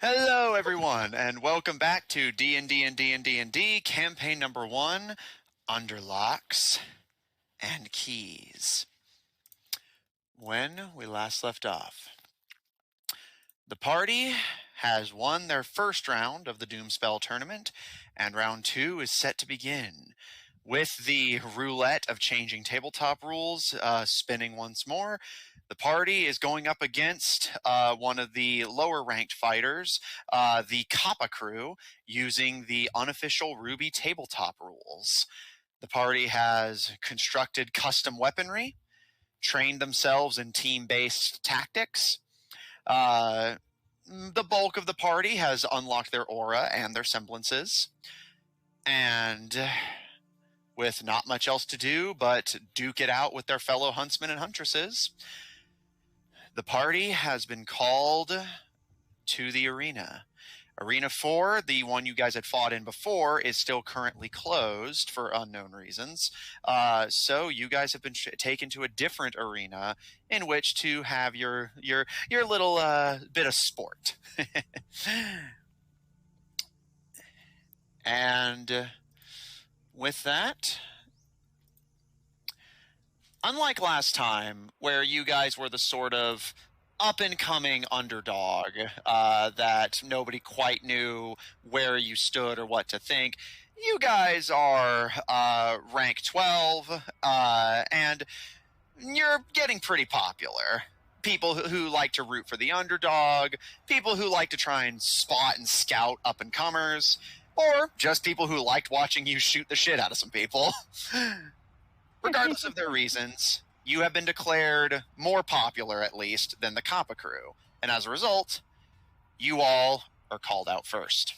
Hello, everyone, and welcome back to D&D&D&D&D, campaign number 1, Under Locks and Keys. When we last left off, the party has won their first round of the Doomspell tournament, and round 2 is set to begin, with the roulette of changing tabletop rules spinning once more. The party is going up against one of the lower-ranked fighters, the Kappa crew, using the Unofficial RWBY Tabletop rules. The party has constructed custom weaponry, trained themselves in team-based tactics. The bulk of the party has unlocked their aura and their semblances. And with not much else to do but duke it out with their fellow huntsmen and huntresses, the party has been called to the arena. Arena 4, the one you guys had fought in before, is still currently closed for unknown reasons. So you guys have been taken to a different arena in which to have your little bit of sport. And with that, unlike last time, where you guys were the sort of up-and-coming underdog that nobody quite knew where you stood or what to think, you guys are rank 12, and you're getting pretty popular. People who like to root for the underdog, people who like to try and spot and scout up-and-comers, or just people who liked watching you shoot the shit out of some people. Regardless of their reasons, you have been declared more popular, at least, than the Kappa crew. And as a result, you all are called out first.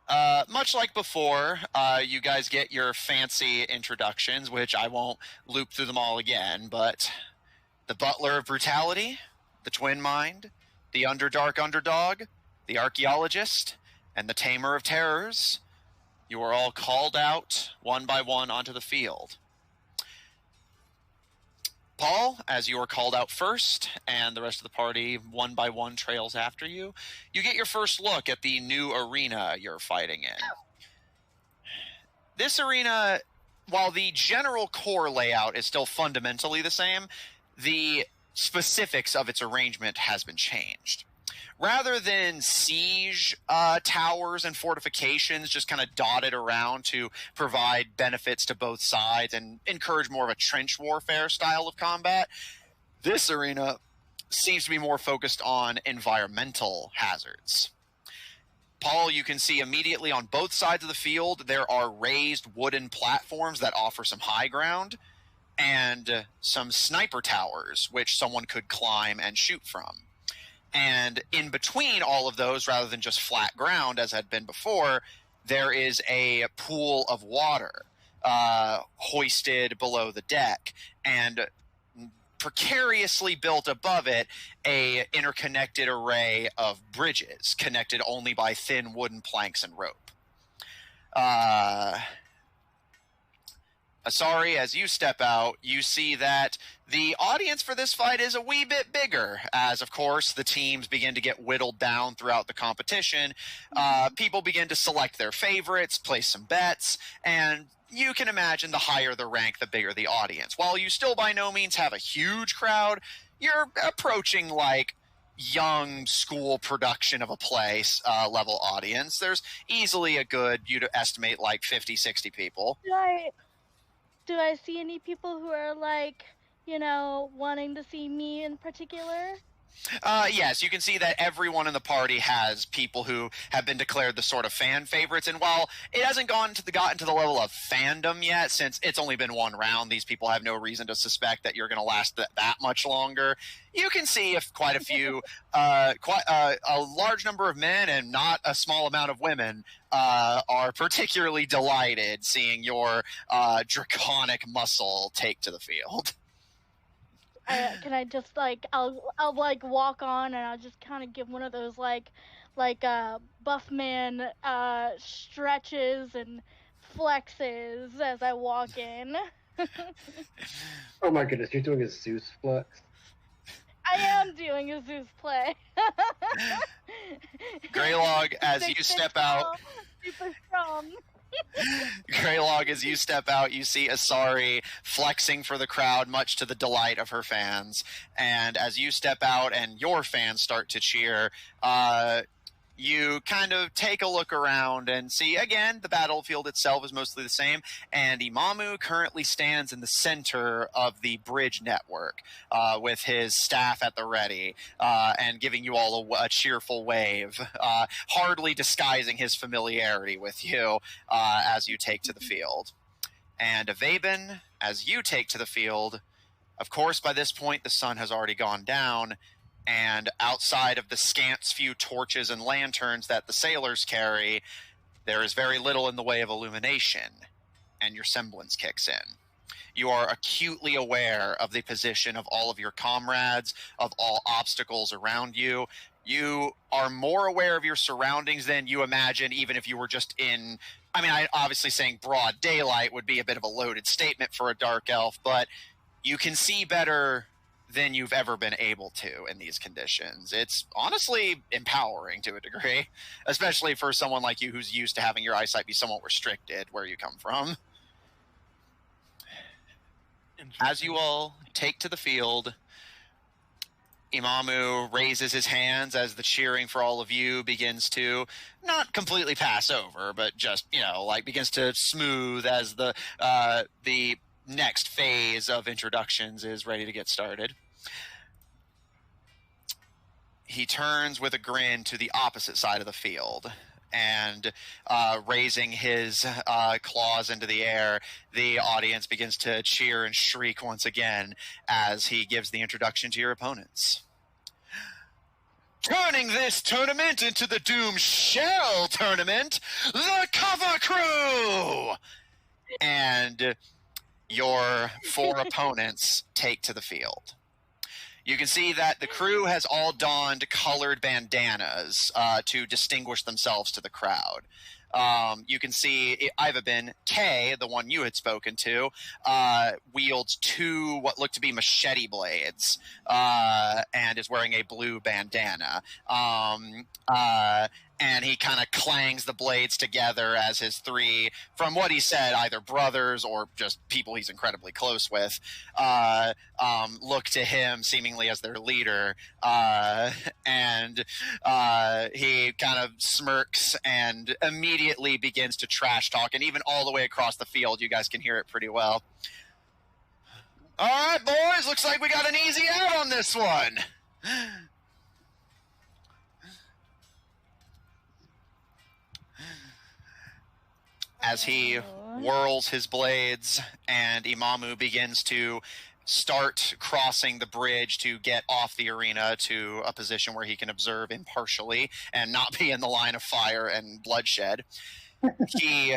Much like before, you guys get your fancy introductions, which I won't loop through them all again, but the Butler of Brutality, the Twin Mind, the Underdark Underdog, the Archaeologist, and the Tamer of Terrors, you are all called out one by one onto the field. Paul, as you are called out first, and the rest of the party one by one trails after you, you get your first look at the new arena you're fighting in. This arena, while the general core layout is still fundamentally the same, the specifics of its arrangement has been changed. Rather than siege towers and fortifications just kind of dotted around to provide benefits to both sides and encourage more of a trench warfare style of combat, this arena seems to be more focused on environmental hazards. Paul, you can see immediately on both sides of the field there are raised wooden platforms that offer some high ground, and some sniper towers which someone could climb and shoot from. And in between all of those, rather than just flat ground as had been before, there is a pool of water hoisted below the deck, and precariously built above it a interconnected array of bridges connected only by thin wooden planks and rope. Asari, as you step out, you see that the audience for this fight is a wee bit bigger, as, of course, the teams begin to get whittled down throughout the competition. People begin to select their favorites, place some bets, and you can imagine the higher the rank, the bigger the audience. While you still by no means have a huge crowd, you're approaching, like, young school production of a play level audience. There's easily a good, you'd estimate, like 50, 60 people. Do I see any people who are, like, you know, wanting to see me in particular? Yes, you can see that everyone in the party has people who have been declared the sort of fan favorites, and while it hasn't gotten to the level of fandom yet, since it's only been one round, these people have no reason to suspect that you're going to last that much longer. You can see if quite a few, a large number of men and not a small amount of women are particularly delighted seeing your draconic muscle take to the field. Can I just, like, I'll like walk on and I'll just kind of give one of those like buff man stretches and flexes as I walk in. Oh my goodness, you're doing a Zeus flex? I am doing a Zeus play. Greylog, as Six you feet step tall, out, super strong. Greylog, as you step out, you see Asari flexing for the crowd, much to the delight of her fans. And as you step out and your fans start to cheer, you kind of take a look around and see, again, the battlefield itself is mostly the same, and Imamu currently stands in the center of the bridge network with his staff at the ready and giving you all a cheerful wave, hardly disguising his familiarity with you as you take to the field. And Avaben, as you take to the field, of course, by this point, the sun has already gone down, and outside of the scant few torches and lanterns that the sailors carry, there is very little in the way of illumination, and your semblance kicks in. You are acutely aware of the position of all of your comrades, of all obstacles around you. You are more aware of your surroundings than you imagine, even if you were just in... I mean, obviously saying broad daylight would be a bit of a loaded statement for a dark elf, but you can see better than you've ever been able to in these conditions. It's honestly empowering to a degree, especially for someone like you who's used to having your eyesight be somewhat restricted where you come from. As you all take to the field, Imamu raises his hands as the cheering for all of you begins to not completely pass over, but just, begins to smooth as the next phase of introductions is ready to get started. He turns with a grin to the opposite side of the field, and raising his claws into the air, the audience begins to cheer and shriek once again as he gives the introduction to your opponents. Turning this tournament into the Doom Shell Tournament, the Cover Crew! And your four opponents take to the field. You can see that the crew has all donned colored bandanas to distinguish themselves to the crowd. You can see Ivaben K, the one you had spoken to, wields two what look to be machete blades and is wearing a blue bandana. And he kind of clangs the blades together as his three, from what he said, either brothers or just people he's incredibly close with, look to him seemingly as their leader. And he kind of smirks and immediately begins to trash talk, and even all the way across the field, you guys can hear it pretty well. All right, boys, looks like we got an easy out on this one. As he whirls his blades and Imamu begins to start crossing the bridge to get off the arena to a position where he can observe impartially and not be in the line of fire and bloodshed, he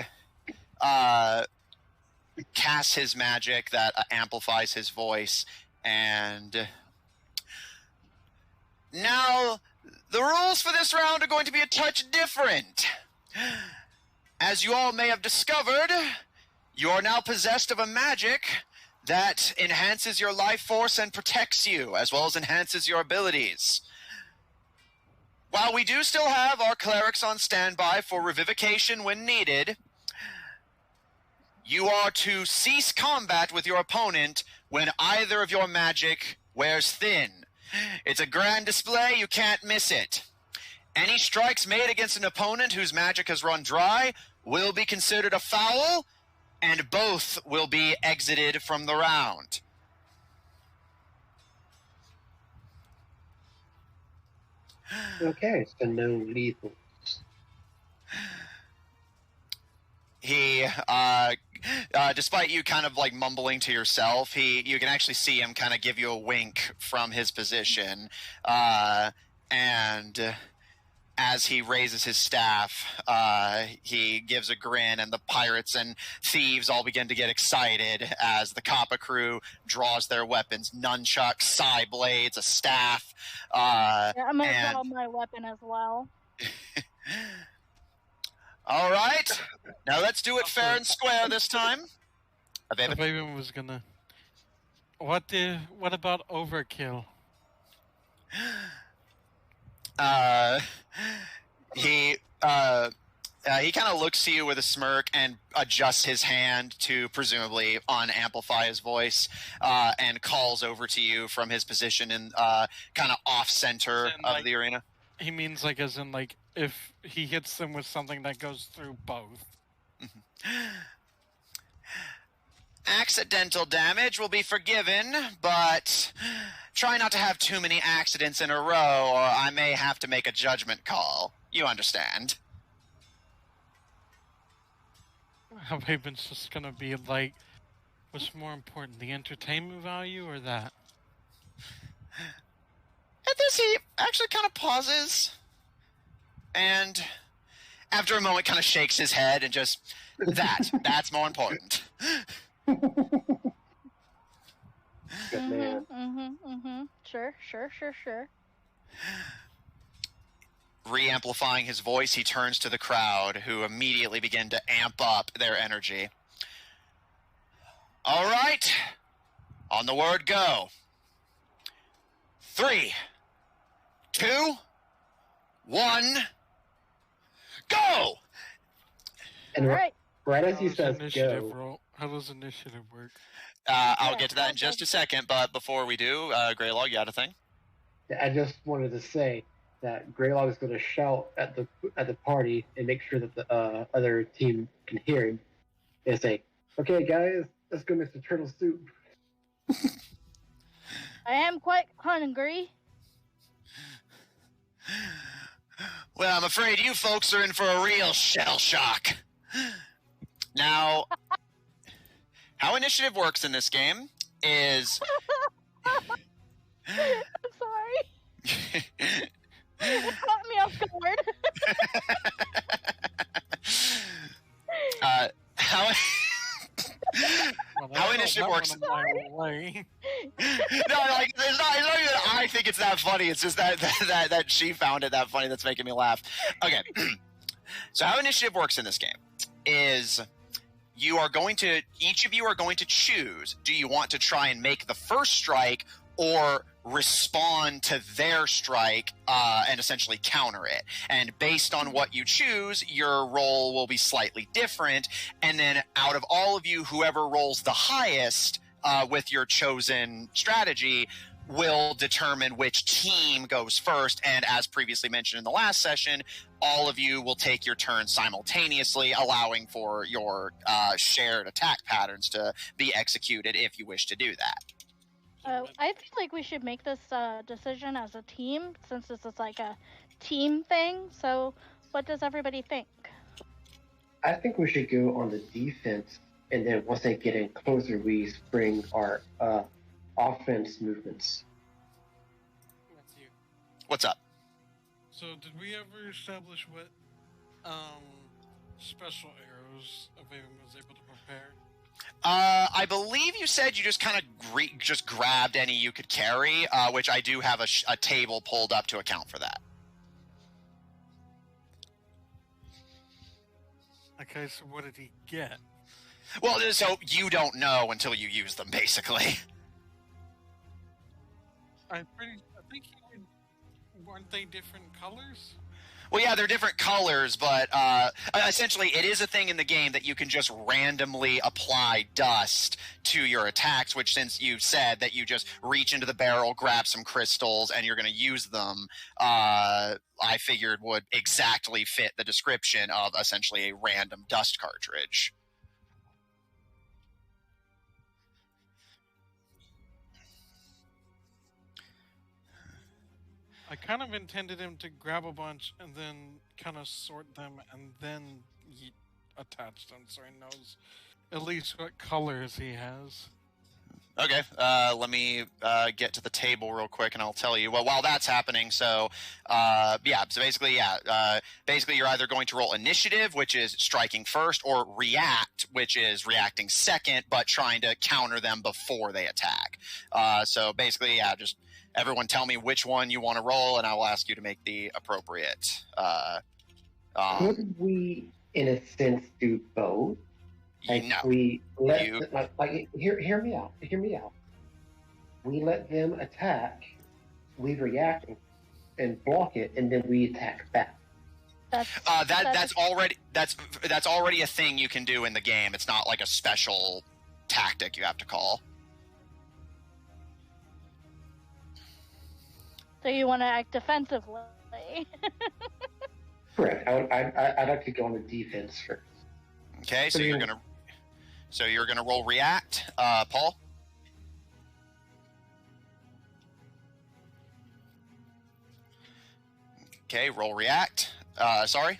casts his magic that amplifies his voice, and now the rules for this round are going to be a touch different. As you all may have discovered, you are now possessed of a magic that enhances your life force and protects you, as well as enhances your abilities. While we do still have our clerics on standby for revivication when needed, you are to cease combat with your opponent when either of your magic wears thin. It's a grand display, you can't miss it. Any strikes made against an opponent whose magic has run dry will be considered a foul, and both will be exited from the round. Okay, so no lethals. He, despite you kind of like mumbling to yourself, you can actually see him kind of give you a wink from his position, and as he raises his staff, he gives a grin, and the pirates and thieves all begin to get excited as the Kappa crew draws their weapons, nunchucks, sai blades, a staff. I'm going to draw my weapon as well. All right. Now let's do it fair and square this time. Avaben was gonna... What about overkill? He kind of looks to you with a smirk and adjusts his hand to presumably unamplify his voice, and calls over to you from his position in kind of off center of the arena. He means like as in like if he hits them with something that goes through both. Accidental damage will be forgiven, but try not to have too many accidents in a row, or I may have to make a judgment call. You understand? Have Haven's just gonna be like, what's more important, the entertainment value or that? At this, he actually kind of pauses, and after a moment kind of shakes his head and just, that's more important. Good man. Sure. Re-amplifying his voice, he turns to the crowd, who immediately begin to amp up their energy. All right. On the word go. 3, 2, 1, go! And All right. right as he How does says initiative go, roll? How does initiative work? I'll Yeah, get to that in just a second, but before we do, Greylog, you got a thing? I just wanted to say that Greylog is going to shout at the party and make sure that the other team can hear him and say, "Okay, guys, let's go make some turtle soup." I am quite hungry. Well, I'm afraid you folks are in for a real shell shock. Now, how initiative works in this game is... I'm sorry. It caught me off guard. How initiative works... No, like, it's not even that I think it's that funny. It's just that she found it that funny that's making me laugh. Okay. So how initiative works in this game is each of you are going to choose, do you want to try and make the first strike or respond to their strike and essentially counter it. And based on what you choose, your roll will be slightly different. And then out of all of you, whoever rolls the highest with your chosen strategy will determine which team goes first. And as previously mentioned in the last session, all of you will take your turn simultaneously, allowing for your shared attack patterns to be executed if you wish to do that. I feel like we should make this decision as a team, since this is like a team thing. So what does everybody think? I think we should go on the defense, and then once they get in closer, we spring our offense movements. Matthew. What's up? So did we ever establish what special arrows Avaven was able to prepare? I believe you said you just kind of just grabbed any you could carry, which I do have a table pulled up to account for that. Okay, so what did he get? Well, so you don't know until you use them, basically. I think weren't they different colors? Well, yeah, they're different colors, but essentially it is a thing in the game that you can just randomly apply dust to your attacks, which since you said that you just reach into the barrel, grab some crystals, and you're going to use them, I figured would exactly fit the description of essentially a random dust cartridge. I kind of intended him to grab a bunch and then kind of sort them and then attach them so he knows at least what colors he has. Okay, let me get to the table real quick and I'll tell you. Well, while that's happening, so basically you're either going to roll initiative, which is striking first, or react, which is reacting second, but trying to counter them before they attack. So basically, just everyone tell me which one you want to roll, and I will ask you to make the appropriate. Could we, in a sense, do both? Like no. We let hear me out. We let them attack, we react and block it, and then we attack back. That's already a thing you can do in the game. It's not like a special tactic you have to call. So you want to act defensively. Correct. I'd like to go on the defense first. Okay, so you're gonna roll react, Paul. Okay, roll react. Sorry.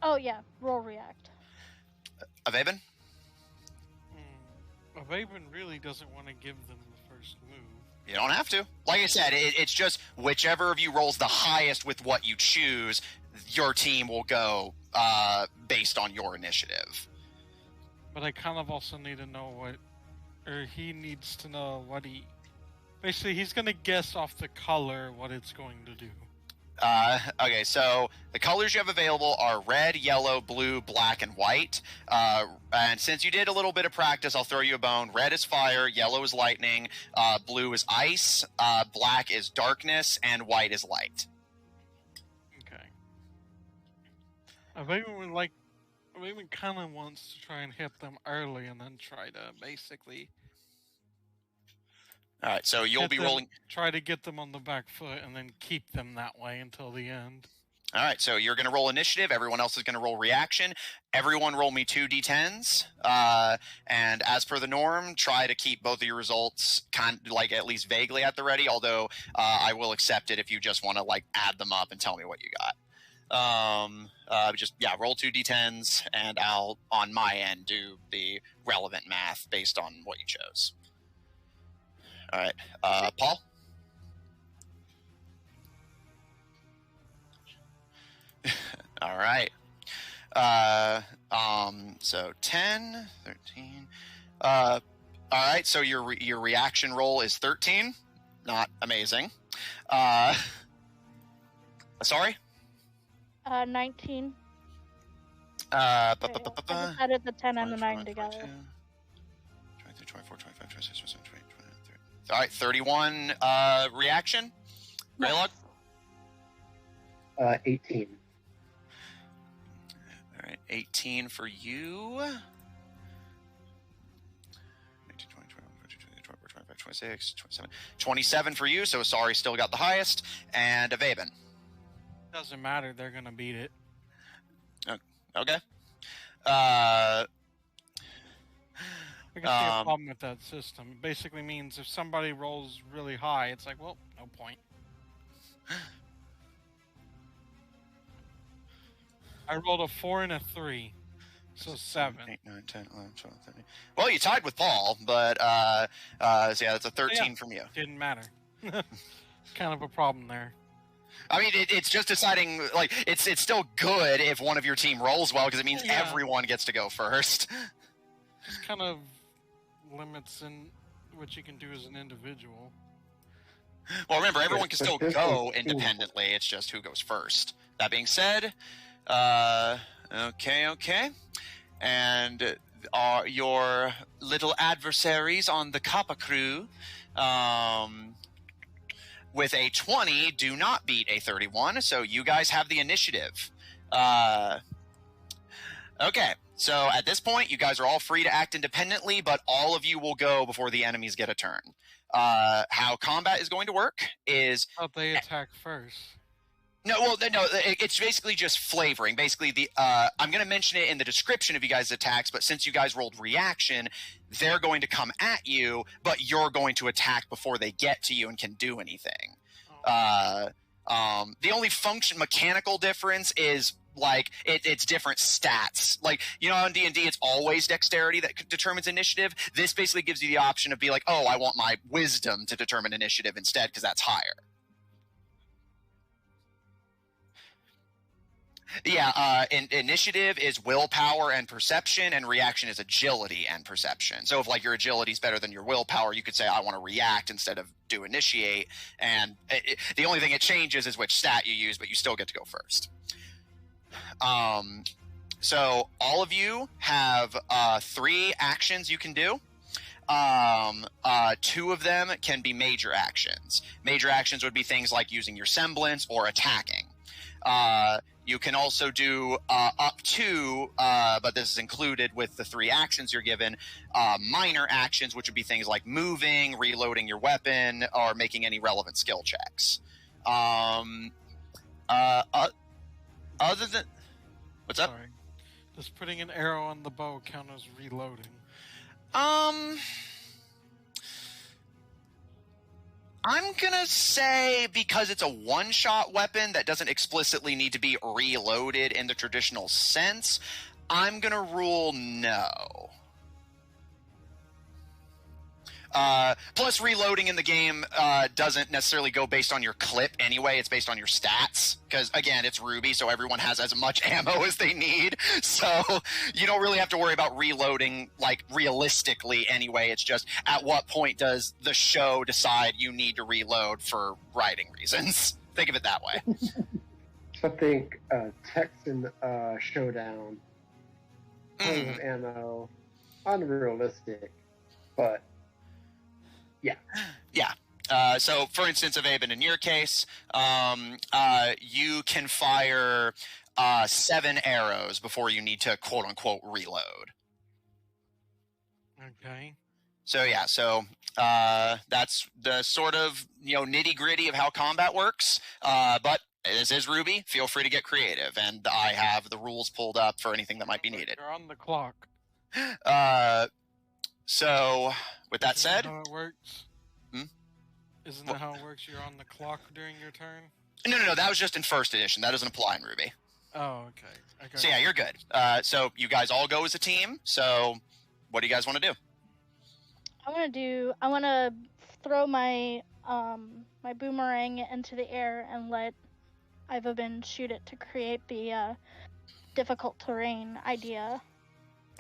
Oh yeah, roll react. Avaben? Avaben really doesn't want to give them the first move. You don't have to. Like I said, it's just whichever of you rolls the highest with what you choose, your team will go based on your initiative. But I kind of also need to know he needs to know what basically, he's going to guess off the color what it's going to do. Okay, so the colors you have available are red, yellow, blue, black, and white. And since you did a little bit of practice, I'll throw you a bone. Red is fire, yellow is lightning, blue is ice, black is darkness, and white is light. Okay. Avaven kind of wants to try and hit them early and then try to basically... All right, so you'll be rolling... Try to get them on the back foot and then keep them that way until the end. All right, so you're going to roll initiative. Everyone else is going to roll reaction. Everyone roll me 2 d10s. And as per the norm, try to keep both of your results at least vaguely at the ready, although I will accept it if you just want to add them up and tell me what you got. Roll 2 d10s, and I'll, on my end, do the relevant math based on what you chose. All right, Paul? All right. So 10, 13. All right, so your reaction roll is 13. Not amazing. Sorry? 19. I just added the 10 and the 9 together. 23, 24, 25, 26, 27, 28, 29, 30. All right, 31 reaction. Greylock? 18. All right, 18 for you. 19, 20, 21, 22, 23, 24, 25, 26, 27. 27 for you, so sorry, still got the highest. And Avaben. Doesn't matter, they're going to beat it. Okay. I can see a problem with that system. It basically means if somebody rolls really high, it's like, well, no point. I rolled a 4 and a 3, so 7. 8, 9, 10, 11, 12, 13. Well, you tied with Paul, but so that's a 13 from you. Didn't matter. Kind of a problem there. I mean, it's just deciding, it's still good if one of your team rolls well, because it means everyone gets to go first. Just kind of limits in what you can do as an individual. Well, remember, everyone can still go independently. It's just who goes first. That being said, okay. And your little adversaries on the Kappa crew, with a 20, do not beat a 31, so you guys have the initiative. Okay, so at this point, you guys are all free to act independently, but all of you will go before the enemies get a turn. How combat is going to work is... Oh, they attack first. No, it's basically just flavoring. Basically, I'm going to mention it in the description of you guys' attacks, but since you guys rolled reaction, they're going to come at you, but you're going to attack before they get to you and can do anything. The only mechanical difference is, it's different stats. On D&D, it's always dexterity that determines initiative. This basically gives you the option of I want my wisdom to determine initiative instead, because that's higher. Yeah, initiative is willpower and perception, and reaction is agility and perception. So if your agility is better than your willpower, you could say, I want to react instead of do initiate, and the only thing it changes is which stat you use, but you still get to go first. So all of you have 3 actions you can do. two of them can be major actions. Major actions would be things like using your semblance or attacking. You can also do up to, but this is included with the 3 actions you're given, minor actions, which would be things like moving, reloading your weapon, or making any relevant skill checks. Other than... What's up? Sorry. Does putting an arrow on the bow count as reloading? I'm gonna say because it's a one-shot weapon that doesn't explicitly need to be reloaded in the traditional sense, I'm gonna rule no. Plus, reloading in the game doesn't necessarily go based on your clip anyway. It's based on your stats. Because, again, it's RWBY, so everyone has as much ammo as they need. So you don't really have to worry about reloading, like, realistically anyway. It's just at what point does the show decide you need to reload for writing reasons? Think of it that way. So I think Texan Showdown, tons of ammo, unrealistic, but yeah. So, for instance, Avaben, in your case, you can fire 7 arrows before you need to quote-unquote reload. Okay. So, yeah, that's the sort of, nitty-gritty of how combat works. But this is RWBY. Feel free to get creative, and I have the rules pulled up for anything that might be needed. You're on the clock. So, with that Isn't said... that how it works? Isn't that how it works? You're on the clock during your turn? No, that was just in first edition. That doesn't apply in RWBY. Oh, okay. So yeah, you're good. So you guys all go as a team. So what do you guys want to do? I want to throw my my boomerang into the air and let Ivaben shoot it to create the difficult terrain idea.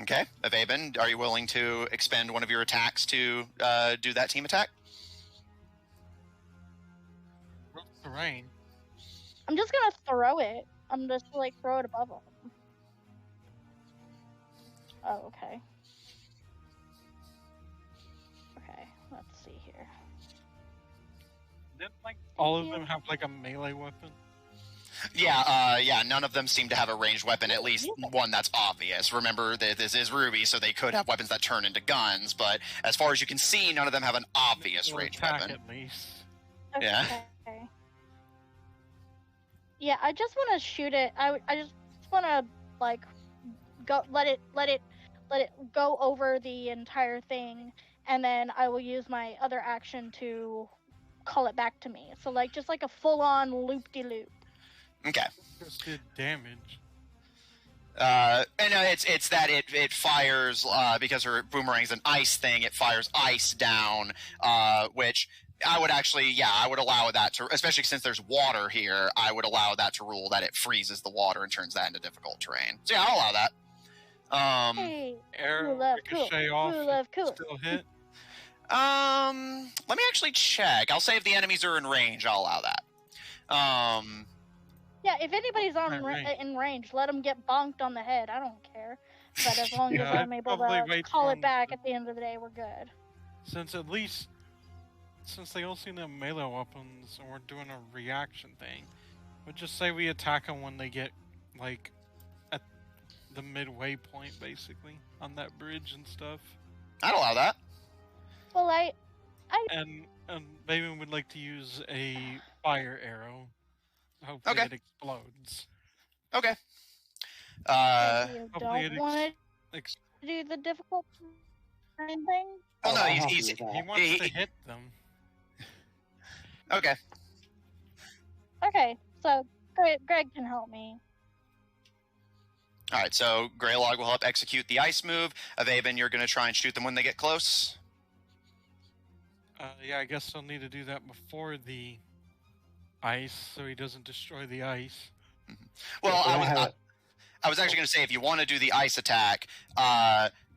Okay. Avaben, are you willing to expend one of your attacks to do that team attack? Terrain. I'm just gonna throw it. I'm just throw it above him. Oh, okay. Okay, let's see here. Didn't all of them have a melee weapon? Yeah, none of them seem to have a ranged weapon, at least one that's obvious. Remember that this is RWBY, so they could have weapons that turn into guns, but as far as you can see, none of them have an obvious ranged weapon. At least. Okay. Yeah. Yeah, I just want to shoot it. I just want to go let it go over the entire thing, and then I will use my other action to call it back to me. So just a full-on loop-de-loop. Okay. Just did damage. And it's that it fires because her boomerang's an ice thing. It fires ice down, which I would I would allow that to, especially since there's water here. I would allow that to rule that it freezes the water and turns that into difficult terrain. So yeah, I'll allow that. Hey, Arrow ricochet off. Still hit. Let me actually check. I'll say if the enemies are in range, I'll allow that. Yeah, if anybody's in range, let them get bonked on the head. I don't care. But as long as I'm able to call it back at the end of the day, we're good. Since they all seem to have melee weapons and we're doing a reaction thing, we'll just say we attack them when they get, at the midway point, basically, on that bridge and stuff. I'd allow that. Well, And maybe we'd like to use a fire arrow. Hopefully it explodes. Okay. You don't want to do the difficult thing? Oh, no, he wants to hit them. Okay. Okay, so Greg can help me. Alright, so Greylog will help execute the ice move. Avaben, you're going to try and shoot them when they get close? Yeah, I guess I'll need to do that before the ice, so he doesn't destroy the ice. Well, I was actually going to say, if you want to do the ice attack,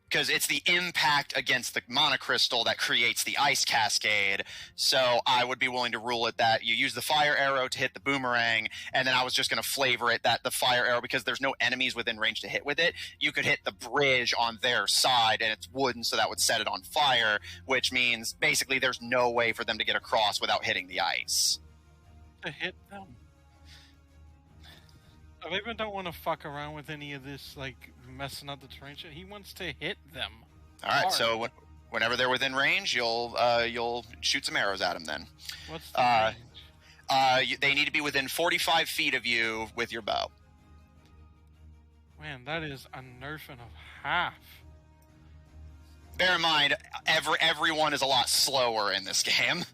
because it's the impact against the monocrystal that creates the ice cascade. So I would be willing to rule it that you use the fire arrow to hit the boomerang, and then I was just going to flavor it that the fire arrow, because there's no enemies within range to hit with it, you could hit the bridge on their side, and it's wooden, so that would set it on fire, which means basically there's no way for them to get across without hitting the ice. To hit them. Raven don't want to fuck around with any of this, like, messing up the terrain shit. He wants to hit them. All right, hard. so whenever they're within range, you'll shoot some arrows at them then. What's the range? They need to be within 45 feet of you with your bow. Man, that is a nerfing of half. Bear in mind, everyone is a lot slower in this game.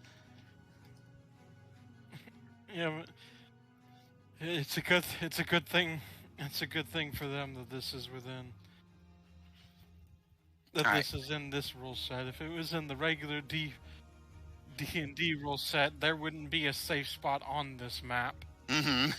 Yeah, but it's a good thing. It's a good thing for them that this is within. That All this is in this rule set. If it was in the regular D&D rule set, there wouldn't be a safe spot on this map. Mm-hmm.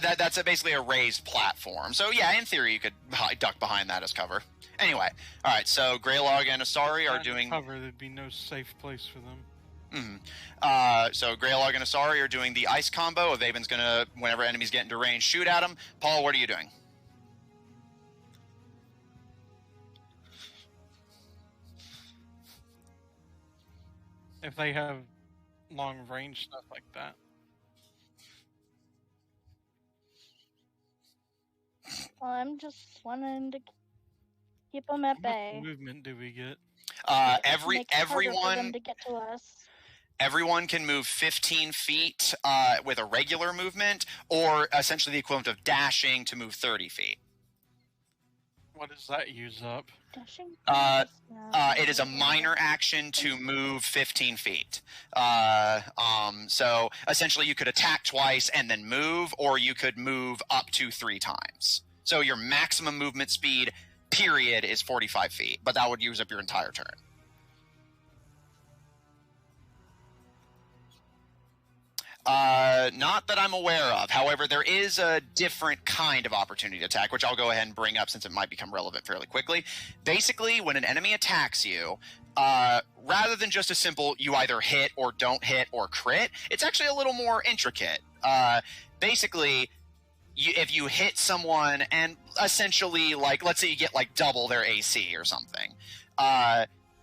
That's basically a raised platform. So yeah, in theory, you could duck behind that as cover. Anyway, all right. So Greylog and Asari are doing cover. There'd be no safe place for them. So Greylog and Asari are doing the ice combo. Avaven's gonna, whenever enemies get into range, shoot at them. Paul, what are you doing? If they have long range stuff like that. Well, I'm just wanting to keep them at How bay. much movement do we get? Make it harder for them to get to us. Everyone can move 15 feet with a regular movement, or essentially the equivalent of dashing to move 30 feet. What does that use up? Dashing? It is a minor action to move 15 feet. So essentially you could attack twice and then move, or you could move up to 3 times. So your maximum movement speed, period, is 45 feet, but that would use up your entire turn. Not that I'm aware of. However, there is a different kind of opportunity attack, which I'll go ahead and bring up since it might become relevant fairly quickly. Basically, when an enemy attacks you, rather than just a simple you either hit or don't hit or crit, it's actually a little more intricate. Basically, if you hit someone and essentially, like, let's say you get like double their AC or something,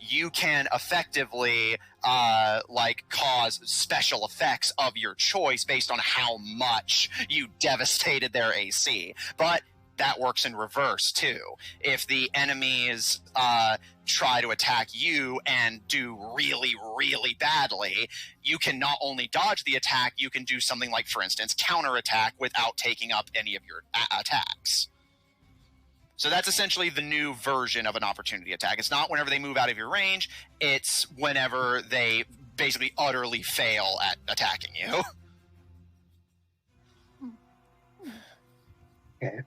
you can effectively cause special effects of your choice based on how much you devastated their AC. But that works in reverse too. If the enemies try to attack you and do really, really badly, you can not only dodge the attack, you can do something like, for instance, counterattack without taking up any of your attacks. So that's essentially the new version of an opportunity attack. It's not whenever they move out of your range, it's whenever they basically utterly fail at attacking you. Okay.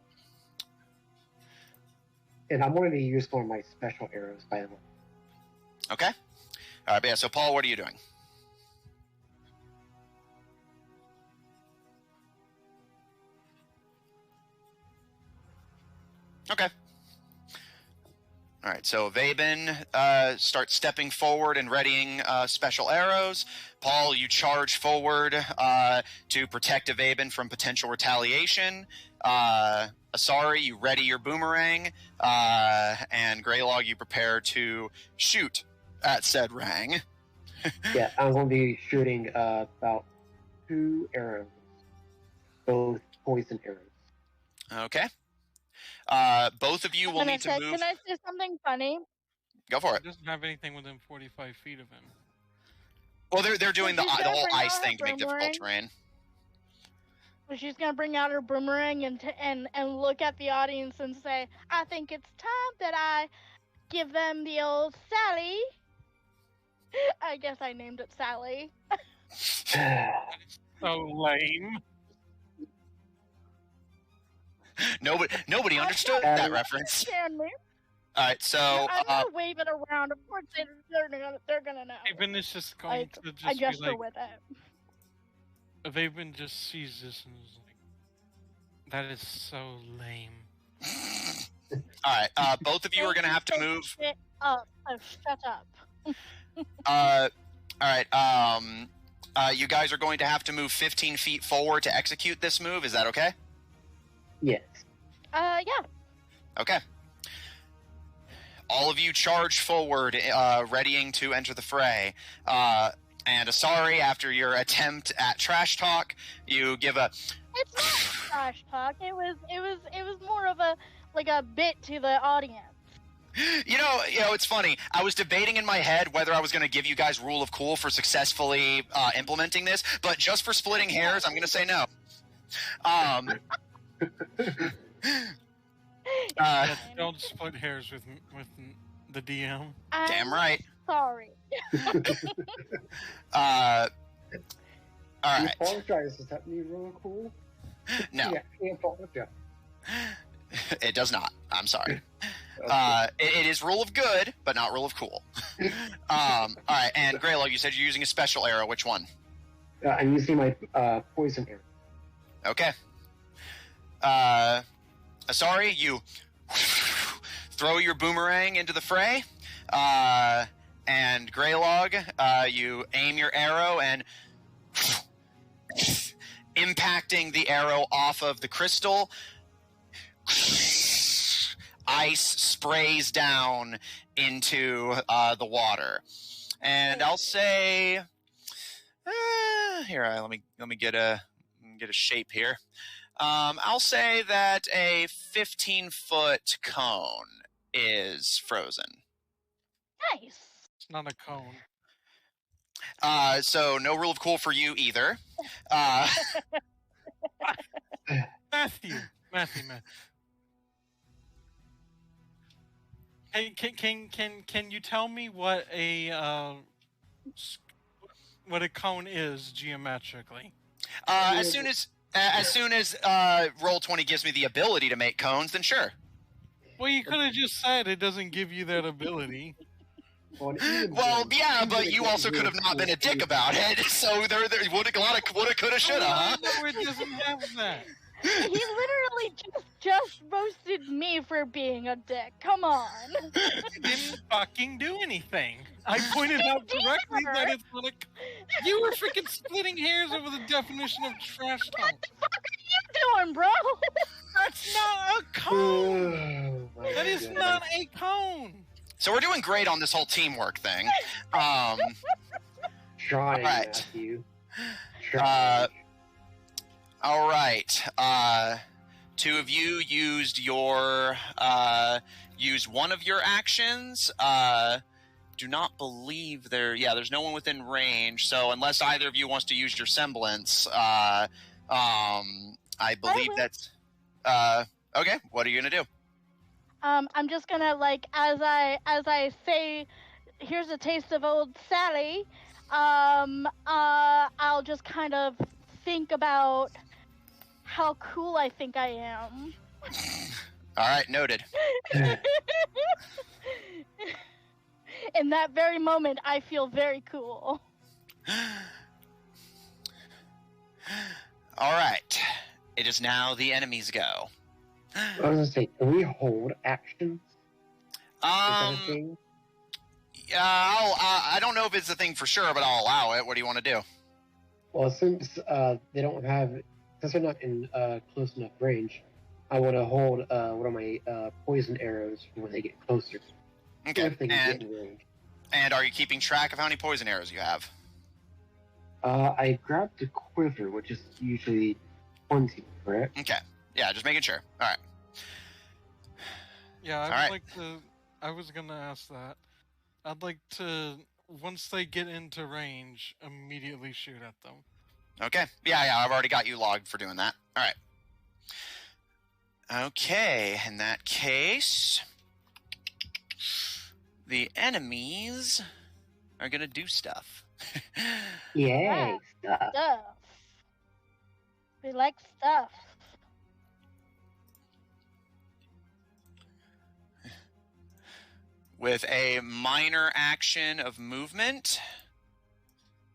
And I'm wanting to use one of my special arrows, by the way. Okay. All right, but yeah, so Paul, what are you doing? Okay. All right, so Vaben starts stepping forward and readying special arrows. Paul, you charge forward to protect Vaben from potential retaliation. Asari, you ready your boomerang. And Greylog, you prepare to shoot at said rang. Yeah, I'm going to be shooting about 2 arrows, both poison arrows. Okay. Both of you will need to move. Can I say something funny? Go for He it. doesn't have anything within 45 feet of him. Well, they're doing the She's gonna whole bring ice out thing to her make difficult boomerang. terrain. So she's gonna bring out her boomerang and look at the audience and say, "I think it's time that I give them the old Sally." I guess I named it Sally. So lame. Nobody understood that reference. Understand me? All right, so I'm gonna wave it around. Of course, they're gonna know. Even it's just going Like, to just I be gesture like, with it. Vaven just sees this and is like, that is so lame. All right, both of you are going to have to move. Shut up. Oh, shut up. All right. You guys are going to have to move 15 feet forward to execute this move. Is that okay? Yes. Yeah. Okay. All of you charge forward, readying to enter the fray. And sorry, after your attempt at trash talk, you give a. It's not trash talk. It was more of a bit to the audience. You know, it's funny. I was debating in my head whether I was going to give you guys Rule of Cool for successfully implementing this, but just for splitting hairs, I'm going to say no. Don't split hairs with the DM. Damn right. Sorry. All right. You apologize. Does that mean real cool? No. Yeah, you apologize. It does not. I'm sorry. Okay. It is Rule of Good, but not Rule of Cool. All right, and Greylog, you said you're using a special arrow. Which one? I'm using my poison arrow. Okay. Sorry, you throw your boomerang into the fray. And Greylog, you aim your arrow and impacting the arrow off of the crystal, ice sprays down into the water. And I'll say, here, let me get a shape here. I'll say that a 15-foot cone is frozen. Nice. It's not a cone. So no Rule of Cool for you either. Matthew. Can you tell me what a cone is geometrically? As soon as Roll20 gives me the ability to make cones, then sure. Well, you could have just said it doesn't give you that ability. Well, yeah, but you also could have not been a dick about it. So there would have a lot of woulda, coulda, shoulda, huh? No, it doesn't have that. He literally just roasted me for being a dick. Come on. You didn't fucking do anything. I pointed out correctly that it's not a. You were freaking splitting hairs over the definition of trash talk. What the fuck are you doing, bro? That's not a cone. Oh, That is not a cone. So we're doing great on this whole teamwork thing. Trying, All right. Matthew. Trying. All right. Two of you used one of your actions. Do not believe there's no one within range. So unless either of you wants to use your semblance, I believe that's okay. What are you gonna do? I'm just gonna as I say, here's a taste of old Sally. I'll just kind of think about how cool I think I am. All right, noted. In that very moment, I feel very cool. All right. It is now the enemy's go. I was gonna say, can we hold actions? Is that a Um, thing? I don't know if it's a thing for sure, but I'll allow it. What do you want to do? Well, since they don't have, since they're not in close enough range, I want to hold one of my poison arrows for when they get closer. Okay. If they can get in range. And are you keeping track of how many poison arrows you have? I grabbed the quiver, which is usually 20, correct? Okay. Yeah, just making sure. All right. Yeah, All right. I was gonna ask that. I'd like to, once they get into range, immediately shoot at them. Okay. Yeah, I've already got you logged for doing that. All right. Okay, in that case, the enemies are going to do stuff. Yay, stuff. Stuff. We like stuff. With a minor action of movement,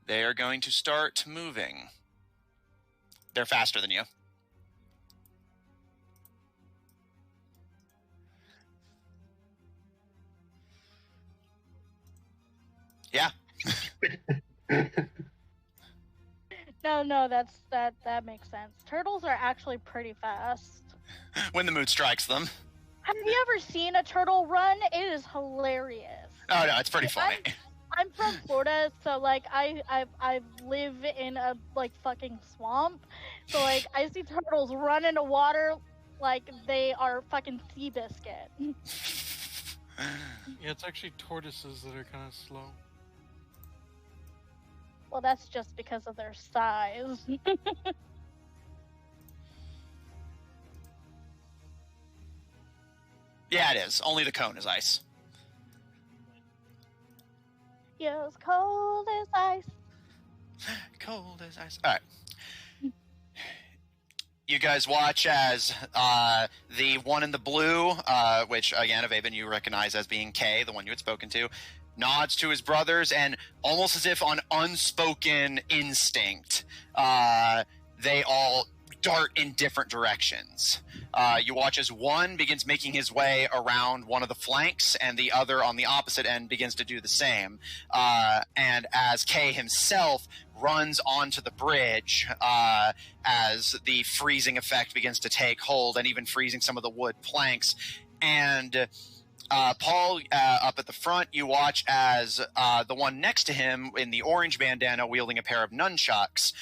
they are going to start moving. they're faster than you. Yeah. No, that makes sense. Turtles are actually pretty fast. When the mood strikes them. Have you ever seen a turtle run? It is hilarious. Oh no, it's pretty funny. I'm from Florida, so like I live in a like fucking swamp. So like I see turtles run into water like they are fucking sea biscuit. Yeah, it's actually tortoises that are kind of slow. Well, that's just because of their size. Yeah, it is. Only the cone is ice. You're as cold as ice. Cold as ice. All right. You guys watch as the one in the blue, which again, Avaben, you recognize as being Kay, the one you had spoken to, nods to his brothers, and almost as if on unspoken instinct, they all dart in different directions. You watch as one begins making his way around one of the flanks, and the other on the opposite end begins to do the same. And as Kay himself runs onto the bridge, as the freezing effect begins to take hold, and even freezing some of the wood planks. And Paul, up at the front, you watch as the one next to him in the orange bandana wielding a pair of nunchucks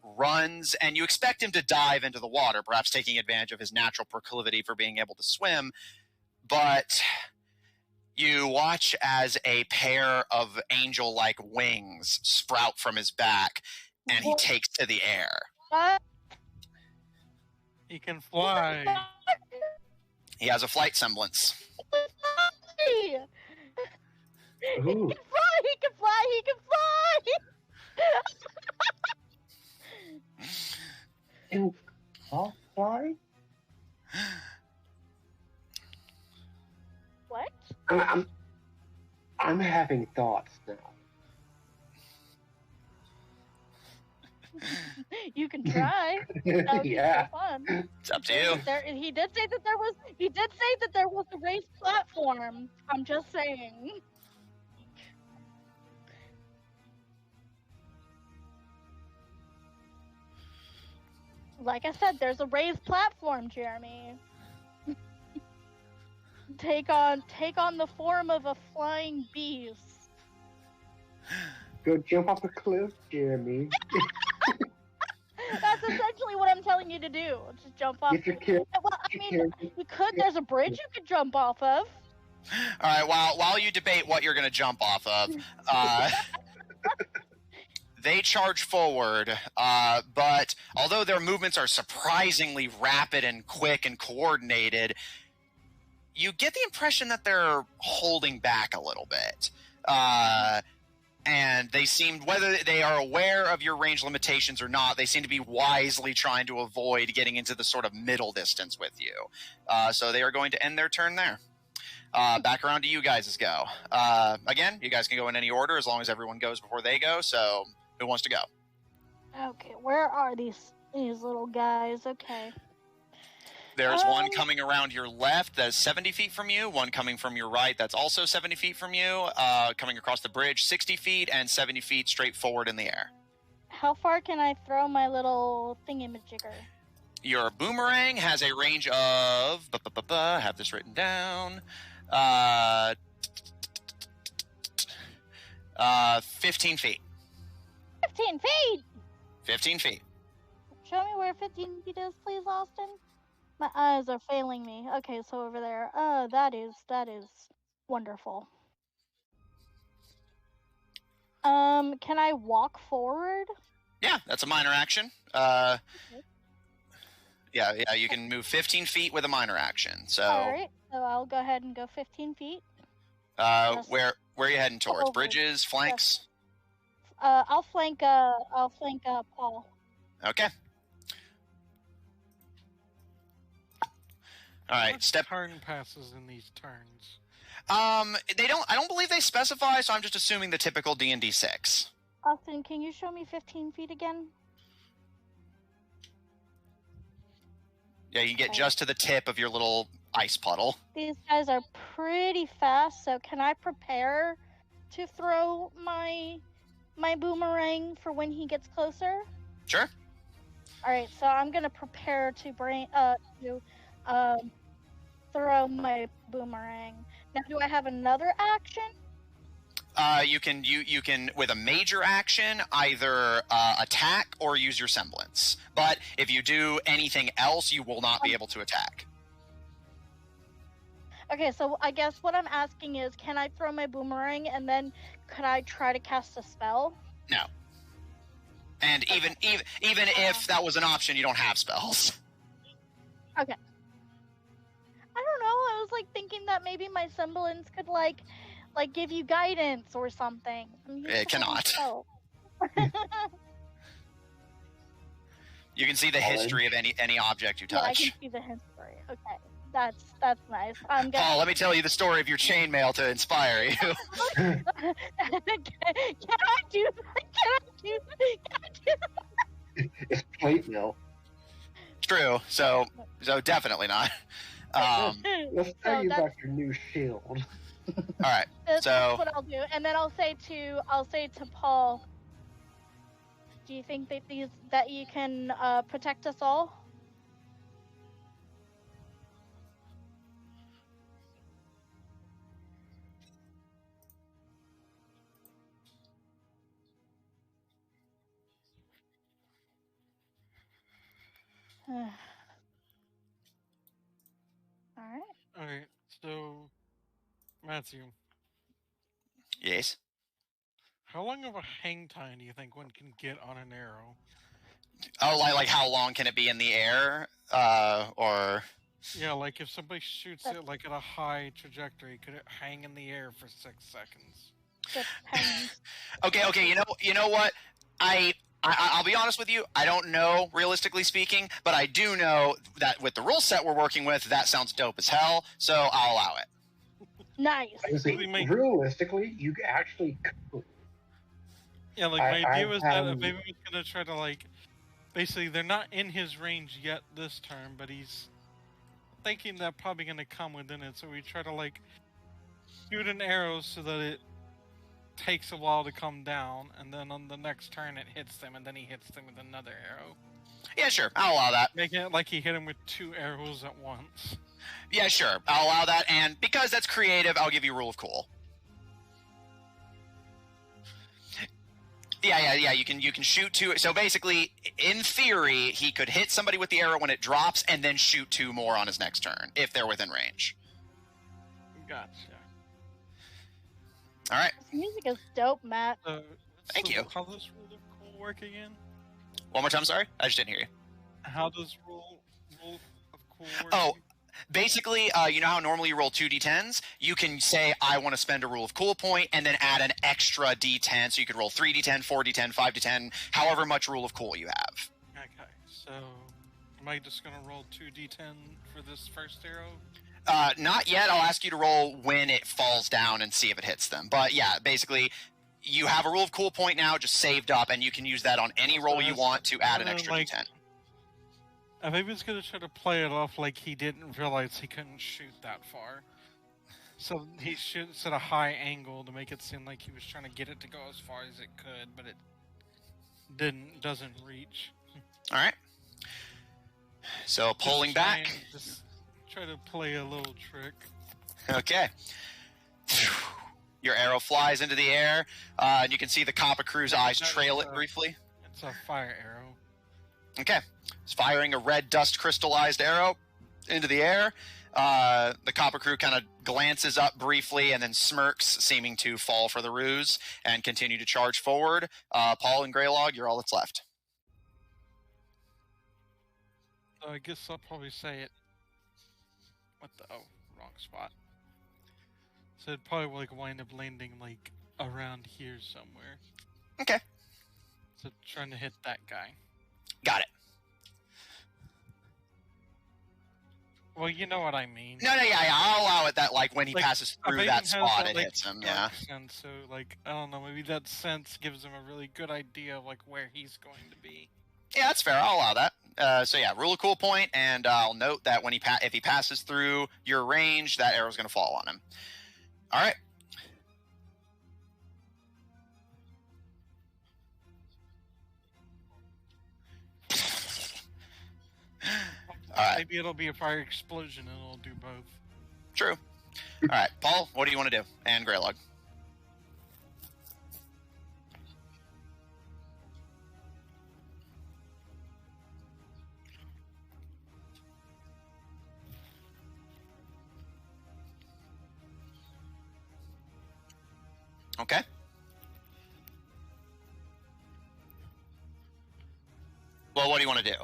runs, and you expect him to dive into the water, perhaps taking advantage of his natural proclivity for being able to swim, but you watch as a pair of angel-like wings sprout from his back, and he takes to the air. What? He can fly. He has a flight semblance. He Ooh. can fly! He can fly! He can fly! And I'll fly? What? I'm having thoughts now. You can try. That would Yeah. be so fun. It's up to you. He did say that there was a raised platform. I'm just saying. Like I said, there's a raised platform, Jeremy. Take on the form of a flying beast. Go jump off a cliff, Jeremy. That's essentially what I'm telling you to do. Just jump off. Get your kid. Well, I mean, you could. There's a bridge you could jump off of. All right, while you debate what you're going to jump off of, they charge forward, but although their movements are surprisingly rapid and quick and coordinated, you get the impression that they're holding back a little bit. And they seem, whether they are aware of your range limitations or not, they seem to be wisely trying to avoid getting into the sort of middle distance with you. So they are going to end their turn there. Back around to you guys' go. Again, you guys can go in any order as long as everyone goes before they go. So who wants to go? Okay, where are these little guys? Okay. There's one coming around your left that's 70 feet from you, one coming from your right that's also 70 feet from you, coming across the bridge 60 feet, and 70 feet straight forward in the air. How far can I throw my little thingamajigger? Your boomerang has a range of, have this written down, 15 feet. 15 feet! 15 feet. Show me where 15 feet is, please, Austin. My eyes are failing me. Okay, so over there. That is wonderful. Can I walk forward? Yeah, that's a minor action. Okay. Yeah, you can move 15 feet with a minor action. So, Alright, so I'll go ahead and go 15 feet. where are you heading towards? Over. Bridges, flanks? I'll flank Paul. Okay. All right, What step. turn passes in these turns? They don't. I don't believe they specify, so I'm just assuming the typical D&D 6. Austin, can you show me 15 feet again? Yeah, you can get Okay. just to the tip of your little ice puddle. These guys are pretty fast, so can I prepare to throw my boomerang for when he gets closer? Sure. All right, so I'm gonna prepare to throw my boomerang. Now, do I have another action? You can with a major action either attack or use your semblance. But if you do anything else, you will not be able to attack. Okay, so I guess what I'm asking is, can I throw my boomerang and then could I try to cast a spell? No. And even if that was an option, you don't have spells. Okay. I don't know. I was like thinking that maybe my semblance could like give you guidance or something. I'm used It to having cannot. spells. You can see the history of any object you Yeah, I touch. can see the history. Okay, that's nice. I'm gonna. Paul, let me tell you the story of your chainmail to inspire you. Can I do that? It's plate mail. True. So definitely not. Let's tell So you that's- about your new shield. All right. That's So- what I'll do, and then I'll say to Paul, do you think that you can protect us all? All right. Alright, so Matthew, Yes. how long of a hang time do you think one can get on an arrow? Oh, like how long can it be in the air? Or Yeah, like if somebody shoots it like at a high trajectory, could it hang in the air for 6 seconds? Depends. okay. You know what? I'll be honest with you. I don't know, realistically speaking, but I do know that with the rule set we're working with, that sounds dope as hell. So I'll allow it. Nice. I was We thinking, make- realistically, you actually could. Yeah, like my I idea was that haven't- maybe he's gonna try to like, basically they're not in his range yet this turn, but he's thinking that probably gonna come within it. So we try to like shoot an arrow so that it takes a while to come down, and then on the next turn it hits them, and then he hits them with another arrow, Yeah, sure. I'll allow that. making it like he hit him with 2 arrows at once. Yeah, sure. I'll allow that. And because that's creative, I'll give you rule of cool. Yeah. You can shoot 2. So basically, in theory, he could hit somebody with the arrow when it drops, and then shoot 2 more on his next turn if they're within range. Gotcha. All right. This music is dope, Matt. Thank you. How does rule of cool work again? One more time. Sorry, I just didn't hear you. How does rule of cool work? Oh, basically, you know how normally you roll 2 d10s? You can say, I want to spend a rule of cool point, and then add an extra d10. So you could roll 3 d10, 4 d10, 5 d10, however much rule of cool you have. Okay, so am I just gonna roll 2d10 for this first arrow? Not yet. I'll ask you to roll when it falls down and see if it hits them. But yeah, basically, you have a rule of cool point now just saved up, and you can use that on any roll you want to add an extra d10. I think he's gonna try to play it off like he didn't realize he couldn't shoot that far. So he shoots at a high angle to make it seem like he was trying to get it to go as far as it could, but it doesn't reach. All right. So pulling Just try back. and just try to play a little trick. Okay. Your arrow flies into the air, and you can see the Kappa crew's eyes trail it briefly. It's a fire arrow. Okay. It's firing a red dust crystallized arrow into the air. The Kappa crew kind of glances up briefly and then smirks, seeming to fall for the ruse, and continue to charge forward. Paul and Greylog, you're all that's left. So I guess I'll probably say it. Wrong spot. So it'd probably like wind up landing like around here somewhere. Okay. So trying to hit that guy. Got it. Well, you know what I mean. No, yeah, I'll allow it that, like, when he Like, passes through Evasion that has spot, it like, hits him, dark yeah. Sense, so, like, I don't know, maybe that sense gives him a really good idea of, like, where he's going to be. Yeah, that's fair. I'll allow that. So yeah, rule a cool point, and I'll note that when if he passes through your range, that arrow's going to fall on him. All right. All right. Maybe it'll be a fire explosion and it'll do both. True. All right, Paul, what do you want to do? And Greylog. Okay. Well, what do you want to do?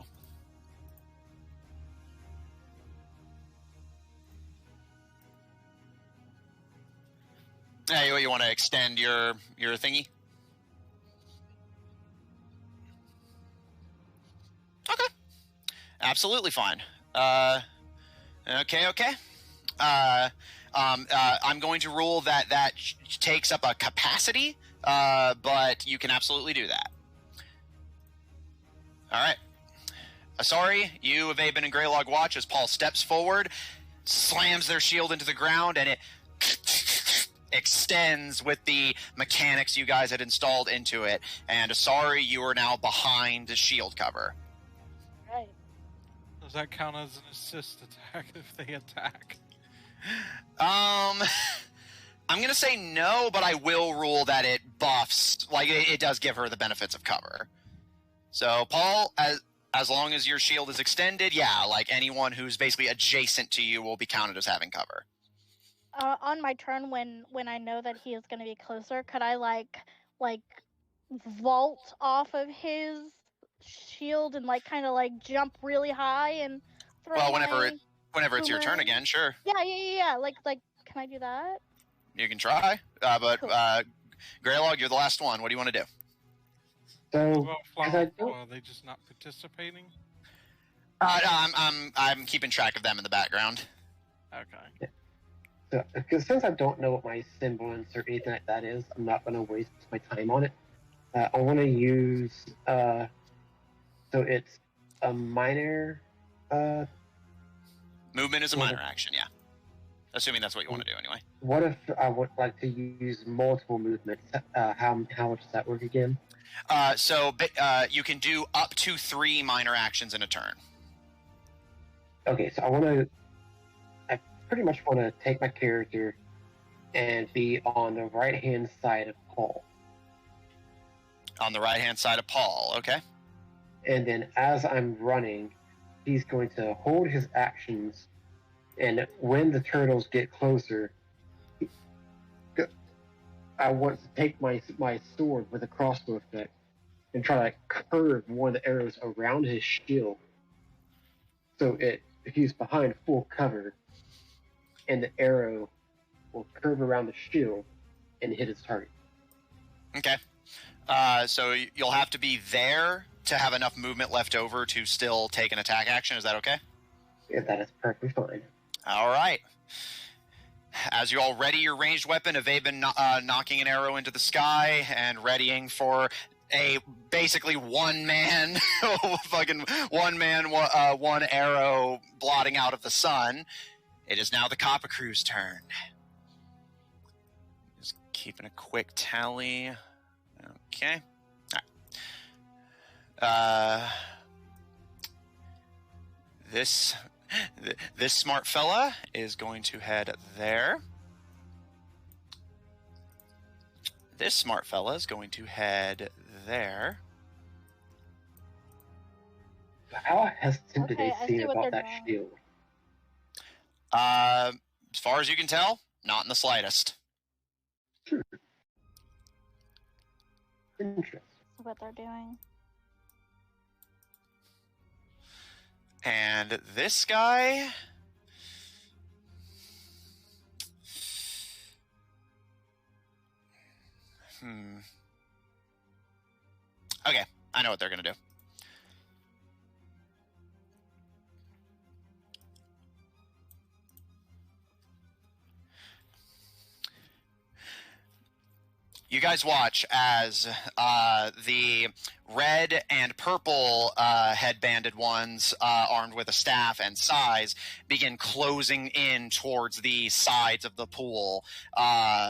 Yeah, you want to extend your thingy? Okay. Absolutely fine. Okay. I'm going to rule that takes up a capacity, but you can absolutely do that. All right. Sorry, you, Avaben, and Greylog watch as Paul steps forward, slams their shield into the ground, and it extends with the mechanics you guys had installed into it. And sorry, you are now behind the shield cover. Right. Does that count as an assist attack if they attack? I'm gonna say no, but I will rule that it buffs, like it does give her the benefits of cover. So Paul, as long as your shield is extended, yeah, like anyone who's basically adjacent to you will be counted as having cover. On my turn, when I know that he is going to be closer, could I like vault off of his shield and like kind of like jump really high and throw? Well, whenever it's your turn boomerang? again, sure. Yeah. Like, can I do that? You can try, but Cool. Greylog, you're the last one. What do you want to do? So, Well, because I don't, are they just not participating? No, I'm keeping track of them in the background. Okay. because since I don't know what my semblance or anything like that is, I'm not going to waste my time on it. I want to use, so it's a minor, Movement is a minor action, yeah. Assuming that's what you want to do anyway. what if I would like to use multiple movements? How much does that work again? So you can do up to 3 minor actions in a turn. Okay, so I pretty much want to take my character and be on the right-hand side of Paul. On the right-hand side of Paul, okay? And then as I'm running, he's going to hold his actions, and when the turtles get closer, I want to take my sword with a crossbow effect and try to curve one of the arrows around his shield, so if he's behind full cover, and the arrow will curve around the shield and hit his target. Okay. So you'll have to be there to have enough movement left over to still take an attack action. Is that okay? Yeah, that is perfectly fine. All right. As you all ready your ranged weapon, Avaben knocking an arrow into the sky and readying for a basically one man, one arrow blotting out of the sun. It is now the Copper Crew's turn. Just keeping a quick tally. Okay. All right. This smart fella is going to head there. This smart fella is going to head there. How hesitant do Okay, they I seem see what about they're that doing. shield? As far as you can tell, not in the slightest. Interesting. What they're doing. And this guy... Okay, I know what they're going to do. You guys watch as the red and purple headbanded ones, armed with a staff and sais, begin closing in towards the sides of the pool.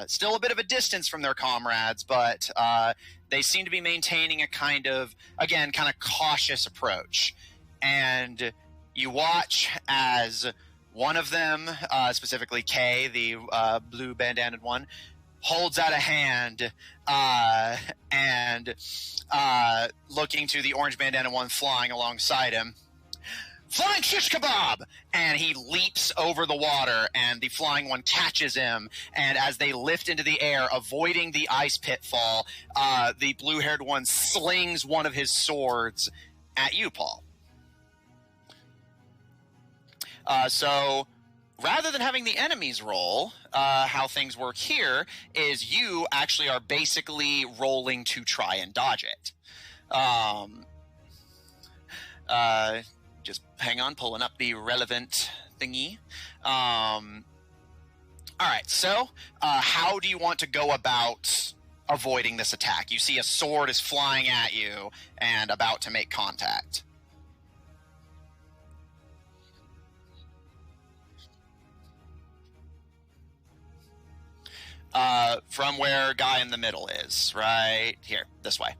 Still a bit of a distance from their comrades, but they seem to be maintaining a kind of cautious approach. And you watch as one of them, specifically Kay, the blue bandanaed one, holds out a hand and looking to the orange bandana one flying alongside him. Flying shish kebab! And he leaps over the water, and the flying one catches him. And as they lift into the air, avoiding the ice pitfall, the blue-haired one slings one of his swords at you, Paul. So rather than having the enemies roll, how things work here is you actually are basically rolling to try and dodge it. Just hang on, pulling up the relevant thingy. All right, so how do you want to go about avoiding this attack? You see a sword is flying at you and about to make contact. From where guy in the middle is, right here, this way.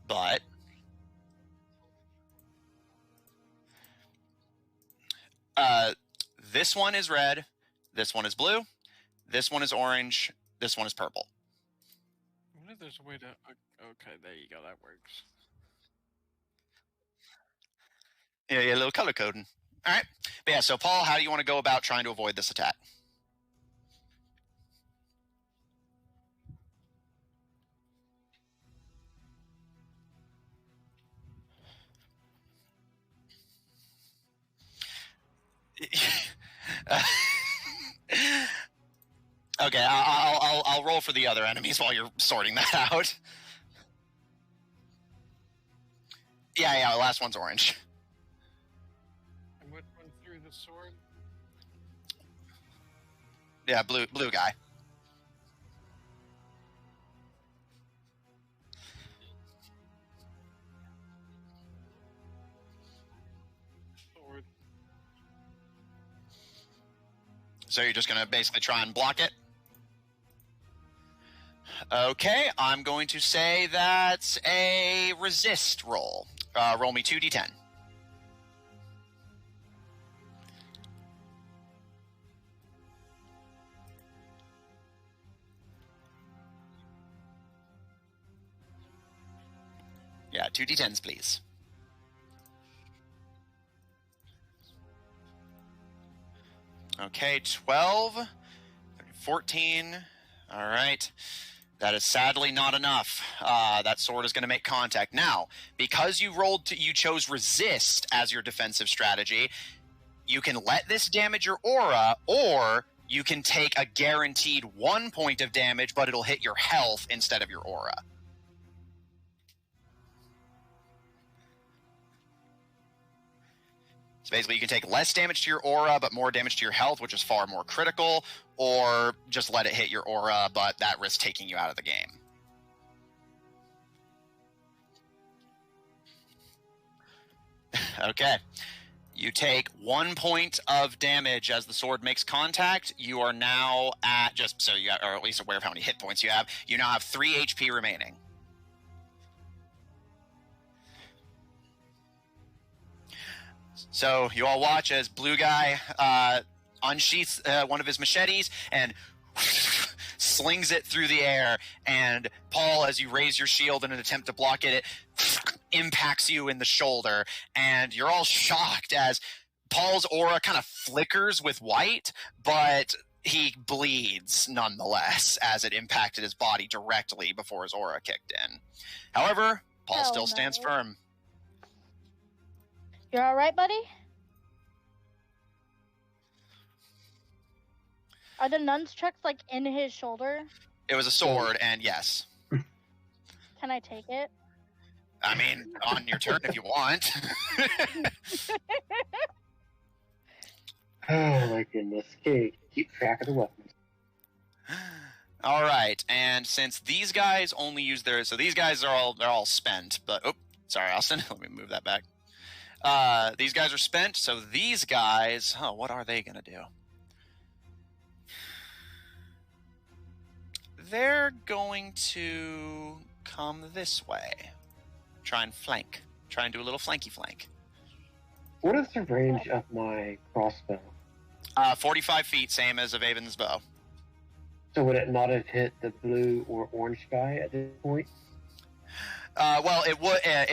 But this one is red, this one is blue, this one is orange, this one is purple. I wonder if there's a way to... Okay, there you go, that works. Yeah, a little color coding. All right. But yeah, so Paul, how do you want to go about trying to avoid this attack? Okay, I'll roll for the other enemies while you're sorting that out. Yeah, the last one's orange. And what one threw the sword? Yeah, blue guy. Sword. So you're just going to basically try and block it? Okay, I'm going to say that's a resist roll. Roll me 2d10. Yeah, 2d10s, please. Okay, 12, 14. All right. That is sadly not enough. That sword is going to make contact. Now, because you chose resist as your defensive strategy, you can let this damage your aura, or you can take a guaranteed 1 point of damage, but it'll hit your health instead of your aura. So basically, you can take less damage to your aura, but more damage to your health, which is far more critical, or just let it hit your aura, but that risks taking you out of the game. Okay. You take 1 point of damage as the sword makes contact. You are now at, just so you are at least aware of how many hit points you have, you now have 3 HP remaining. So you all watch as blue guy unsheaths one of his machetes and slings it through the air. And Paul, as you raise your shield in an attempt to block it, it impacts you in the shoulder. And you're all shocked as Paul's aura kind of flickers with white, but he bleeds nonetheless as it impacted his body directly before his aura kicked in. However, Paul still stands firm. You're all right, buddy? Are the nunchucks, like, in his shoulder? It was a sword, and yes. Can I take it? I mean, on your turn if you want. Oh my goodness. Okay, keep track of the weapons. All right, and since these guys only use their, so these guys are all spent. But sorry, Austin. Let me move that back. These guys are spent, so these guys. Oh, what are they gonna do? They're going to come this way. Try and flank. Try and do a little flanky flank. What is the range of my crossbow? 45 feet, same as of Avon's bow. So would it not have hit the blue or orange guy at this point? Well, it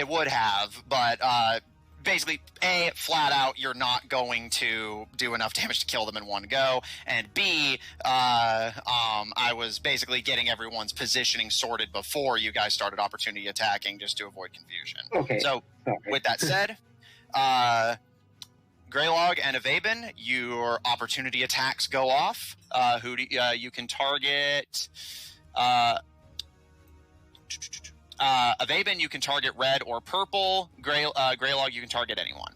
would have, but basically, A, flat out, you're not going to do enough damage to kill them in one go, and B, I was basically getting everyone's positioning sorted before you guys started opportunity attacking, just to avoid confusion. Okay. So, sorry. with that said, Greylog and Avaben, your opportunity attacks go off. You can target. Avaben, you can target red or purple. Greylog, you can target anyone.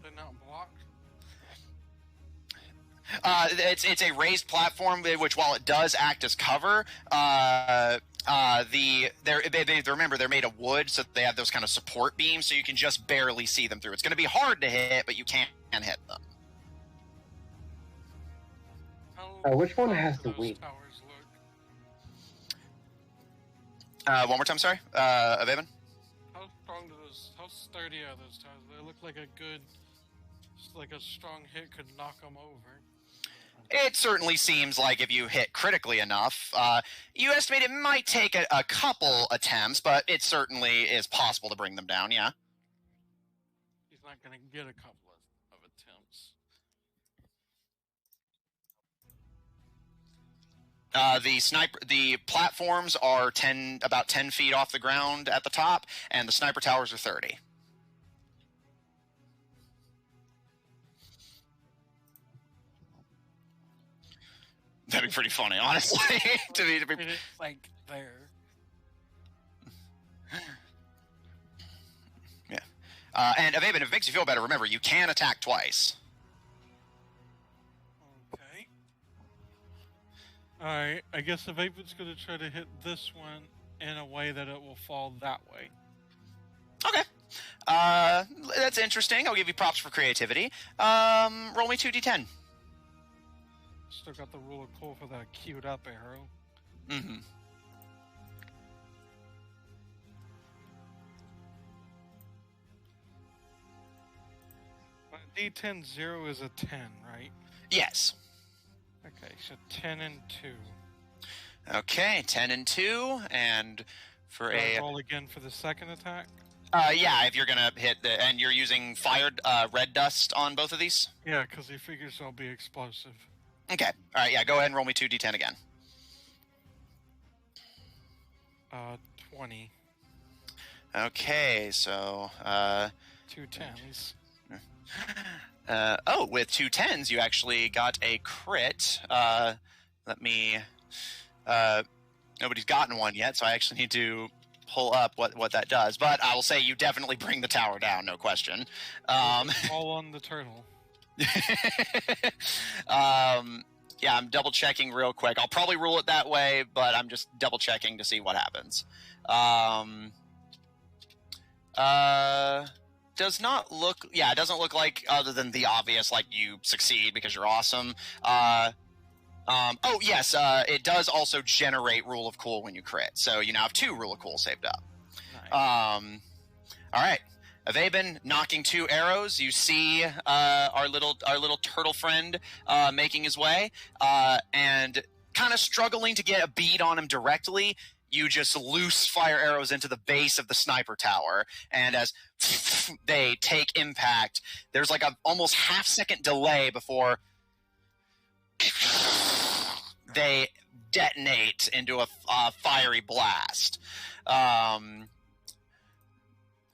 They're not blocked. It's a raised platform, which while it does act as cover, remember they're made of wood, so they have those kind of support beams, so you can just barely see them through. It's going to be hard to hit, but you can hit them. Which one has the wing? One more time, sorry. Avaben? How sturdy are those towers? They look like a strong hit could knock them over. It certainly seems like if you hit critically enough, you estimate it might take a couple attempts, but it certainly is possible to bring them down, yeah. He's not going to get a couple of attempts. The platforms are about 10 feet off the ground at the top, and the sniper towers are 30. That'd be pretty funny, honestly. to be It's like there. Yeah. And Avaben, if it makes you feel better, remember, you can attack twice. Okay. Alright, I guess Avaben's going to try to hit this one in a way that it will fall that way. Okay. That's interesting. I'll give you props for creativity. Roll me 2d10. Still got the rule of cool for that queued up arrow. Mm-hmm. D10 0 is a 10, right? Yes. Okay, so 10 and 2. Okay, 10 and 2, and for I roll again for the second attack? Yeah, if you're gonna hit and you're using fired red dust on both of these? Yeah, because he figures they'll be explosive. Okay. All right, yeah, go ahead and roll me 2d10 again. 20. Okay, so... 2 10s. With 2 10s, you actually got a crit. Nobody's gotten one yet, so I actually need to pull up what that does. But I will say you definitely bring the tower down, no question. All on the turtle. Yeah, I'm double checking real quick. I'll probably rule it that way, but I'm just double checking to see what happens. Does not look, yeah, it doesn't look like, other than the obvious, like you succeed because you're awesome. Oh yes, it does also generate Rule of Cool when you crit, so you now have 2 Rule of Cool saved up. Nice. All right. Avaben knocking 2 arrows. You see our little turtle friend making his way, and kind of struggling to get a bead on him directly. You just loose fire arrows into the base of the sniper tower, and as they take impact, there's like a almost half-second delay before they detonate into a fiery blast.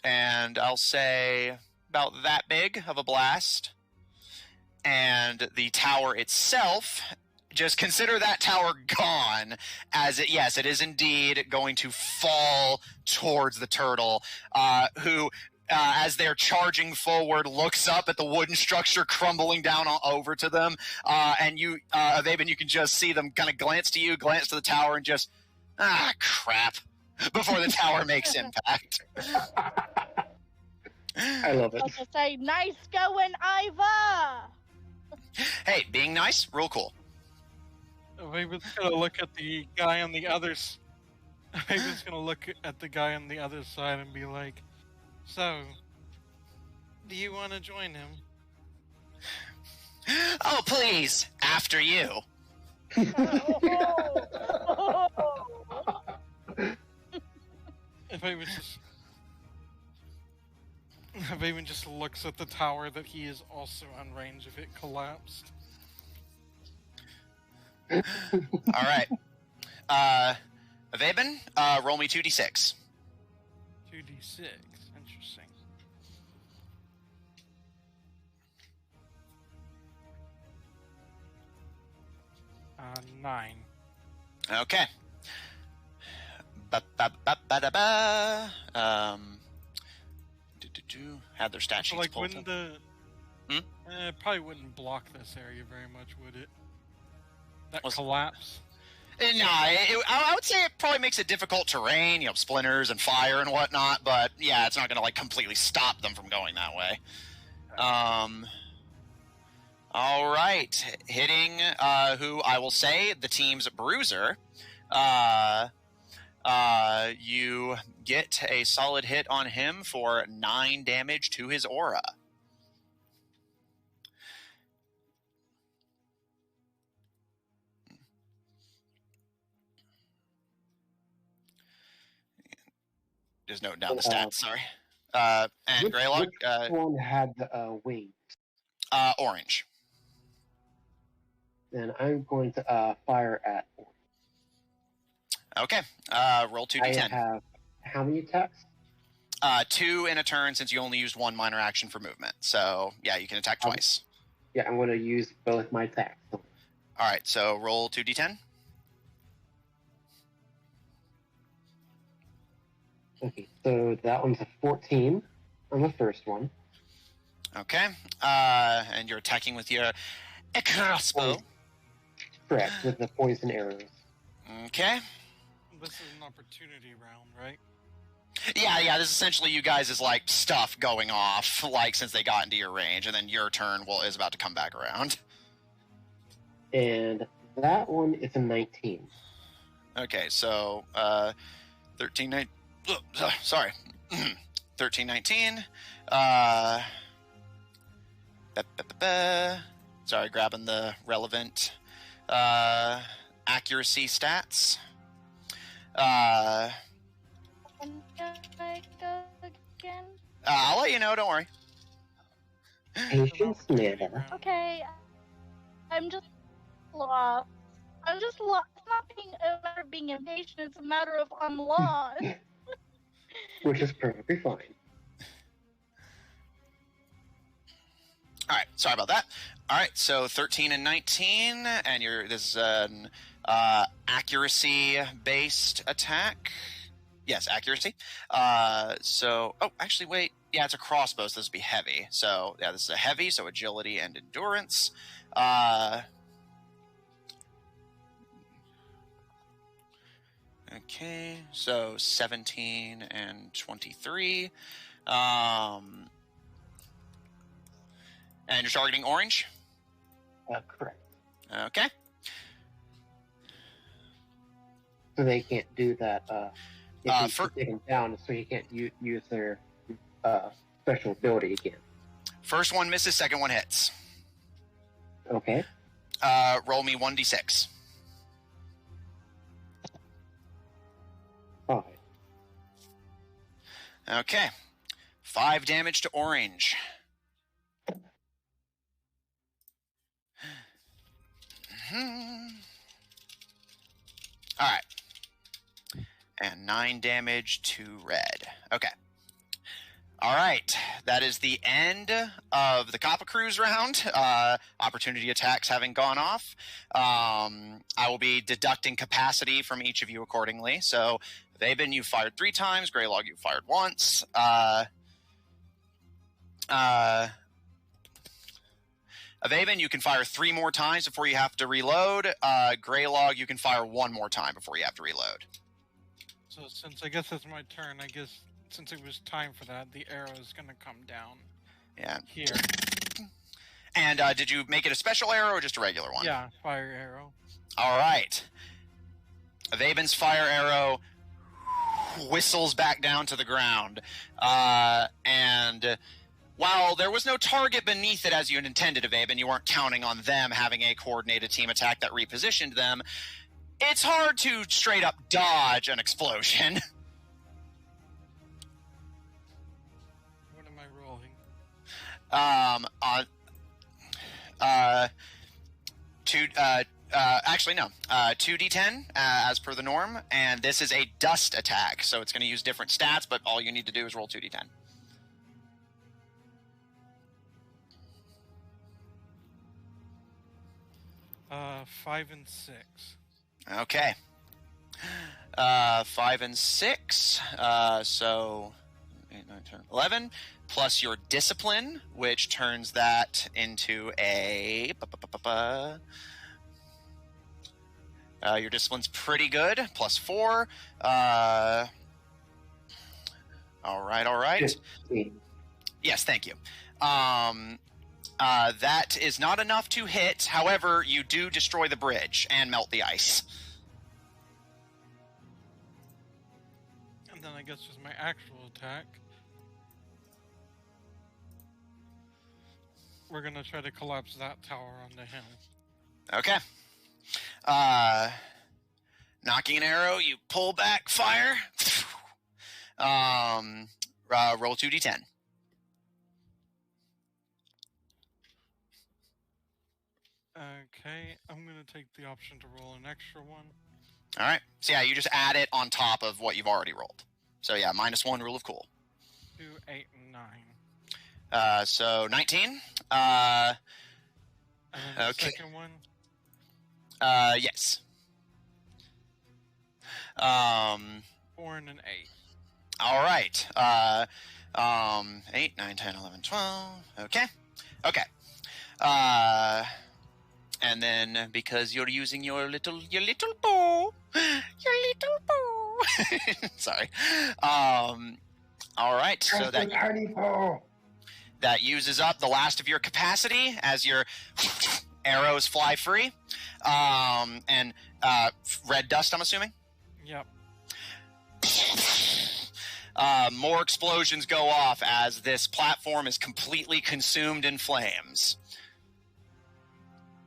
And I'll say about that big of a blast. And the tower itself just consider that tower gone, as it is indeed going to fall towards the turtle, who, as they're charging forward, looks up at the wooden structure crumbling down over to them, and you, Vaben, you can just see them kind of glance to you, glance to the tower, and just, crap, before the tower makes impact. I love it. I'll just say, nice going, Iva! Hey, being nice, real cool. Vaven's gonna look at the guy on the other. Vaven's gonna look at the guy on the other side and be like, "So, do you want to join him?" Oh, please, after you. And Vaven just looks at the tower that he is also on range if it collapsed. All right. Vaben, roll me 2d6. 2d6. Interesting. Uh, 9. Okay. Ba-ba-ba-ba-da-ba. Had their stat sheets Like, pulled wouldn't up. the... probably wouldn't block this area very much, would it? That What's- collapse? No, I would say it probably makes it difficult terrain, splinters and fire and whatnot, but yeah, it's not going to, completely stop them from going that way. All right. Hitting, who I will say, the team's bruiser. You get a solid hit on him for 9 damage to his aura. Just note down the stats, sorry. And Greylog, Which one had the wings? orange. Then I'm going to fire at orange. Okay. Roll 2d10. I have how many attacks? 2 in a turn, since you only used 1 minor action for movement. So, yeah, you can attack twice. Yeah, I'm going to use both my attacks. All right, so roll 2d10. Okay, so that one's a 14 on the first one. Okay. And you're attacking with your crossbow. Correct, with the poison arrows. Okay. This is an opportunity round, right? Yeah, this is essentially you guys' stuff going off, since they got into your range, and then your turn is about to come back around. And that one is a 19. Okay, so 13, sorry. 13, 19. Sorry, grabbing the relevant accuracy stats. Can I go again? I'll let you know, don't worry. Patience, Nana. Okay, I'm just lost. I'm just lost. It's not a matter of being impatient, it's a matter of I'm lost. Which is perfectly fine. All right, sorry about that. All right, so 13 and 19, and this is an accuracy-based attack. Yes, accuracy. Actually, wait. Yeah, it's a crossbow, so this would be heavy. So, yeah, this is a heavy, so agility and endurance. Okay, so 17 and 23. And you're targeting orange? Correct. Okay. So they can't do that. If you take them down, so you can't use their special ability again. First one misses, second one hits. Okay. Roll me 1d6. 5. Okay. 5 damage to orange. All right. And 9 damage to red. Okay. All right, that is the end of the Coppa Cruise round. Opportunity attacks having gone off. I will be deducting capacity from each of you accordingly. So, Vaben, you fired 3 times. Greylog, you fired once. Vaben, you can fire 3 more times before you have to reload. Greylog, you can fire 1 more time before you have to reload. So since I guess it's my turn, I guess since it was time for that, the arrow is going to come down. Yeah. Here. And did you make it a special arrow or just a regular one? Yeah, fire arrow. All right. Vaben's fire arrow whistles back down to the ground. And while there was no target beneath it as you had intended, Vaben, you weren't counting on them having a coordinated team attack that repositioned them. It's hard to straight up dodge an explosion. What am I rolling? Actually, no. 2d10 as per the norm, and this is a dust attack, so it's going to use different stats, but all you need to do is roll 2d10. Uh, 5 and 6. Okay. 5 and 6. So 8, 9, 10, 11. Plus your discipline, which turns that into a. Your discipline's pretty good. Plus 4. All right. 15. Yes, thank you. That is not enough to hit. However, you do destroy the bridge and melt the ice. And then I guess with my actual attack, we're going to try to collapse that tower on the hill. Okay. Knocking an arrow, you pull back, fire. Roll 2d10. Okay, I'm going to take the option to roll an extra one. All right. So yeah, you just add it on top of what you've already rolled. So yeah, -1 rule of cool. 2, 8, and 9. So 19. And then the Okay. second one, Yes. 4 and an 8. All right. 8, 9, 10, 11, 12. Okay. And then because you're using your little bow, sorry. All right. So that uses up the last of your capacity as your arrows fly free. And red dust, I'm assuming. Yep. More explosions go off as this platform is completely consumed in flames.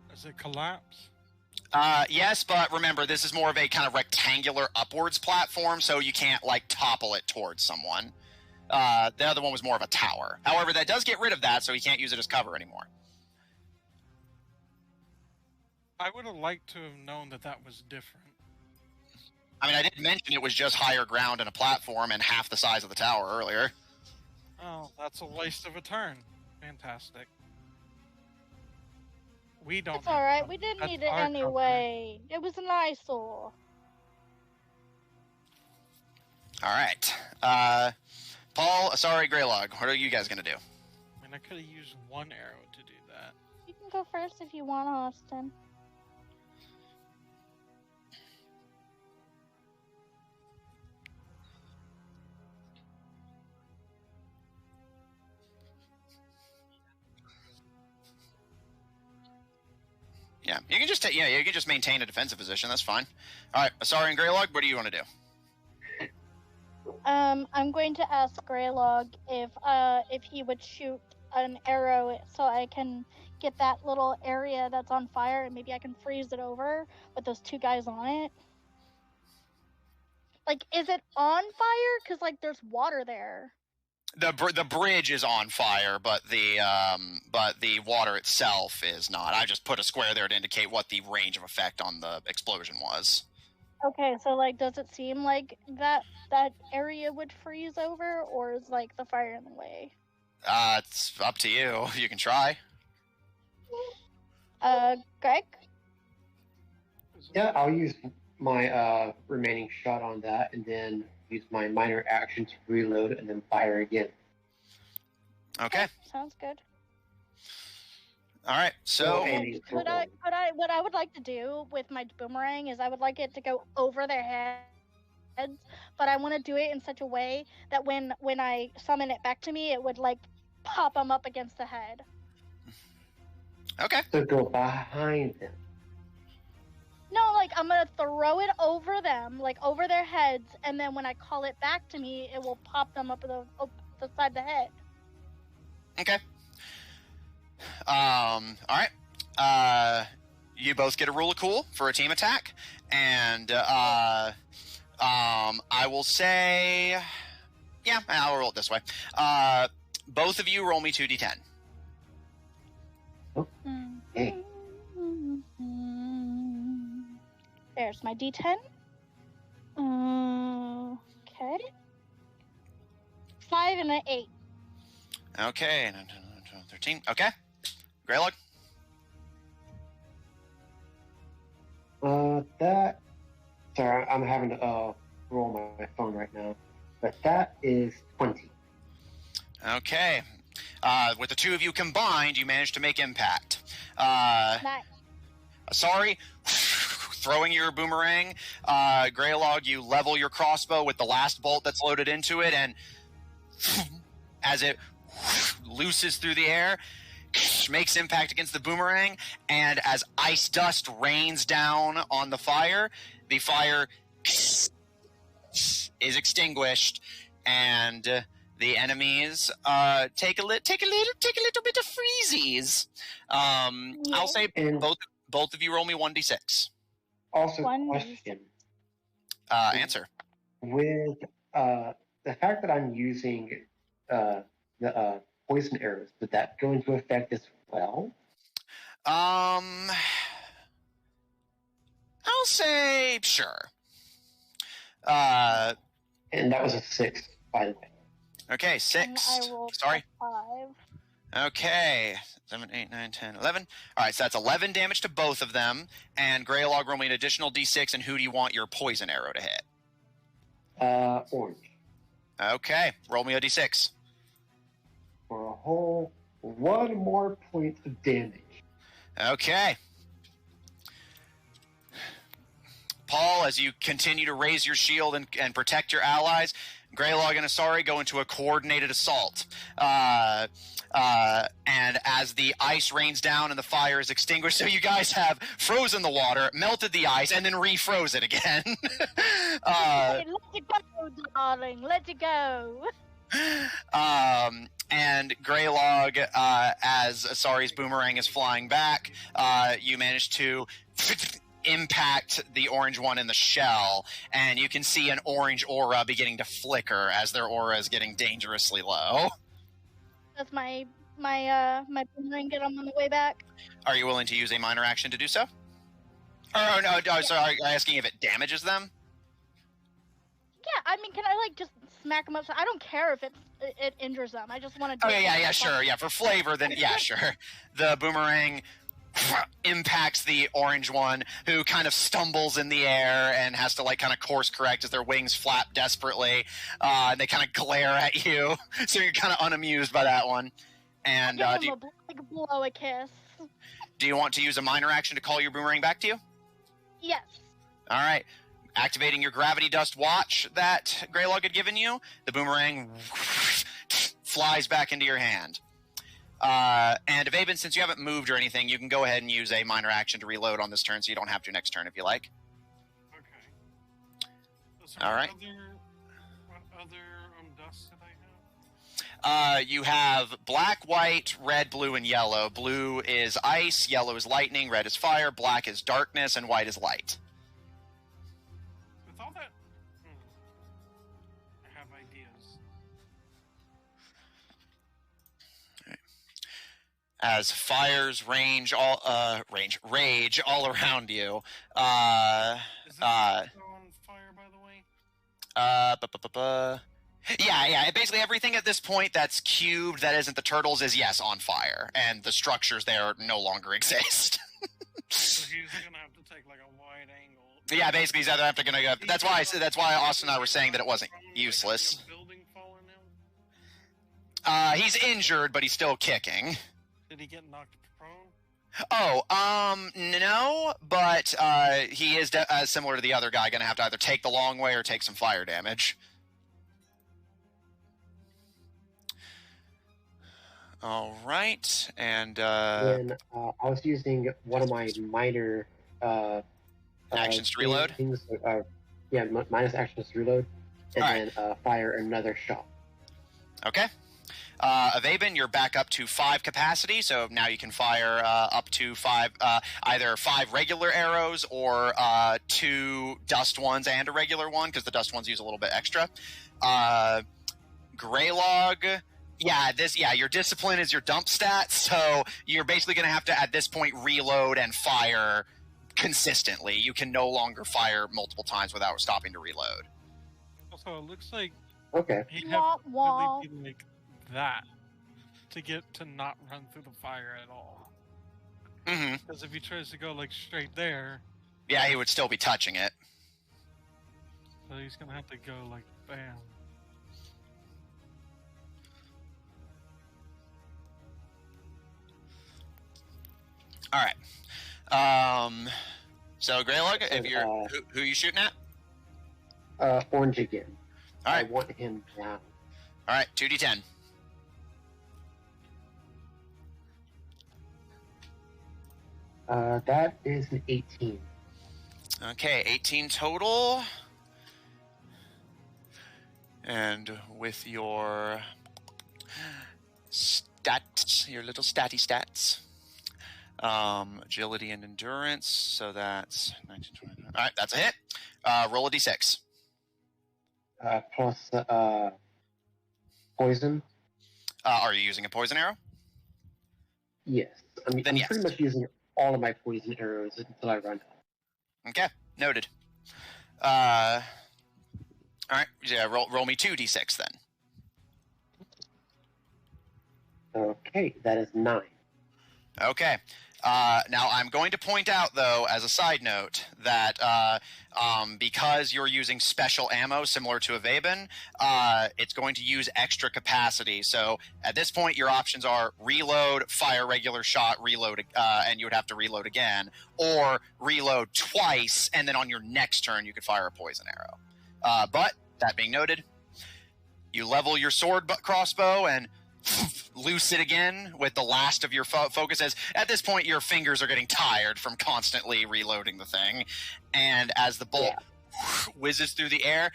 Does it collapse? Yes, but remember, this is more of a kind of rectangular upwards platform, so you can't, like, topple it towards someone. The other one was more of a tower. However, that does get rid of that, so he can't use it as cover anymore. I would have liked to have known that that was different. I mean, I did mention it was just higher ground and a platform and half the size of the tower earlier. Oh, that's a waste of a turn. Fantastic. We don't. It's alright, we didn't That's need it our company. anyway. It was an eyesore. All right. Paul, sorry, Greylog, what are you guys going to do? I mean, I could have used one arrow to do that. You can go first if you want, Austin. Yeah, you can just you can just maintain a defensive position. That's fine. All right, sorry, and Greylog, what do you want to do? I'm going to ask Greylog if he would shoot an arrow so I can get that little area that's on fire and maybe I can freeze it over with those 2 guys on it. Like, is it on fire? Because, like, there's water there. The bridge is on fire, but the water itself is not. I just put a square there to indicate what the range of effect on the explosion was. Okay, so like, does it seem like that area would freeze over, or is like the fire in the way? It's up to you. You can try. Greg? Yeah, I'll use my remaining shot on that, and then use my minor action to reload and then fire again. Okay. Sounds good. All right. So, aiming for what I would like to do with my boomerang is I would like it to go over their heads, but I want to do it in such a way that when I summon it back to me, it would like pop them up against the head. okay. So go behind them. No, like I'm gonna throw it over them, like over their heads, and then when I call it back to me, it will pop them up the side of the head. Okay. All right. You both get a rule of cool for a team attack, and I will say, yeah, I'll roll it this way. Both of you roll me 2d10. Hey. There's my D10. Okay. 5 and an 8. Okay. 9, 10, 11, 12, 13. Okay. Greylog. That. Sorry, I'm having to roll my phone right now, but that is 20. Okay. With the two of you combined, you managed to make impact. Nice. Sorry. Throwing your boomerang, Greylog, you level your crossbow with the last bolt that's loaded into it, and as it looses through the air, makes impact against the boomerang, and as ice dust rains down on the fire is extinguished, and the enemies take a little bit of freezies. I'll say And both of you roll me 1d6. also, One- question. Answer. With the fact that I'm using the poison arrows, would that go into effect as well? I'll say sure. And that was a 6, by the way. Okay, And 6. I rolled Sorry. a 5. Okay, 7, 8, 9, 10, 11. All right, so that's 11 damage to both of them. And Greylog, roll me an additional d6, and who do you want your poison arrow to hit? Orange. Okay, roll me a d6. For a whole 1 more point of damage. Okay. Paul, as you continue to raise your shield and protect your allies, Greylog and Asari go into a coordinated assault. And as the ice rains down and the fire is extinguished, so you guys have frozen the water, melted the ice, and then refroze it again. Hey, let it go, darling. Let it go. And Greylog, as Asari's boomerang is flying back, you manage to impact the orange one in the shell, and you can see an orange aura beginning to flicker as their aura is getting dangerously low. Does my boomerang get them on the way back? Are you willing to use a minor action to do so? Oh, no, sorry, are you asking if it damages them? Yeah, I mean, can I like just smack them up? I don't care if it injures them. I just want to. Oh, yeah, sure. Yeah, for flavor, then yeah, sure. The boomerang impacts the orange one, who kind of stumbles in the air and has to like kind of course correct as their wings flap desperately, and they kind of glare at you, so you're kind of unamused by that one. And Give him blow a kiss. do you want to use a minor action to call your boomerang back to you? Yes. All right. Activating your gravity dust watch that Greylog had given you, the boomerang flies back into your hand. And Evaben, since you haven't moved or anything, you can go ahead and use a minor action to reload on this turn, so you don't have to next turn if you like. Okay. So All right. What other dust did I have? You have black, white, red, blue, and yellow. Blue is ice, yellow is lightning, red is fire, black is darkness, and white is light. With all that, I have ideas. As fires rage all around you. Is this going Yeah. Basically, everything at this point that's cubed that isn't the turtles is yes on fire, and the structures there no longer exist. So he's gonna have to take like a wide angle. Yeah, basically he's either have to gonna go. That's why Austin and I were saying that it wasn't useless. Like a building falling down? He's injured, but he's still kicking. Did he get knocked prone? Oh, no, but he is similar to the other guy, gonna have to either take the long way or take some fire damage. All right, and Then I was using one of my minor actions to reload. Things, minus actions to reload, and All then fire another shot. Okay. Avaben, you're back up to 5 capacity, so now you can fire up to 5, either 5 regular arrows or 2 dust ones and a regular one, because the dust ones use a little bit extra. Greylog, your discipline is your dump stat, so you're basically going to have to, at this point, reload and fire consistently. You can no longer fire multiple times without stopping to reload. Also, it looks like Okay. he'd have to really be like that to get to not run through the fire at all. Mm-hmm. Because if he tries to go like straight there, yeah, he would still be touching it. so he's gonna have to go like bam. All right. So Greylog, if you're who are you shooting at? Orange again. All right. I want him down. All right, 2d10. That is an 18. Okay, 18 total. And with your stats, your little statty stats, agility and endurance, so that's 19, 20. All right, that's a hit. Roll a d6. Plus poison. Are you using a poison arrow? Yes. I'm Then yes. pretty much using all of my poison arrows until I run out. Okay, noted. All right, yeah, roll me 2d6 then. Okay, that is 9. Okay. Now, I'm going to point out, though, as a side note, that because you're using special ammo similar to a Vaben, it's going to use extra capacity. So at this point, your options are reload, fire regular shot, reload, and you would have to reload again, or reload twice, and then on your next turn, you could fire a poison arrow. But, that being noted, you level your sword crossbow and loose it again with the last of your focus, as at this point your fingers are getting tired from constantly reloading the thing, and as the bolt whizzes through the air,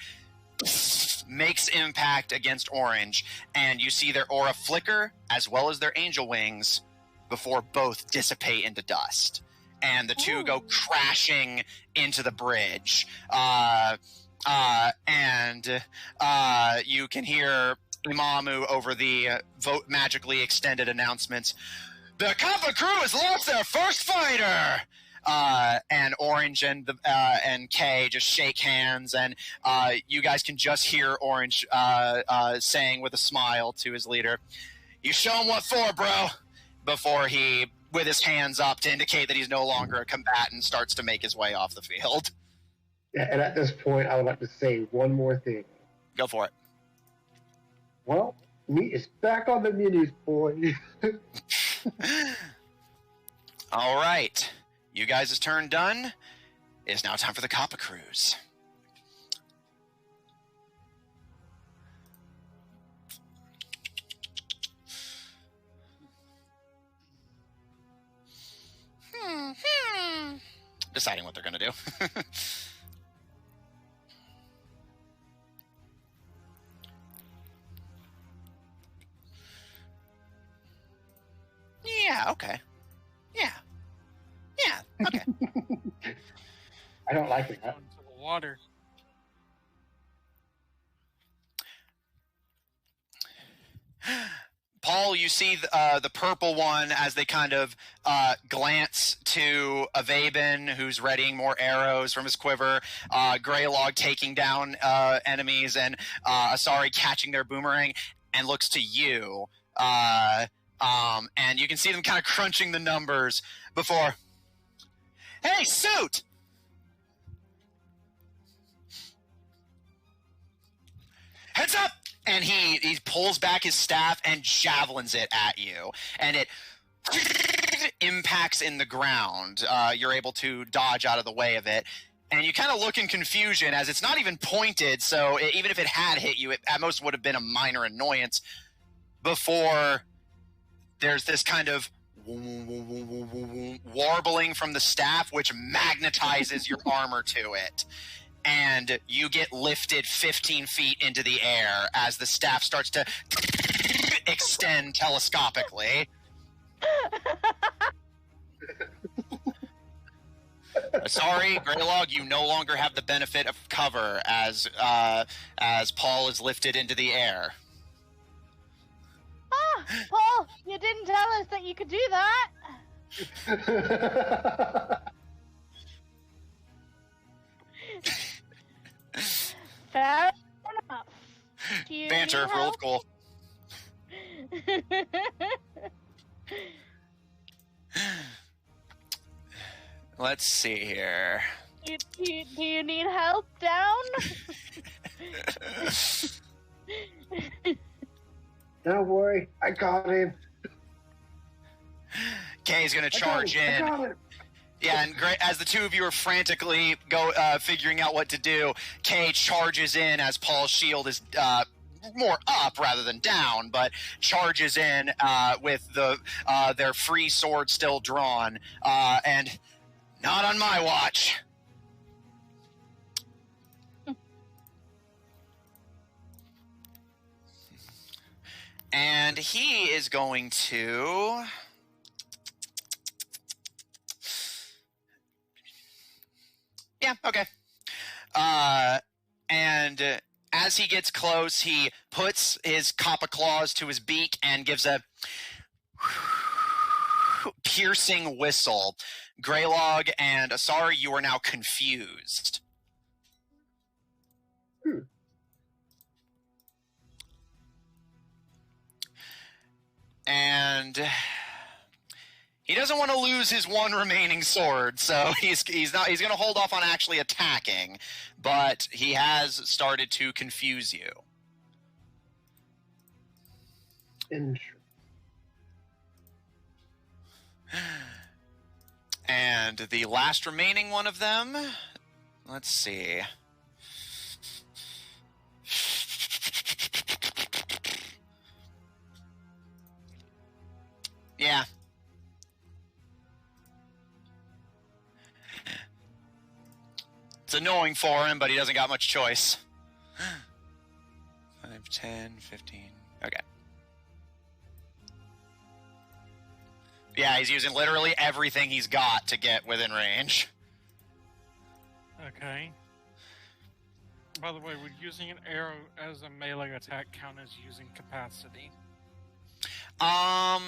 makes impact against Orange, and you see their aura flicker as well as their angel wings before both dissipate into dust, and the two go crashing into the bridge, and you can hear Imamu over the magically extended announcements. The Kappa crew has lost their first fighter! And Orange and Kay just shake hands, and you guys can just hear Orange saying with a smile to his leader, "You show him what for, bro," before he, with his hands up to indicate that he's no longer a combatant, starts to make his way off the field. Yeah, and at this point, I would like to say one more thing. Go for it. Well, meat is back on the minis, boy. All right. You guys' turn done. It is now time for the Kappa Cruise. Deciding what they're going to do. Yeah, okay. Yeah, okay. I don't like it. Going to the water. Paul, you see the purple one as they kind of glance to Avaben, who's readying more arrows from his quiver, Greylog taking down enemies, and Asari catching their boomerang, and looks to you. And you can see them kind of crunching the numbers before... Hey, Suit! Heads up! And he pulls back his staff and javelins it at you. And it impacts in the ground. You're able to dodge out of the way of it. And you kind of look in confusion as it's not even pointed, so even if it had hit you, it at most would have been a minor annoyance before there's this kind of warbling from the staff, which magnetizes your armor to it. And you get lifted 15 feet into the air as the staff starts to extend telescopically. Sorry, Greylog, you no longer have the benefit of cover as Paul is lifted into the air. Ah, Paul, you didn't tell us that you could do that. Fair enough. Banter, roll of cool. Let's see here. Do you need help down? Don't worry, I got him. Kay's gonna charge in. I got him. Yeah, and as the two of you are frantically figuring out what to do, Kay charges in as Paul's shield is more up rather than down, but charges in with their free sword still drawn, and not on my watch. And he is going to... Yeah, okay. And as he gets close, he puts his copper claws to his beak and gives a piercing whistle. Greylog and Asari, you are now confused. And he doesn't want to lose his one remaining sword, so he's going to hold off on actually attacking, but he has started to confuse you. Interesting. And the last remaining one of them, let's see. Yeah. It's annoying for him, but he doesn't got much choice. 5, 10, 15. Okay. Yeah, he's using literally everything he's got to get within range. Okay. By the way, would using an arrow as a melee attack count as using capacity? I'll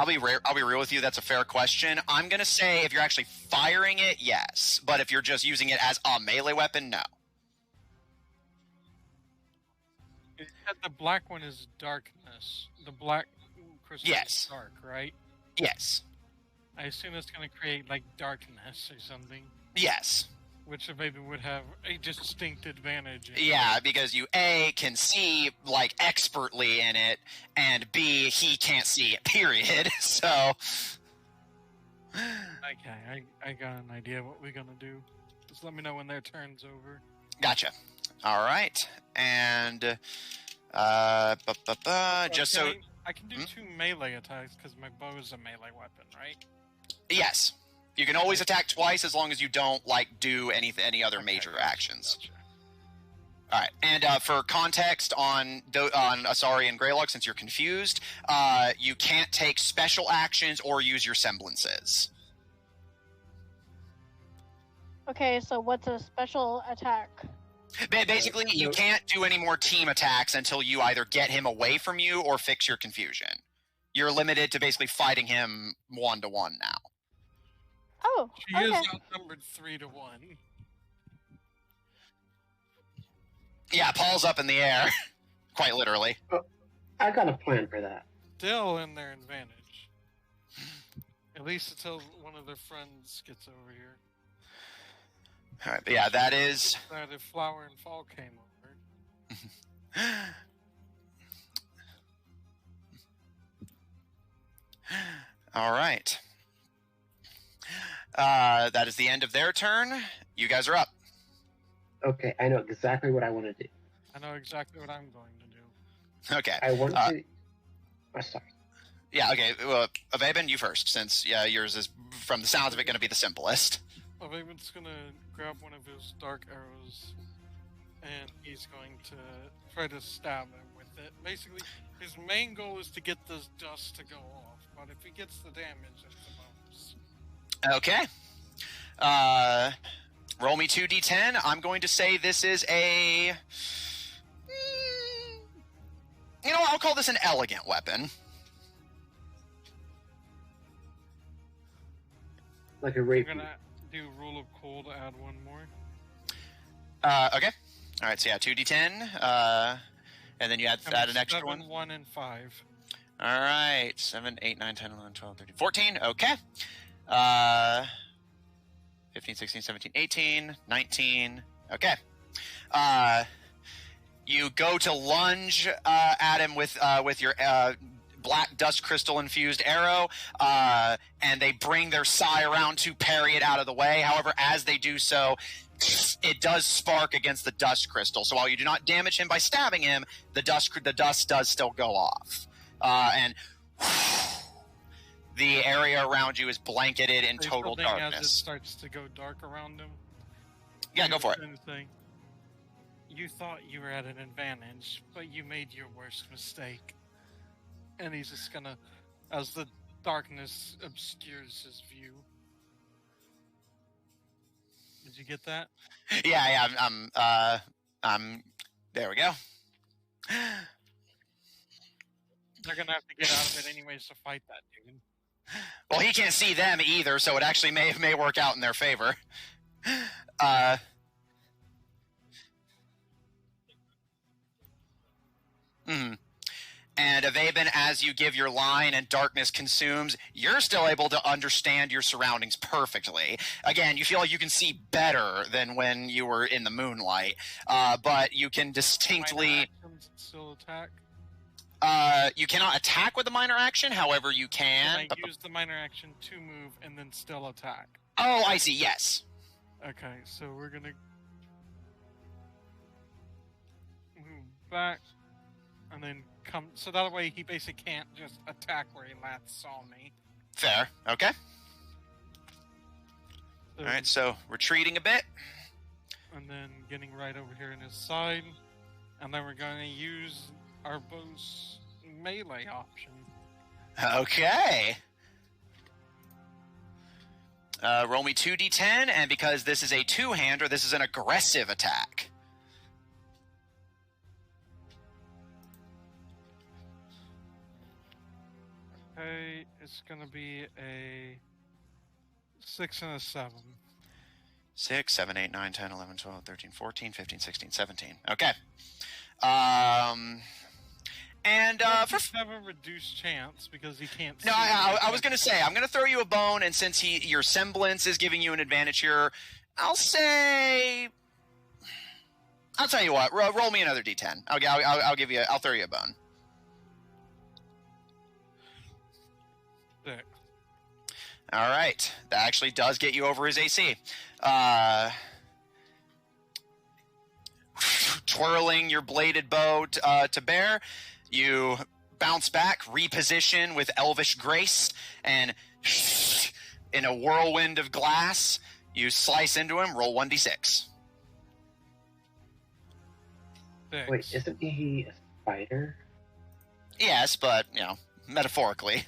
be real with you. That's a fair question. I'm gonna say if you're actually firing it, yes. But if you're just using it as a melee weapon, no. It said the black one is darkness. The black crystal is dark, right? Yes. I assume it's going to create like darkness or something. Yes. Which maybe would have a distinct advantage. Yeah, because you A, can see like expertly in it, and B, he can't see it, period. So okay, I got an idea what we're gonna do. Just let me know when their turn's over. Gotcha. All right. And just so I can do 2 melee attacks because my bow is a melee weapon, right? Yes. You can always attack twice as long as you don't like do any other major actions. Gotcha. All right, and for context on Asari and Greylog, since you're confused, you can't take special actions or use your semblances. Okay, so what's a special attack? Basically, you no. can't do any more team attacks until you either get him away from you or fix your confusion. You're limited to basically fighting him 1-to-1 now. Oh, She okay. is outnumbered 3-1. Yeah, Paul's up in the air, quite literally. I got a plan for that. Still in their advantage. At least until one of their friends gets over here. All right, but yeah, that is. That if Flower and Fall came over. All right. That is the end of their turn. You guys are up. Okay, I know exactly what I want to do. I know exactly what I'm going to do. Okay. I want to. Oh, sorry. Yeah, okay. Well, Avaben, you first, since yours is, from the sounds of it, going to be the simplest. Avaben's going to grab one of his dark arrows, and he's going to try to stab him with it. Basically, his main goal is to get this dust to go off, but if he gets the damage, that's a bonus. Okay. Roll me 2d10. I'm going to say this is a... You know what? I'll call this an elegant weapon. Like a I'm rapier. going to do Rule of Cool to add one more. Okay. All right, so yeah, 2d10. And then you add an extra 7, one. 1, and 5. All right. 7, 8, 9, 10, 11, 12, 13, 14. Okay. 15, 16, 17, 18, 19. Okay. You go to lunge at him with your black dust crystal infused arrow, and they bring their sai around to parry it out of the way. However, as they do so, it does spark against the dust crystal. So while you do not damage him by stabbing him, the dust does still go off, and the area around you is blanketed in total darkness. As it starts to go dark around him. Yeah, go for it. Thing. You thought you were at an advantage, but you made your worst mistake. And he's just gonna, as the darkness obscures his view. Did you get that? Yeah, there we go. They're gonna have to get out of it anyways to fight that dude. Well, he can't see them either, so it actually may work out in their favor. And Avaben, as you give your line and darkness consumes, you're still able to understand your surroundings perfectly. Again, you feel like you can see better than when you were in the moonlight, but you can distinctly... Still attack? You cannot attack with a minor action, however you can. Can I use the minor action to move and then still attack? Oh, I see, yes. Okay, so we're gonna move back and then come, so that way he basically can't just attack where he last saw me. Fair, okay. So, Alright, so retreating a bit. And then getting right over here in his side. And then we're going to use our bow's melee option. Okay. Roll me 2d10, and because this is a two-hander, this is an aggressive attack. Okay, it's going to be a 6 and a 7. 6, 7, 8, 9, 10, 11, 12, 13, 14, 15, 16, 17. Okay. And for have a reduced chance because he can't. No, I was gonna say I'm gonna throw you a bone, and since your semblance is giving you an advantage here, I'll tell you what. Roll me another d10. I'll throw you a bone. 6. All right, that actually does get you over his AC. Twirling your bladed bow to bear, you bounce back, reposition with elvish grace, and in a whirlwind of glass, you slice into him. Roll 1d6. 6. Wait, isn't he a spider? Yes, but metaphorically.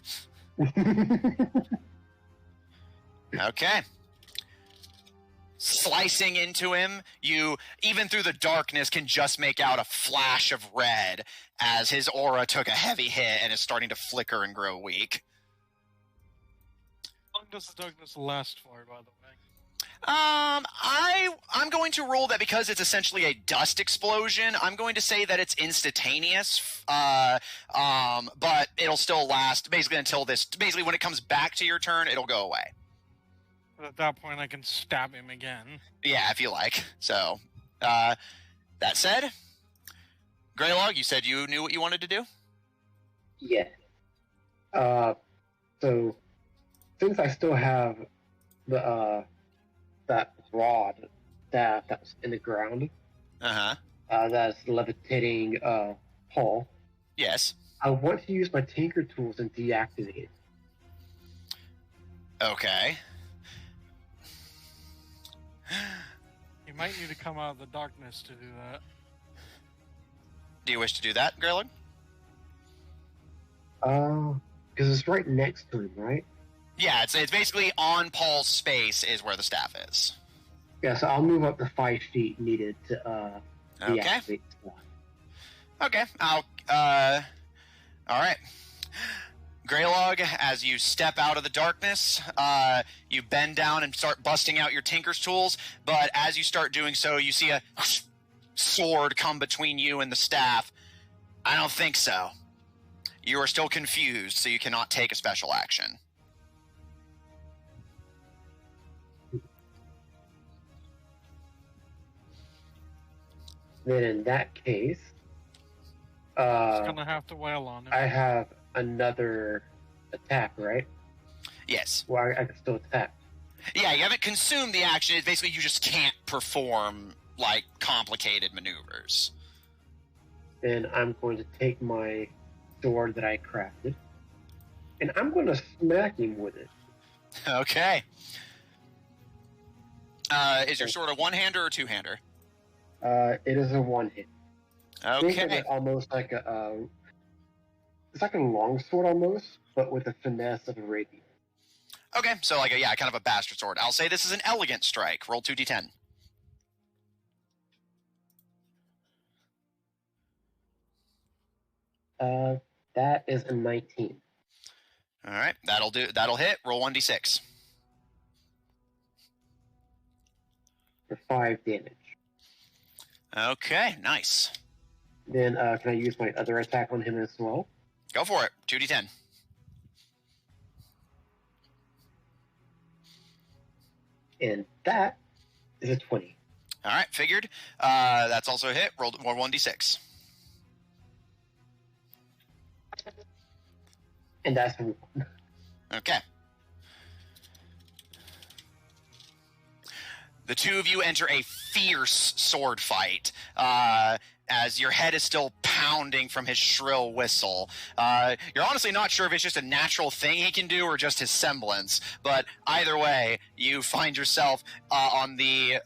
Okay. slicing into him. You, even through the darkness, can just make out a flash of red as his aura took a heavy hit and is starting to flicker and grow weak. How long does the darkness last for, by the way? I'm going to roll that because it's essentially a dust explosion. I'm going to say that it's instantaneous, but it'll still last basically until this. Basically, when it comes back to your turn, it'll go away. But at that point, I can stab him again. Yeah, if you like. So, that said, Greylog, you said you knew what you wanted to do? Yeah. So since I still have the that rod staff that was in the ground, that's levitating Paul. Yes. I want to use my tinker tools and deactivate it. Okay. You might need to come out of the darkness to do that. Do you wish to do that, Greylog? Because it's right next to him, right? Yeah, it's basically on Paul's space is where the staff is. Yeah, so I'll move up the 5 feet needed to deactivate the staff. Okay. All right. Greylog, as you step out of the darkness, you bend down and start busting out your tinker's tools, but as you start doing so, you see a sword come between you and the staff. I don't think so. You are still confused, so you cannot take a special action. Then in that case, Just gonna have to wail on him. I have another attack, right? Yes. Well, I can still attack. Yeah, you haven't consumed the action. It's basically you just can't perform, like, complicated maneuvers. Then I'm going to take my sword that I crafted, and I'm going to smack him with it. Okay. Is your sword a one-hander or two-hander? It is a one-hit. Think of Okay. it almost like it's like a longsword almost, but with the finesse of a rapier. Okay, so like kind of a bastard sword. I'll say this is an elegant strike. Roll 2d10. That is a 19. All right, that'll do. That'll hit. Roll 1d6. For 5 damage. Okay, nice. Then can I use my other attack on him as well? Go for it. 2d10. And that is a 20. All right, figured. That's also a hit. Roll 1d6. And that's a 1. Okay. The two of you enter a fierce sword fight as your head is still pounding from his shrill whistle. You're honestly not sure if it's just a natural thing he can do or just his semblance, but either way, you find yourself on the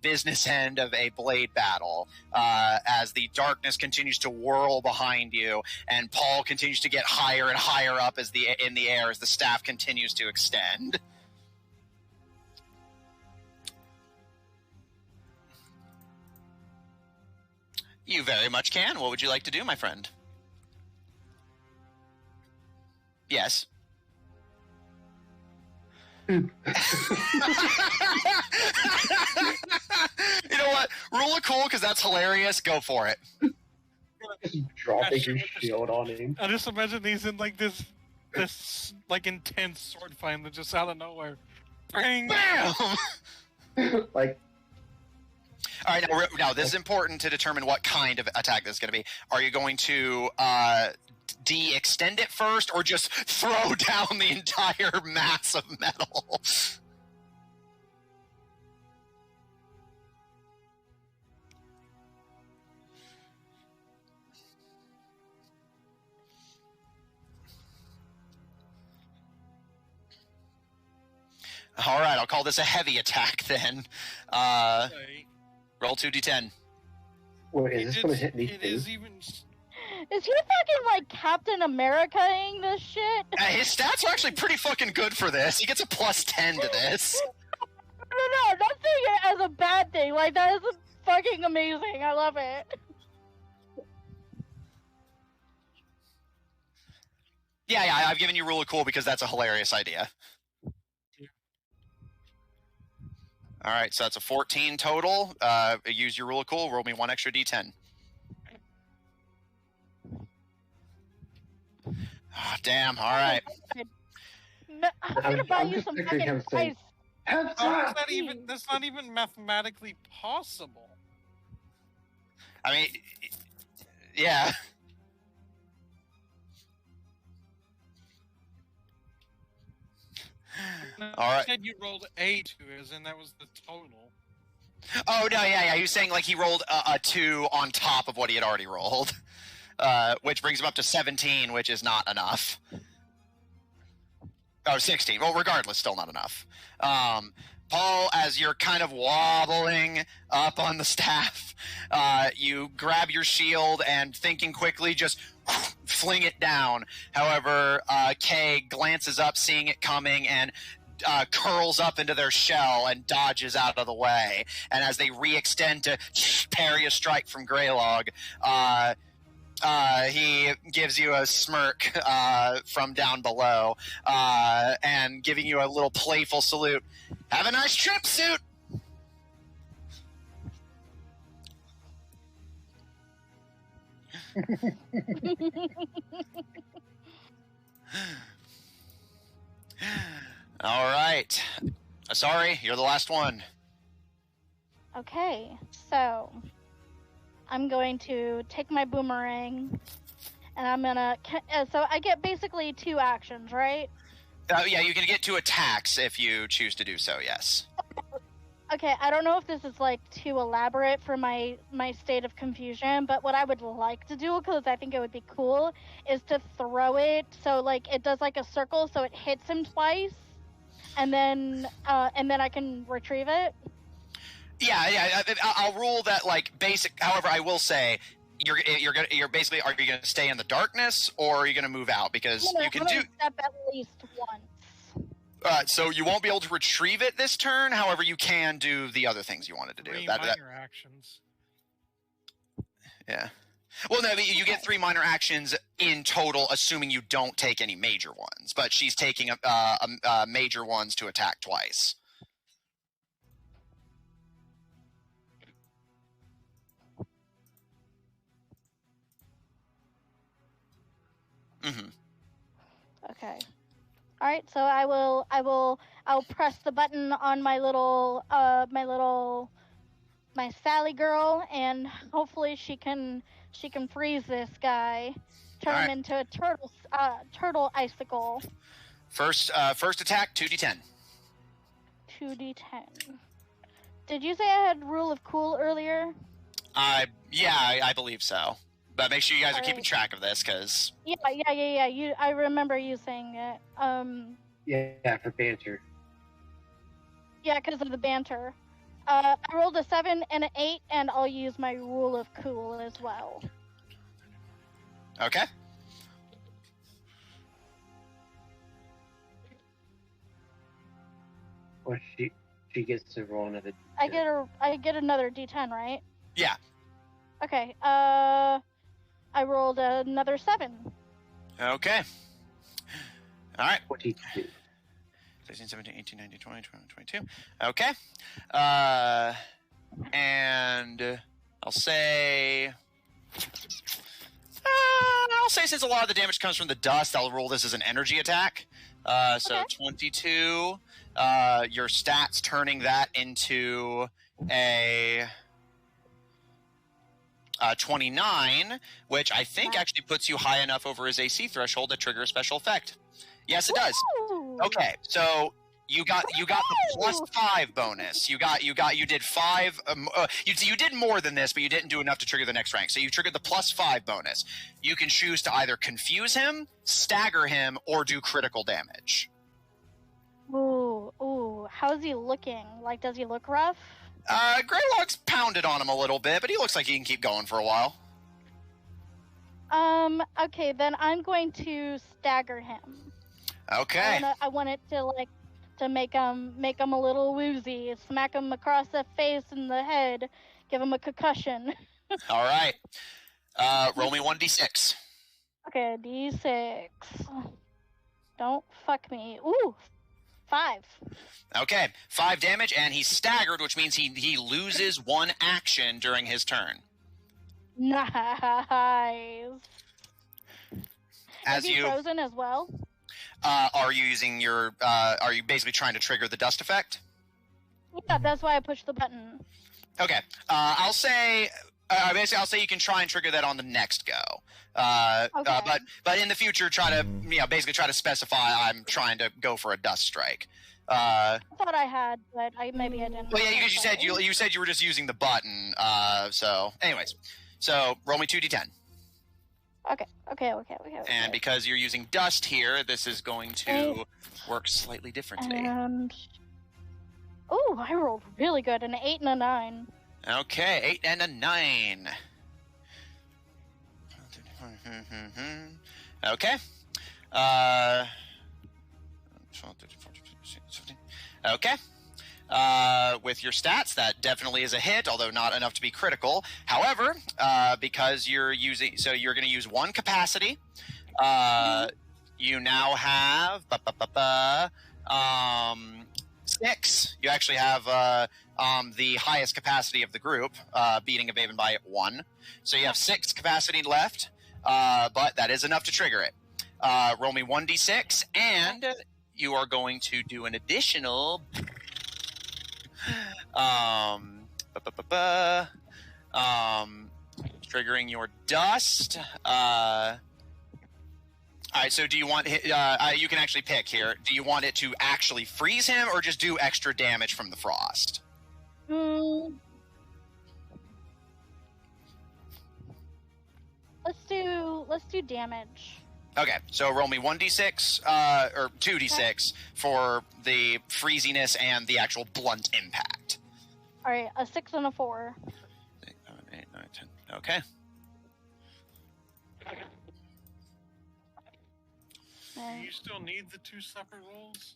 business end of a blade battle as the darkness continues to whirl behind you, and Paul continues to get higher and higher up in the air as the staff continues to extend. You very much can. What would you like to do, my friend? Yes. You know what? Rule of cool, because that's hilarious. Go for it. Just dropping your shield on him. I just imagine he's in like this like intense sword fight that just out of nowhere. Bang! Bam! Like, All right, now this is important to determine what kind of attack this is going to be. Are you going to de-extend it first, or just throw down the entire mass of metal? All right, I'll call this a heavy attack then. Roll 2d10. wait, is this going to hit me It too? is even. Is he fucking like Captain America-ing this shit? His stats are actually pretty fucking good for this. He gets a +10 to this. I'm not saying it as a bad thing. Like, that is fucking amazing. I love it. Yeah, I've given you Rule of Cool because that's a hilarious idea. All right, so that's a 14 total. Use your Rule of Cool. Roll me 1 extra d10. Oh, damn. All right. I'm gonna buy you some fucking ice. How is that even? That's not even mathematically possible. I mean, yeah. All right. You said you rolled a 2, as in that was the total. Oh no, yeah. He was saying like he rolled a 2 on top of what he had already rolled, which brings him up to 17, which is not enough. Oh, 16. Well, regardless, still not enough. Paul, as you're kind of wobbling up on the staff, you grab your shield and, thinking quickly, just fling it down. However, Kay glances up, seeing it coming, and curls up into their shell and dodges out of the way. And as they re-extend to parry a strike from Greylog, he gives you a smirk from down below and giving you a little playful salute. Have a nice trip, suit! All right. Sorry, you're the last one. Okay, so I'm going to take my boomerang, and I'm gonna. So I get basically 2 actions, right? Yeah, you can get 2 attacks if you choose to do so. Yes. Okay, I don't know if this is like too elaborate for my state of confusion, but what I would like to do, because I think it would be cool, is to throw it so like it does like a circle, so it hits him twice, and then I can retrieve it. Yeah. I'll rule that like basic. However, I will say you're basically, are you gonna stay in the darkness or are you gonna move out? Because you can do step at least once. So you won't be able to retrieve it this turn. However, you can do the other things you wanted to do. 3 minor actions. Yeah. Well, no, you get 3 minor actions in total, assuming you don't take any major ones. But she's taking major ones to attack twice. Mm-hmm. Okay. All right, so I'll press the button on my Sally girl, and hopefully she can freeze this guy, turn him into a turtle icicle. First attack, 2d10. 2d10. Did you say I had Rule of Cool earlier? Yeah, I believe so. But make sure you guys are keeping track of this, because... Yeah. I remember you saying it. Yeah, for banter. Yeah, because of the banter. I rolled a 7 and an 8, and I'll use my Rule of Cool as well. Okay. Or she gets to roll another D10. I get another D10, right? Yeah. Okay. I rolled another 7. Okay. All right. 22. 16, 17, 18, 19, 20, 21, 22. Okay. And I'll say since a lot of the damage comes from the dust, I'll roll this as an energy attack. So 22. Your stats turning that into a 29, which I think actually puts you high enough over his AC threshold to trigger a special effect. Yes, it does. Okay, so you got the +5 bonus. You did 5. You did more than this, but you didn't do enough to trigger the next rank. So you triggered the +5 bonus. You can choose to either confuse him, stagger him, or do critical damage. Ooh. How's he looking? Like, does he look rough? Greylog's pounded on him a little bit, but he looks like he can keep going for a while. Okay, then I'm going to stagger him. Okay. I want it to, like, to make him a little woozy. Smack him across the face and the head. Give him a concussion. All right. Roll me 1d6. Okay, D6. Don't fuck me. Ooh, 5. Okay, 5 damage, and he's staggered, which means he loses 1 action during his turn. Nice. As Is he you frozen as well? are you using your are you basically trying to trigger the dust effect? Yeah, that's why I pushed the button. Okay, I'll say basically I'll say you can try and trigger that on the next go. Okay. But in the future, try to basically try to specify I'm trying to go for a dust strike. I thought I had, but maybe I didn't. Well, yeah, because you said you were just using the button. So, anyways, so roll me 2d10. Okay. And because you're using dust here, this is going to work slightly differently. And oh, I rolled really good, an 8 and a 9. Okay, 8 and a 9. Okay. Okay. With your stats, that definitely is a hit, although not enough to be critical. However, because you're using, so you're going to use 1 capacity. You now have 6. You actually have the highest capacity of the group, beating Avaven by 1. So you have 6 capacity left, but that is enough to trigger it. Roll me 1d6, and you are going to do an additional triggering your dust. All right, so do you want you can actually pick here. Do you want it to actually freeze him or just do extra damage from the frost? Let's do damage. Okay, so roll me 1d6 or 2d6 for the freeziness and the actual blunt impact. All right, a 6 and a 4. 6, 7, 8, 9, 10. Okay. Do you still need the 2 separate rolls?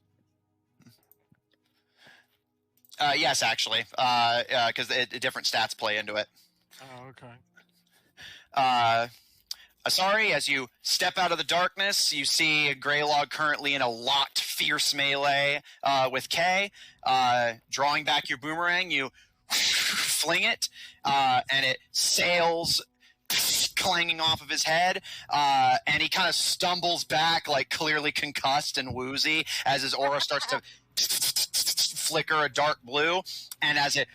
Yes, actually, because different stats play into it. Oh, okay. Asari, as you step out of the darkness, you see Greylog currently in a locked, fierce melee with Kay. Drawing back your boomerang, you fling it, and it sails, clanging off of his head, and he kind of stumbles back, like clearly concussed and woozy, as his aura starts to flicker a dark blue, and as it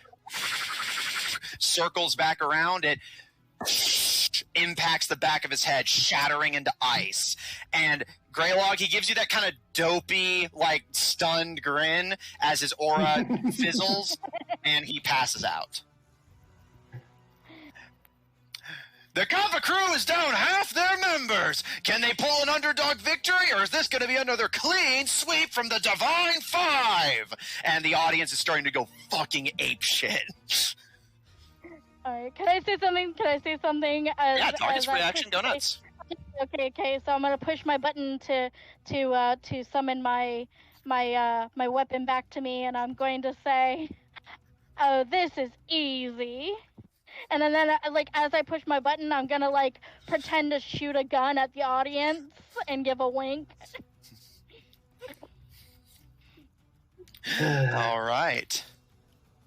circles back around, it impacts the back of his head, shattering into ice. And Greylog, he gives you that kind of dopey, like, stunned grin as his aura fizzles, and he passes out. The Kava crew is down half their members. Can they pull an underdog victory, or is this going to be another clean sweep from the Divine Five? And the audience is starting to go fucking apeshit. Alright, can I say something? Yeah, target's free action, go nuts. Okay, so I'm gonna push my button to summon my weapon back to me, and I'm going to say, "Oh, this is easy." And then like as I push my button, I'm gonna like pretend to shoot a gun at the audience and give a wink. All right.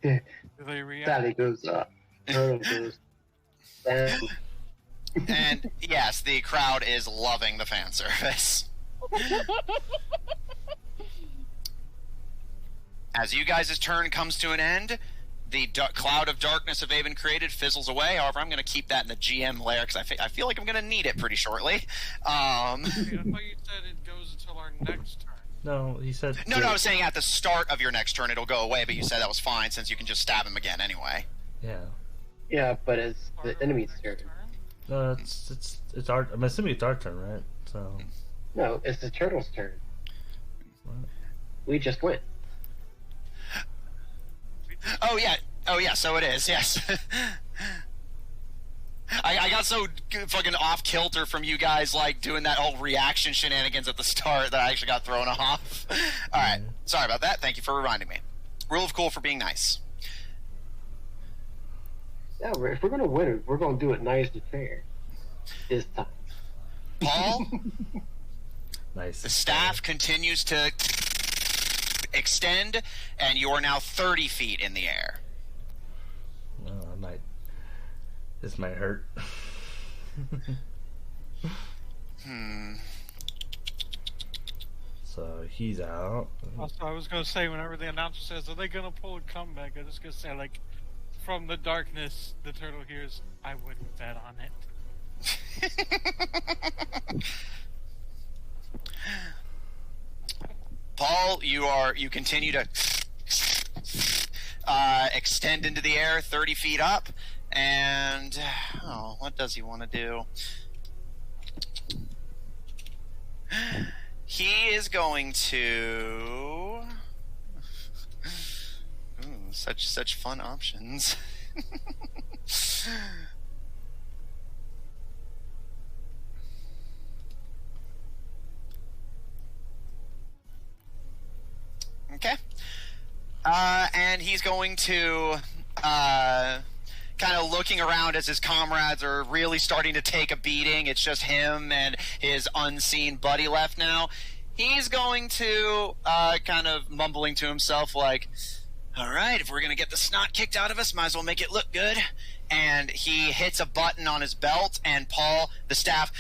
Do they react? Sally goes up. Turtle goes down. And yes, the crowd is loving the fan service. As you guys' turn comes to an end, the cloud of darkness Avaven created fizzles away. However, I'm going to keep that in the GM layer because I feel like I'm going to need it pretty shortly. I thought you said it goes until our next turn. No, he said... No, I was saying at the start of your next turn it'll go away, but you said that was fine since you can just stab him again anyway. Yeah. Yeah, but it's the enemy's turn. No, it's our... I'm assuming it's our turn, right? So... No, it's the turtle's turn. What? We just went. Oh yeah, so it is, yes. I got so fucking off kilter from you guys like doing that whole reaction shenanigans at the start that I actually got thrown off. All right, sorry about that. Thank you for reminding me. Rule of cool for being nice. Yeah, if we're gonna win, we're gonna do it nice and fair this time. Paul, Nice. the staff continues to extend, and you are now 30 feet in the air. Well, I might. This might hurt. So he's out. Also, I was gonna say, whenever the announcer says, "Are they gonna pull a comeback?" I'm just gonna say, like, from the darkness, the turtle hears, "I wouldn't bet on it." Paul, you continue to extend into the air 30 feet up, and what does he want to do? He is going to such fun options. Okay. And he's going to kind of looking around as his comrades are really starting to take a beating. It's just him and his unseen buddy left now. He's going to kind of mumbling to himself like, all right, if we're going to get the snot kicked out of us, might as well make it look good. And he hits a button on his belt, and Paul, the staff,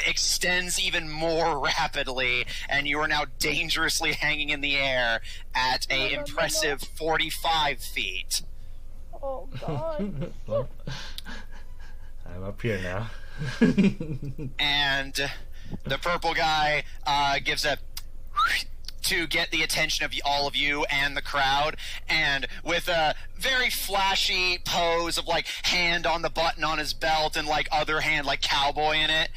extends even more rapidly, and you are now dangerously hanging in the air at a impressive 45 feet. Oh, God. Well, I'm up here now. And the purple guy gives a to get the attention of all of you and the crowd, and with a very flashy pose of like hand on the button on his belt and like other hand like cowboy in it,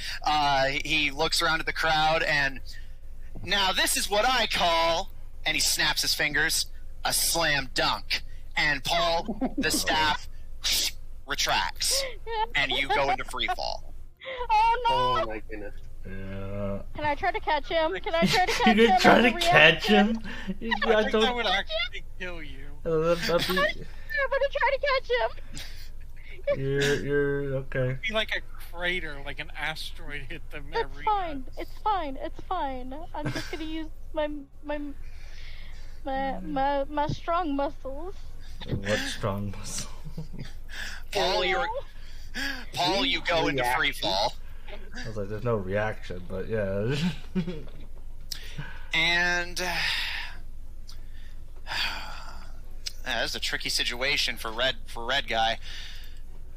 he looks around at the crowd and, now this is what I call, and he snaps his fingers, a slam dunk. And Paul, the staff, retracts, and you go into free fall. Oh, no! Oh my goodness. Yeah. Can I try to catch him? Can I try to catch You're him? gonna try as a to catch him? reaction? I think that would actually kill you. That'd be- I'm gonna try to catch him. you're okay. It'd be like a crater, like an asteroid hit them It's every fine. It's fine. It's fine. I'm just gonna use my strong muscles. What strong muscle? Paul, you go into free Reaction. fall. I was like, there's no reaction, but yeah. And that's a tricky situation for red guy.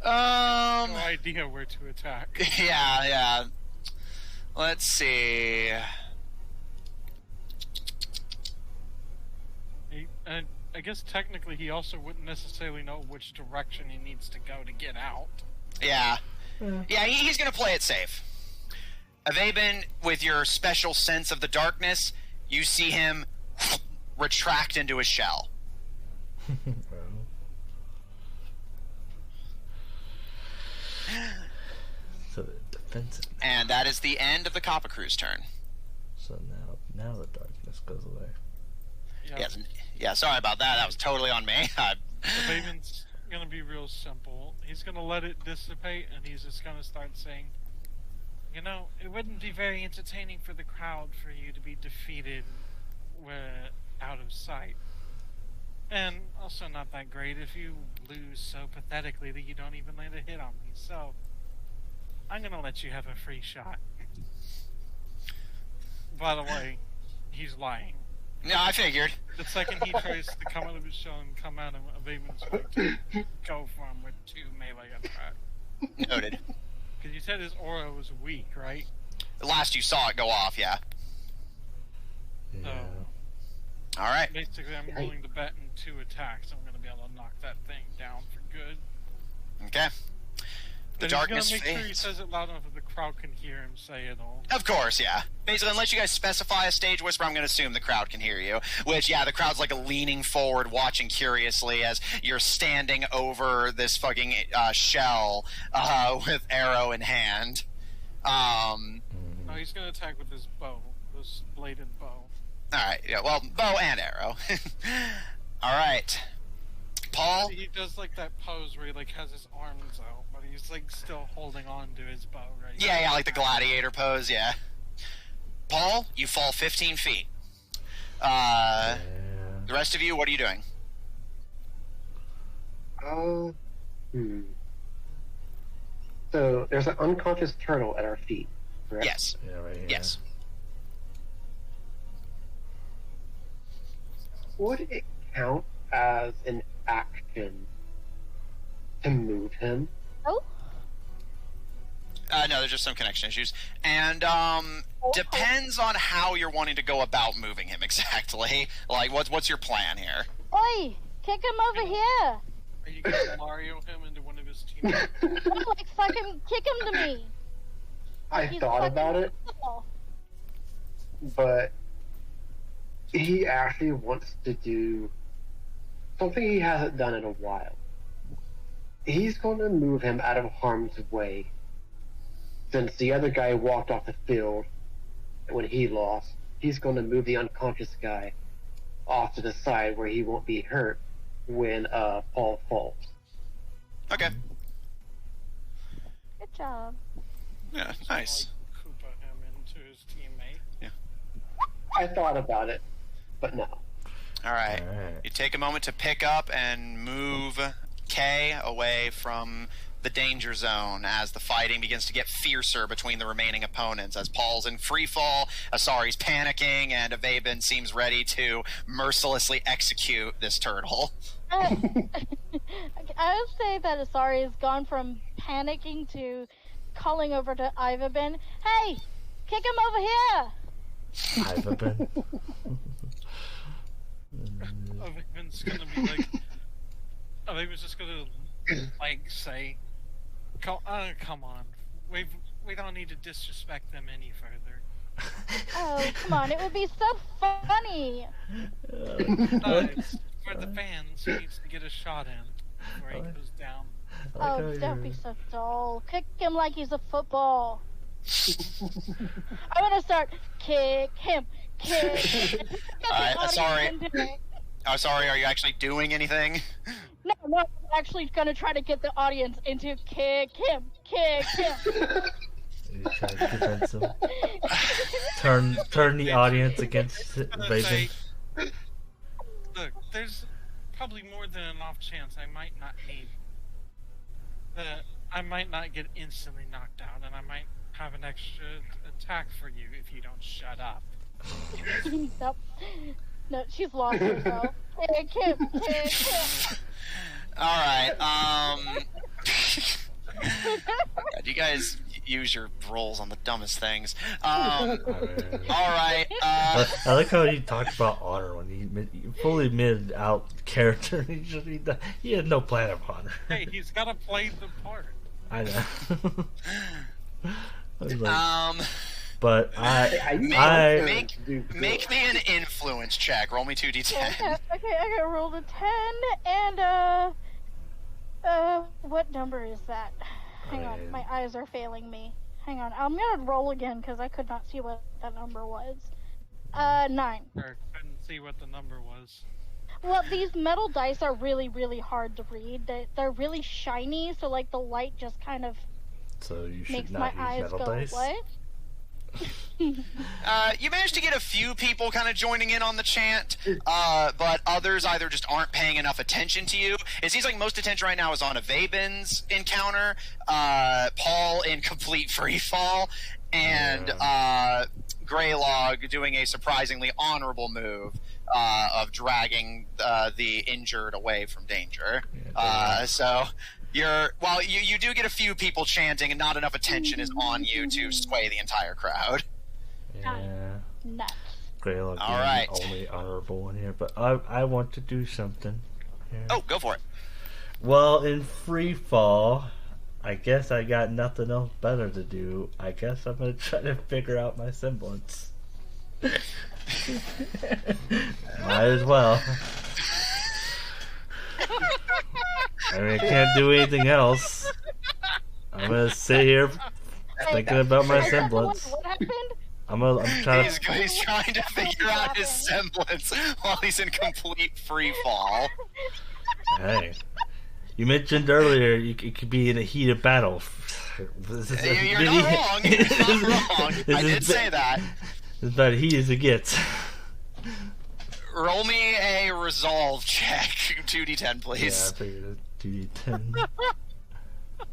No idea where to attack. Yeah. Let's see. I guess technically he also wouldn't necessarily know which direction he needs to go to get out. Yeah, he's gonna play it safe. Avaben, with your special sense of the darkness, you see him retract into his shell. So defensive. And that is the end of the Coppercrew's turn. So now the darkness goes away. Yeah. Yeah, sorry about that. That was totally on me. The Bateman's gonna be real simple. He's gonna let it dissipate, and he's just gonna start saying, "You know, it wouldn't be very entertaining for the crowd for you to be defeated out of sight. And also not that great if you lose so pathetically that you don't even land a hit on me. So, I'm gonna let you have a free shot." By the way, he's lying. No, I figured. The second he tries to come out of his shell and come at him, Abatement's going to go for him with 2 melee attacks. Noted. Because you said his aura was weak, right? The last you saw it go off, yeah. Yeah. All right. Basically, I'm willing to bet in 2 attacks I'm going to be able to knock that thing down for good. Okay. The But darkness he's going to make sure he fades. says it loud enough that the crowd can hear him say it all. Of course, yeah. Basically, unless you guys specify a stage whisper, I'm going to assume the crowd can hear you. Which, yeah, the crowd's like leaning forward, watching curiously as you're standing over this fucking shell with arrow in hand. No, he's going to attack with his bow, this bladed bow. Alright, yeah, well, bow and arrow. Alright. Paul? He does like that pose where he like has his arms out, but he's like still holding on to his bow, right? Yeah, like the gladiator pose, yeah. Paul, you fall 15 feet. The rest of you, what are you doing? So there's an unconscious turtle at our feet, correct? Yes. Yeah, right here. Yes. Would it count as an action to move him? Oh, No, there's just some connection issues. And, depends on how you're wanting to go about moving him exactly. Like, what's your plan here? oi! Kick him over here! Are you gonna Mario him into one of his teammates? No, like fucking kick him to me! I He's thought fucking about it, football. but he actually wants to do something he hasn't done in a while. He's going to move him out of harm's way. Since the other guy walked off the field when he lost, he's going to move the unconscious guy off to the side where he won't be hurt when Paul falls. Okay. Good job. Yeah, nice. Like, Koopa him into his teammate. I thought about it, but no. Alright. Alright. You take a moment to pick up and move Kay away from the danger zone as the fighting begins to get fiercer between the remaining opponents. As Paul's in free fall, Asari's panicking, and Avabin seems ready to mercilessly execute this turtle. I would say that Asari has gone from panicking to calling over to Ivabin. Hey, kick him over here! I've been. Avigman's gonna be like... Avigman's just gonna, like, say... come on. We don't need to disrespect them any further. Oh, come on, it would be so funny! It's for the fans who needs to get a shot in before he goes down. Oh, don't be so dull. Kick him like he's a football. I'm gonna start, kick him, kick him. Sorry. Oh, sorry, are you actually doing anything? No, I'm actually gonna try to get the audience into kick him, kick him. You try to defend him. Turn the audience against Raven. Look, there's probably more than an off chance I might not need. I might not get instantly knocked out, and I might have an extra attack for you if you don't shut up. Nope. No, she's lost herself. Kick him, kick him. Alright, you guys use your rolls on the dumbest things. Alright, I like how he talked about honor when he fully admitted out character. He had no plan of honor. Hey, he's gotta play the part. I know. I was like, but make me an influence check. Roll me 2d10. Okay, I got rolled a 10, and, what number is that? Hang on, my eyes are failing me. Hang on, I'm gonna roll again, because I could not see what that number was. 9. Or couldn't see what the number was. Well, these metal dice are really, really hard to read. They're really shiny, so, like, the light just kind of so you should makes not my use eyes metal go, dice. what? You managed to get a few people kind of joining in on the chant, but others either just aren't paying enough attention to you. It seems like most attention right now is on Avabin's encounter, Paul in complete free fall, and Greylog doing a surprisingly honorable move of dragging the injured away from danger. So you do get a few people chanting, and not enough attention is on you to sway the entire crowd. Yeah. Nuts. Greylog All right. only honorable one here, but I want to do something here. Oh, go for it. Well, in free fall, I guess I got nothing else better to do. I guess I'm gonna try to figure out my semblance. Might as well. I mean, I can't do anything else. I'm gonna sit here thinking about my semblance. What happened? I'm trying He's trying to figure out his semblance while he's in complete free fall. Hey, you mentioned earlier it could be in a heat of battle. You're not wrong. You're not wrong. I did say that. It's about heat as it gets. Roll me a resolve check. 2d10, please. Yeah, I figured a 2d10.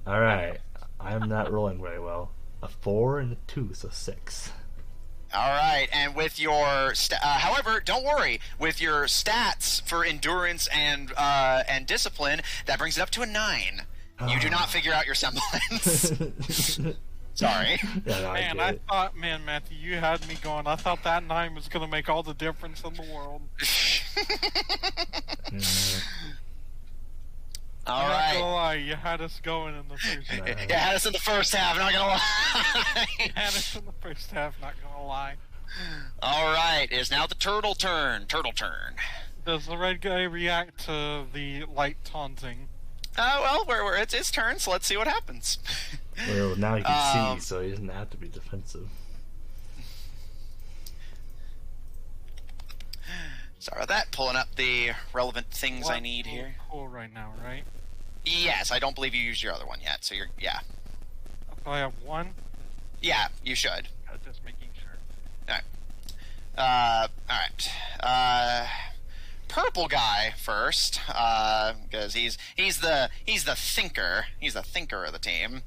Alright. I'm not rolling very well. A 4 and a 2, so 6. Alright, and with your... however, don't worry. With your stats for endurance and discipline, that brings it up to a 9. You do not figure out your semblance. Sorry. Yeah, no, Man, Matthew, you had me going. I thought that 9 was going to make all the difference in the world. All I'm right. not gonna lie, you had us going in the first half. You had us in the first half, not gonna lie. You had us in the first half, not gonna lie. All right, it is now the turtle turn. Turtle turn. Does the red guy react to the light taunting? Well, it's his turn, so let's see what happens. Well, now he can see, so he doesn't have to be defensive. Sorry about that. Pulling up the relevant things I need here. Cool right now, right? Yes, I don't believe you used your other one yet, so yeah. I have one? Yeah, you should. Just making sure. Alright. Purple guy first, because he's the thinker. He's the thinker of the team.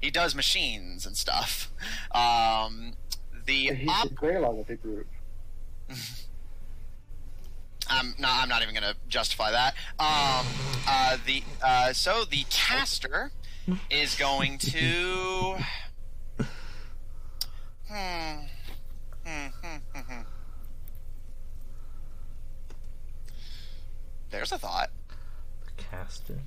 He does machines and stuff. He's the Greylog of the group. I'm not even gonna justify that. So the caster is going to. There's a thought. Caster.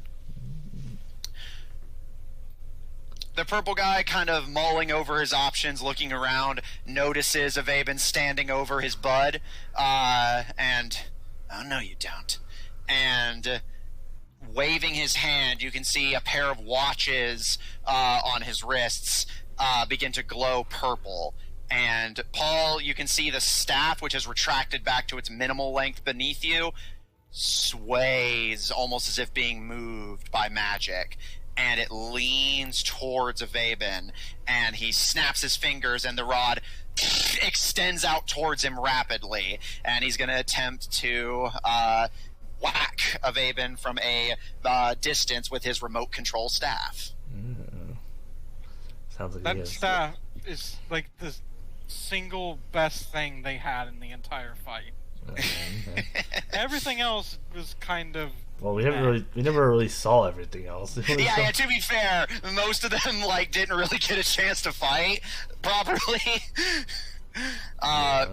The purple guy, kind of mulling over his options, looking around, notices Avaben standing over his bud, and oh no, you don't. And waving his hand, you can see a pair of watches on his wrists begin to glow purple. And Paul, you can see the staff, which has retracted back to its minimal length beneath you, sways almost as if being moved by magic. And it leans towards Avaben, and he snaps his fingers, and the rod extends out towards him rapidly, and he's going to attempt to whack Avaben from a distance with his remote control staff. Sounds like that staff is like the single best thing they had in the entire fight. Okay. Everything else was kind of. Well, we never really saw everything else. Yeah. To be fair, most of them didn't really get a chance to fight properly.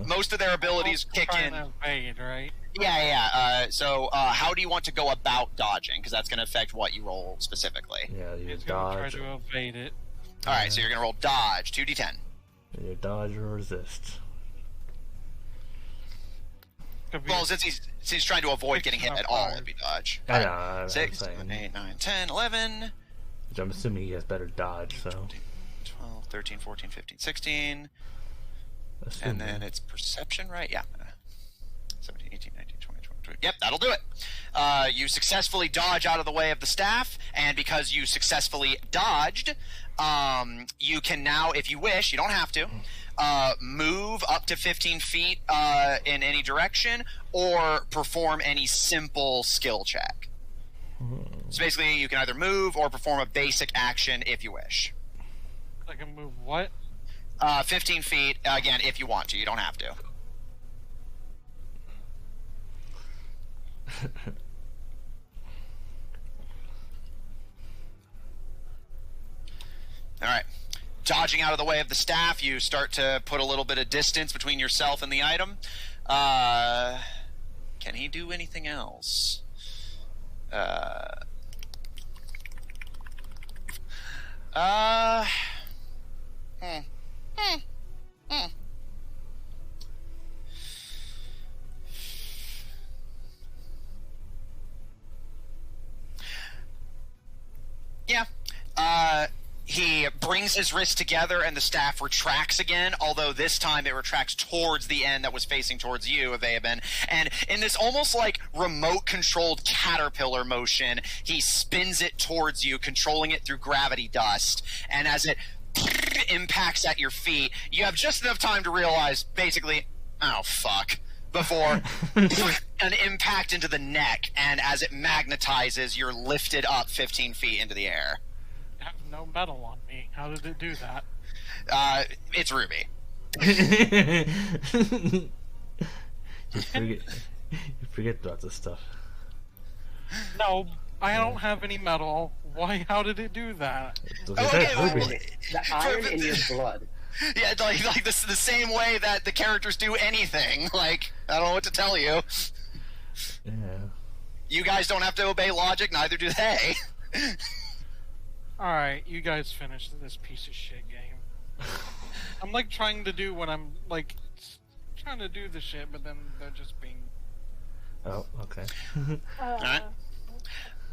Most of their abilities kick in. Evade, right? Yeah. So, how do you want to go about dodging? Because that's going to affect what you roll specifically. Yeah, you He's dodge. gonna try to evade it. All right, so you're going to roll dodge, 2d10. You dodge or resist. Well, since he's trying to avoid getting hit at all, it'd be dodge. I know. 6, 7, 8, 9, 10, 11. Which I'm assuming he has better dodge, so. 12, 13, 14, 15, 16. And then it's perception, right? Yeah. 17, 18, 19, 20, 21. Yep, that'll do it. You successfully dodge out of the way of the staff, and because you successfully dodged, you can now, if you wish, you don't have to, move up to 15 feet in any direction, or perform any simple skill check. So basically, you can either move or perform a basic action if you wish. I can move what? 15 feet, again, if you want to. You don't have to. All right. Dodging out of the way of the staff, you start to put a little bit of distance between yourself and the item. Can he do anything else? Uh. Hmm. Hmm. Hmm. Yeah. He brings his wrist together and the staff retracts again, although this time it retracts towards the end that was facing towards you, Avayaben. And in this almost like remote-controlled caterpillar motion, he spins it towards you, controlling it through gravity dust. And as it impacts at your feet, you have just enough time to realize, basically, oh, fuck, before an impact into the neck, and as it magnetizes, you're lifted up 15 feet into the air. I have no metal on me. How did it do that? It's Ruby. You forget about this stuff. No, I don't have any metal. Why? How did it do that? Okay, the iron in your blood. Yeah, like the same way that the characters do anything. Like, I don't know what to tell you. Yeah. You guys don't have to obey logic, neither do they. Alright, you guys finish this piece of shit game. I'm like trying to do what I'm like trying to do the shit, but then they're just being. Oh, okay. Alright.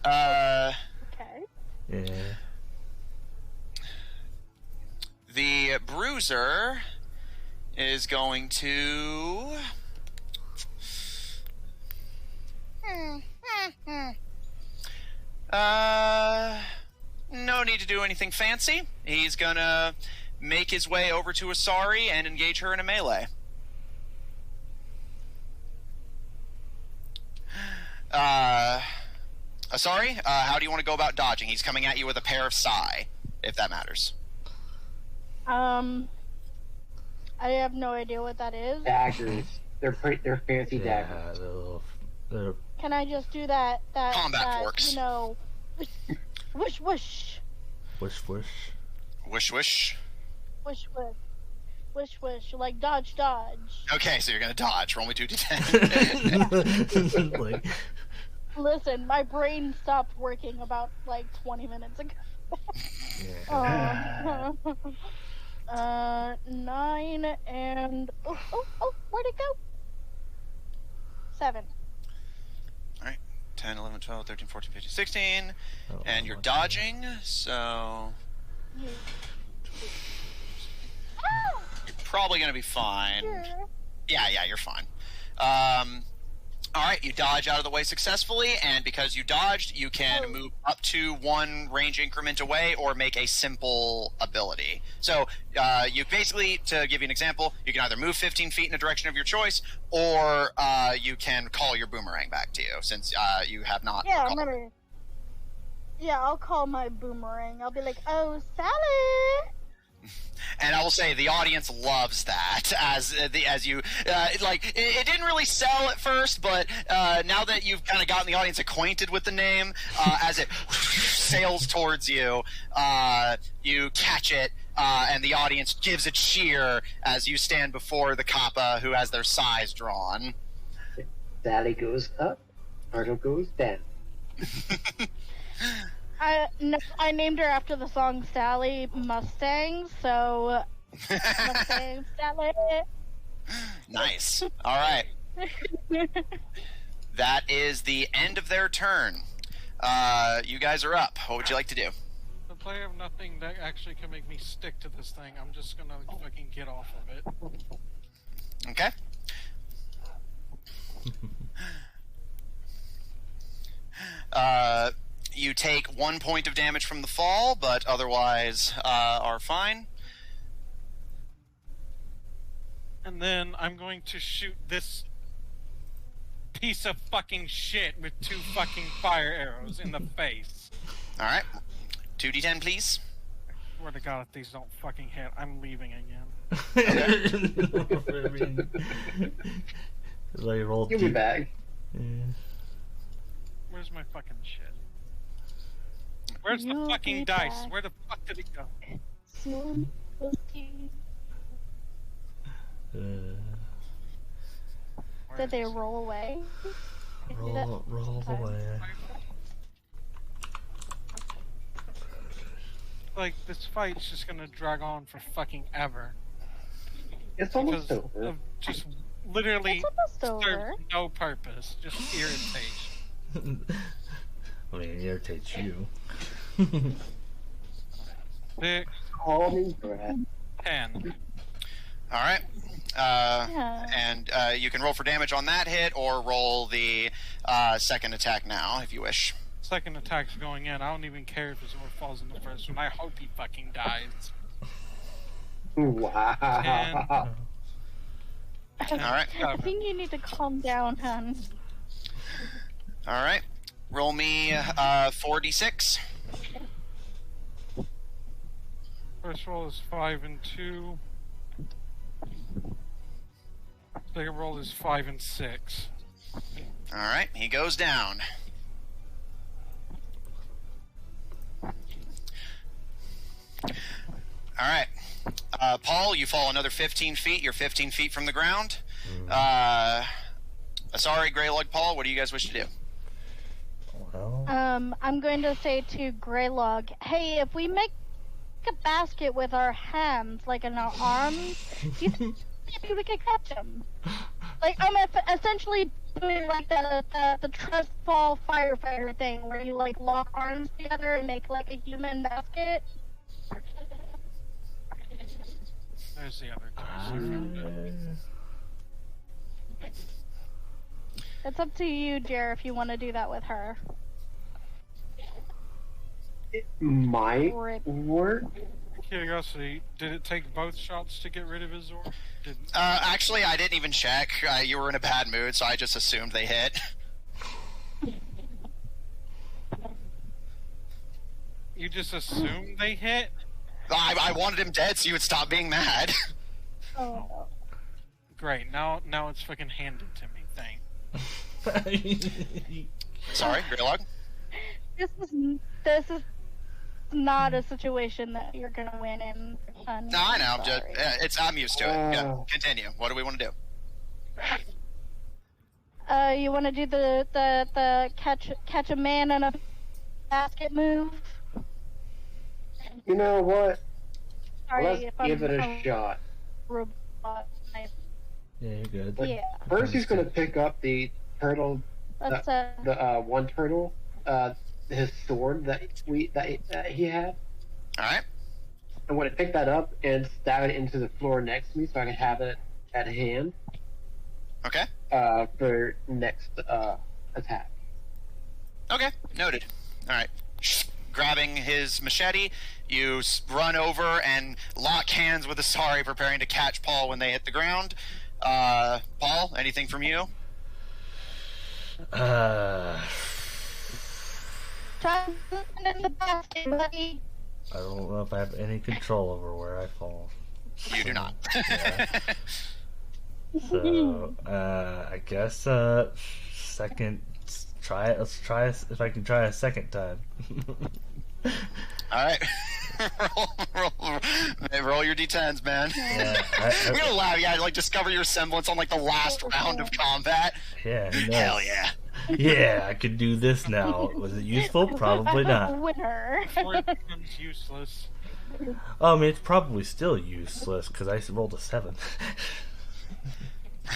Okay. Yeah. The bruiser is going to. No need to do anything fancy. He's gonna make his way over to Asari and engage her in a melee. Asari, how do you want to go about dodging? He's coming at you with a pair of sai, if that matters. I have no idea what that is. Daggers. They're fancy daggers. They're Can I just do that Combat forks. You know, wish, wish, Wish, wish. Wish, wish. wish, wish, wish, wish, like dodge, dodge. Okay, so you're gonna dodge. Roll me 2d10. Like, Listen, my brain stopped working about like 20 minutes ago. yeah. 9 and oh, where'd it go? 7. 10, 11, 12, 13, 14, 15, 16. Oh, And you're okay. dodging, so Yeah. you're probably gonna be fine. Yeah, you're fine. Alright, you dodge out of the way successfully, and because you dodged, you can move up to 1 range increment away or make a simple ability. So, you basically, to give you an example, you can either move 15 feet in a direction of your choice, or you can call your boomerang back to you, since you have not. Yeah, I'm gonna. Yeah, I'll call my boomerang. I'll be like, "Oh, Sally." And I will say the audience loves that as you it didn't really sell at first, but now that you've kind of gotten the audience acquainted with the name, as it sails towards you, you catch it, and the audience gives a cheer as you stand before the kappa who has their size drawn. Sally goes up, Arnold goes down. I named her after the song Sally Mustang, so Mustang Sally. Nice. All right. That is the end of their turn. You guys are up. What would you like to do? The player of nothing that actually can make me stick to this thing. I'm just gonna fucking get off of it. Okay. You take 1 point of damage from the fall, but otherwise are fine. And then I'm going to shoot this piece of fucking shit with 2 fucking fire arrows in the face. All right. 2d10, please. I swear to God, if these don't fucking hit, I'm leaving again. I mean, like rolled. You'll be back. Yeah. Where's my fucking shit? Where's You'll the fucking be dice? back. Where the fuck did it go? Soon. Did they roll away? Roll away. like this fight's just gonna drag on for fucking ever. It's Because almost over. of just literally It's almost serves over. no purpose, just irritation. I mean, it irritates you. 6, Calming breath. 10. All right. Yeah. And you can roll for damage on that hit, or roll the second attack now, if you wish. Second attack's going in. I don't even care if his sword falls in the first one. I hope he fucking dies. Wow. All right. I think you need to calm down, hon. All right. Roll me 4d6. First roll is 5 and 2. Second roll is 5 and 6. All right. He goes down. All right. Paul, you fall another 15 feet. You're 15 feet from the ground. Sorry, Greylug Paul, what do you guys wish to do? Well, I'm going to say to Greylog, hey, if we make a basket with our hands, like in our arms, do you think maybe we could catch them? Like, I'm essentially doing like the trust fall firefighter thing, where you like lock arms together and make like a human basket. There's the other two. It's up to you, Jer, if you want to do that with her. It might Rip. work. Curiosity, did it take both shots to get rid of his Zord? Didn't. Actually, I didn't even check. You were in a bad mood, so I just assumed they hit. You just assumed they hit? I wanted him dead so you would stop being mad. Oh. Great, now it's fucking handed to me. Thanks. Sorry, Greylog? This is not a situation that you're gonna win in. No, I know. I'm used to it. Yeah, Oh. continue. What do we want to do? You want to do the catch a man in a basket move? You know what? Sorry Let's if give I'm it a shot. robot. yeah, you're good. Yeah, First, he's going to pick up the turtle, let's the one turtle, his sword that he had. All right. I want to pick that up and stab it into the floor next to me, so I can have it at hand Okay. for next attack. Okay. Noted. All right. Grabbing his machete, you run over and lock hands with Asari, preparing to catch Paul when they hit the ground. Paul, anything from you? try to put it in the basket, buddy. I don't know if I have any control over where I fall. You do not. Yeah. So, I guess, second, try it. Let's try if I can try a second time. All right. roll your d10s, man. Yeah, I'm gonna allow you to discover your semblance on the last round of combat. yeah, who knows? Hell yeah. Yeah, I could do this now. Was it useful? Probably not. Winner. Before it becomes useless. Oh, I mean, it's probably still useless because I rolled a 7.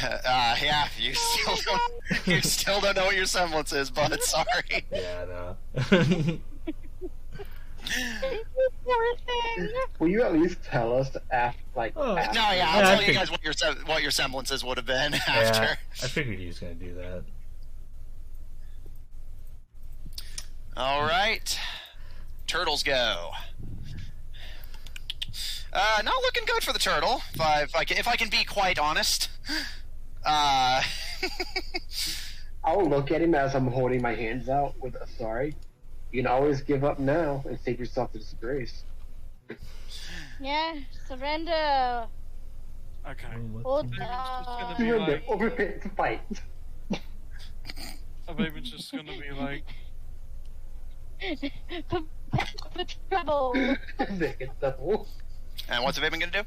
Yeah, you still don't know what your semblance is, bud. Sorry. Yeah, I know. Poor thing. Will you at least tell us after, Oh. after? No, yeah, I I'll tell you think- guys what your semblances would have been after. Yeah, I figured he was gonna do that. All right, turtles go. Not looking good for the turtle. If I can be quite honest. I'll look at him as I'm holding my hands out with a sorry. You can always give up now and save yourself the disgrace. Yeah, surrender. Okay. Hold Maybe it's just down. gonna be Surrender, like, overpay to fight. Abaven's just gonna be like, The trouble. Make it double. And what's Abaven gonna do?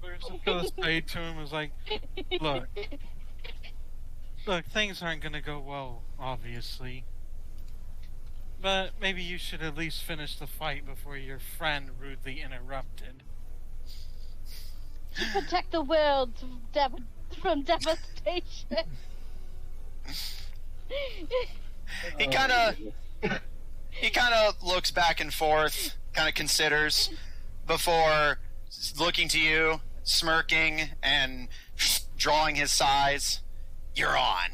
we're just gonna say to him is like, look, things aren't gonna go well, obviously. But maybe you should at least finish the fight before your friend rudely interrupted. To protect the world from devastation. He kind of looks back and forth, kind of considers before looking to you, smirking and drawing his size. You're on.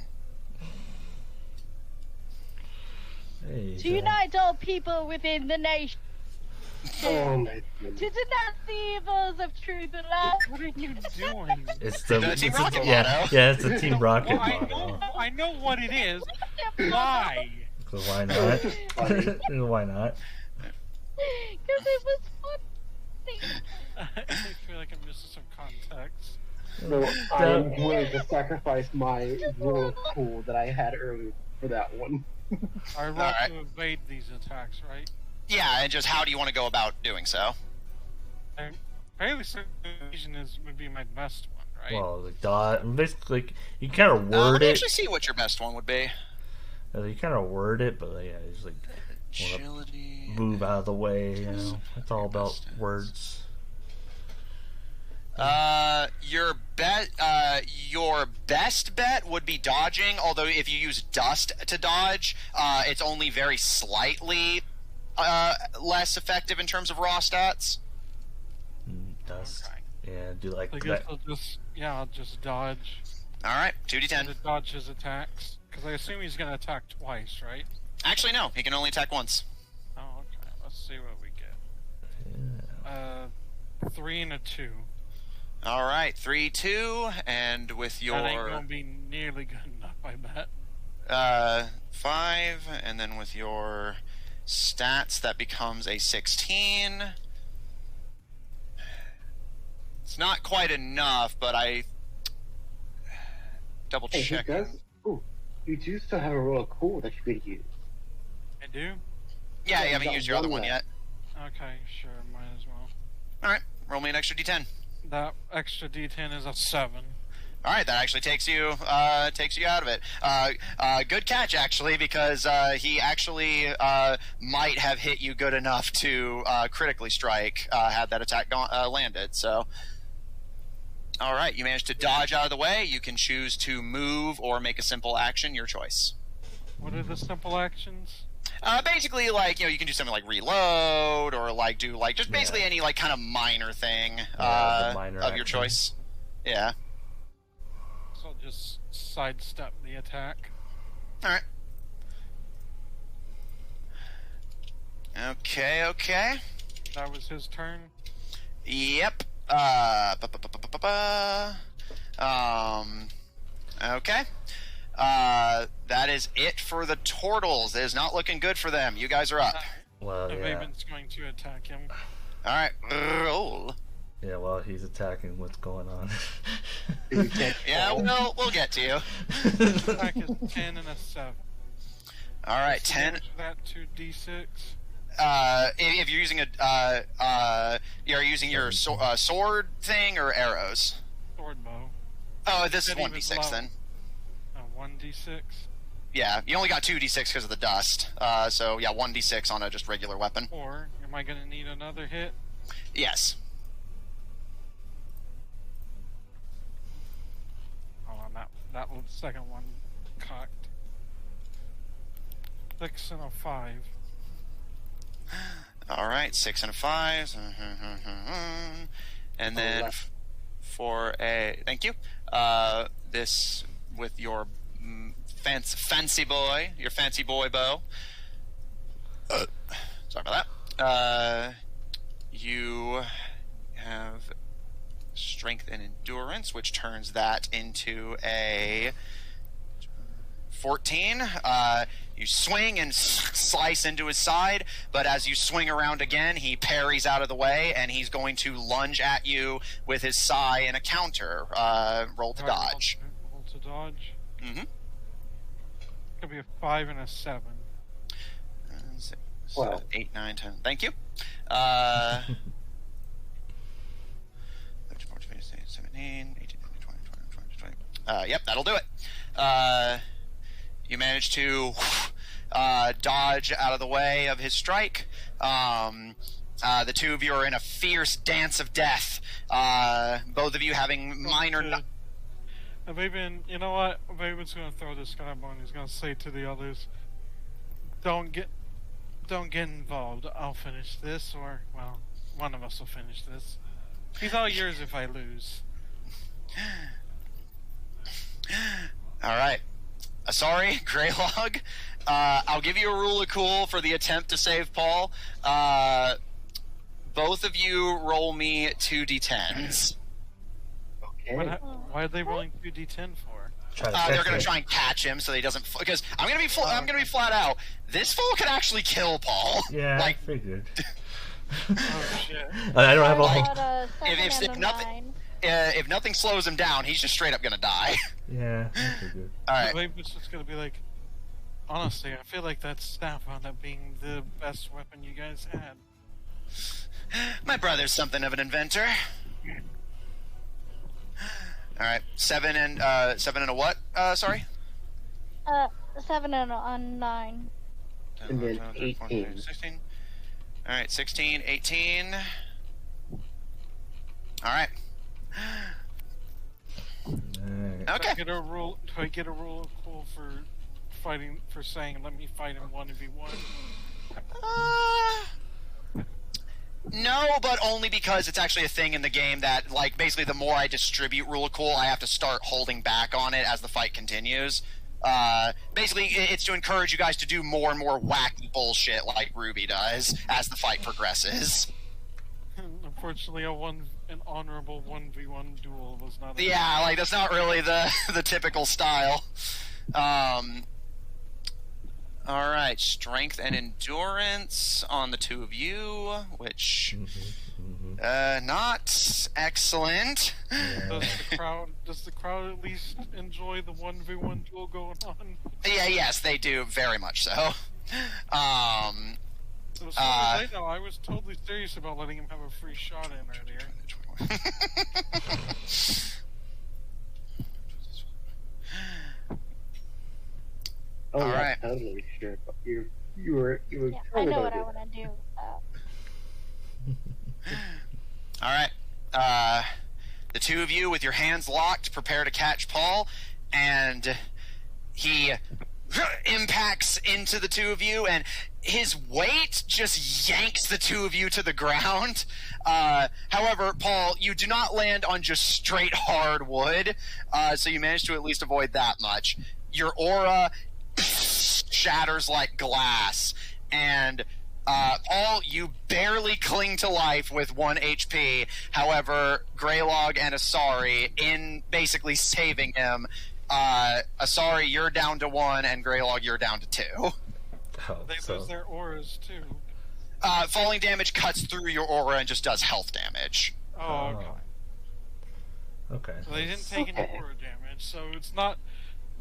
Hey, To unite all people within the nation. Oh my goodness. To denounce the evils of truth and love. What are you doing? It's the Team Rocket yeah, motto. yeah, it's the Team Rocket Well, motto. I know what it is. Why? So why not? Why not? Because it was funny. I feel like I'm missing some context. No, I'm willing to sacrifice my rule of cool that I had earlier for that one. I roll Alright. to evade these attacks, right? Yeah, and just how do you want to go about doing so? And fairly certain evasion would be my best one, right? Well, the dot. Basically, you kind of Let word me it. actually see what your best one would be. You kind of word it, but yeah, it's like Agility. move out of the way. You know, it's all about Best is- words. Your best bet would be dodging. Although if you use dust to dodge, it's only very slightly less effective in terms of raw stats. Dust. Okay. Yeah, do like I guess that. I'll just dodge. All right, 2d10. To dodge his attacks. Because I assume he's going to attack twice, right? Actually, no. He can only attack once. Oh, okay. Let's see what we get. Yeah. 3 and a 2. All right, 3, 2, and with That ain't your going to be nearly good enough, I bet. 5, and then with your stats, that becomes a 16. It's not quite enough, but I double Hey, he check. does. Ooh, you do still have a rule of cool that you could use. I do? Yeah, you you haven't got used your other one one yet. left. Okay, sure. Might as well. All right, roll me an extra d10. That extra d10 is a 7. All right, that actually takes you out of it. Good catch, actually, because he actually might have hit you good enough to critically strike had that attack landed. So, all right, you managed to dodge out of the way. You can choose to move or make a simple action, your choice. What are the simple actions? Basically, like, you can do something like reload or like do like just basically any like kind of minor thing the minor of your action. choice. Yeah. So I'll just sidestep the attack. All right. Okay. That was his turn. Yep. Okay. That is it for the turtles. It is not looking good for them. You guys are up. Well, yeah. Evasion's going to attack him. All right. Roll. Yeah, well, he's attacking what's going on. Yeah, we'll get to you. Attack is 10 and a 7. All right, What's the 10. damage for that 2d6. If you're using you're using your sword thing or arrows. Sword bow. Oh, this is Said he was 1d6 low. then. 1d6. Yeah, you only got 2d6 because of the dust. So yeah, 1d6 on a just regular weapon. Or am I going to need another hit? Yes. Hold on, that second one cocked. 6 and a 5. All right, 6 and a 5, and then left. for a thank you. This with your fancy boy, your fancy boy bow. Sorry about that. You have strength and endurance, which turns that into a 14. You swing and slice into his side, but as you swing around again, he parries out of the way, and he's going to lunge at you with his sai in a counter. Roll to dodge. Roll to dodge. Mm-hmm. Could be a 5 and a 7. 12. 8, 9, 10. Thank you. 17, 18, 19, 20, 21, 22, 20. Yep, that'll do it. You manage to dodge out of the way of his strike. The two of you are in a fierce dance of death. Both of you having minor. You know what? Vaven's gonna throw this guy a bone. He's gonna say to the others, "Don't get involved. I'll finish this, or well, one of us will finish this. He's all yours if I lose." All right. Sorry, Greylog. I'll give you a rule of cool for the attempt to save Paul. Both of you roll me 2d10s. Okay. Why are they rolling 2d10 for? They're going to try and catch him so that he doesn't. Because I'm going to be flat out. This fool could actually kill Paul. Yeah, like, I figured. Oh shit! I don't have a I whole. got a 7 If and a nothing- 9. if nothing slows him down, he's just straight up going to die. Yeah, I figured. All right. Vaven's just gonna be like, honestly, I feel like that staff wound up being the best weapon you guys had. My brother's something of an inventor. All right, 7 and a what? Sorry. 7 and a 9. And then 18. 16. All right, 16, 18. All right. Alright. Okay. Do I get a rule of cool for fighting, for saying, "Let me fight in 1v1"? No, but only because it's actually a thing in the game that, like, basically the more I distribute rule of cool, I have to start holding back on it as the fight continues. Basically, it's to encourage you guys to do more and more wacky bullshit like Ruby does as the fight progresses. Unfortunately, an honorable 1v1 duel was not. Yeah, like, that's not really the typical style. Alright, strength and endurance on the two of you, which, not excellent. Does the crowd at least enjoy the 1v1 duel going on? Yeah, yes, they do, very much so. So as far as I know, I was totally serious about letting him have a free shot in earlier. Oh, All yeah, right. totally sure. But you were Yeah, totally I know gonna what do I want to do. Alright, the two of you with your hands locked prepare to catch Paul, and he impacts into the two of you, and his weight just yanks the two of you to the ground. However, Paul, you do not land on just straight hard wood, so you manage to at least avoid that much. Your aura shatters like glass, and Paul, you barely cling to life with 1 HP. However, Greylog and Asari, in basically saving him, Asari, you're down to 1, and Greylog, you're down to 2. Oh, They lose their auras too. Falling damage cuts through your aura and just does health damage. Oh, okay. Okay. So they didn't take any aura damage, so it's not.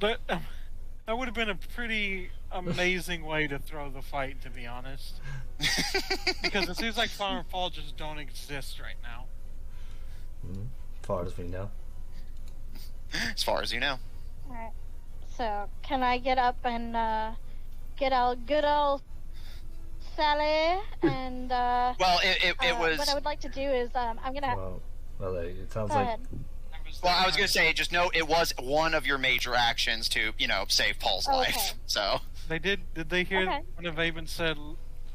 That would have been a pretty amazing way to throw the fight, to be honest. Because it seems like Flower and Fall just don't exist right now. As far as we know. As far as you know. Alright. So, can I get up and get our good old Sally? And Well, it was. what I would like to do is I'm gonna. Well, it sounds Go like. ahead. Well, I was going to say, just note it was one of your major actions to, save Paul's Okay. life. So. They did they hear Okay. when Avaven said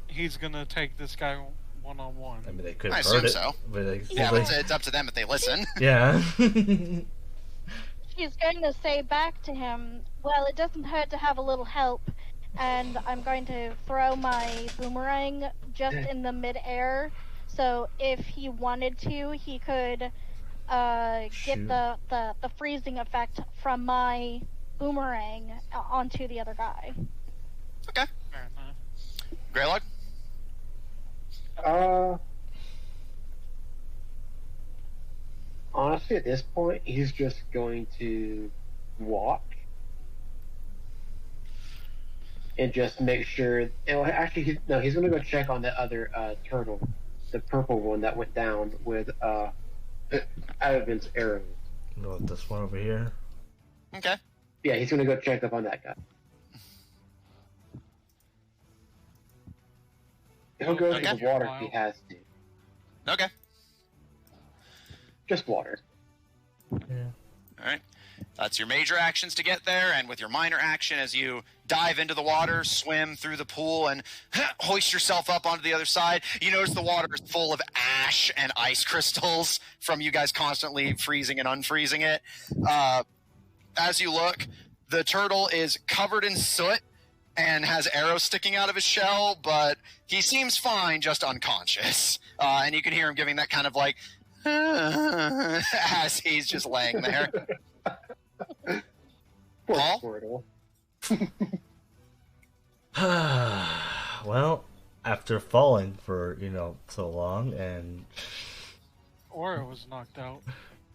he's gonna take this guy one-on-one? I mean, they could I have assume heard it. so. But Yeah, but it's up to them if they listen. Yeah. She's going to say back to him, well, it doesn't hurt to have a little help, and I'm going to throw my boomerang just in the mid-air, so if he wanted to, he could get Shoot. the freezing effect from my boomerang onto the other guy. Okay. Fair enough. Greylog? Honestly, at this point, he's just going to walk and just make sure. Actually, he's going to go check on the other turtle, the purple one that went down with Avavin's arrows. No, this one over here. Okay. Yeah, he's going to go check up on that guy. He'll go Okay. to the water if he has to. Okay. Just water. Yeah. All right. That's your major actions to get there, and with your minor action as you dive into the water, swim through the pool, and hoist yourself up onto the other side, you notice the water is full of ash and ice crystals from you guys constantly freezing and unfreezing it. As you look, the turtle is covered in soot and has arrows sticking out of his shell, but he seems fine, just unconscious. And you can hear him giving that kind of like, as he's just laying there. Poor Paul? Squirtle. Well, after falling for, so long and... Aura was knocked out.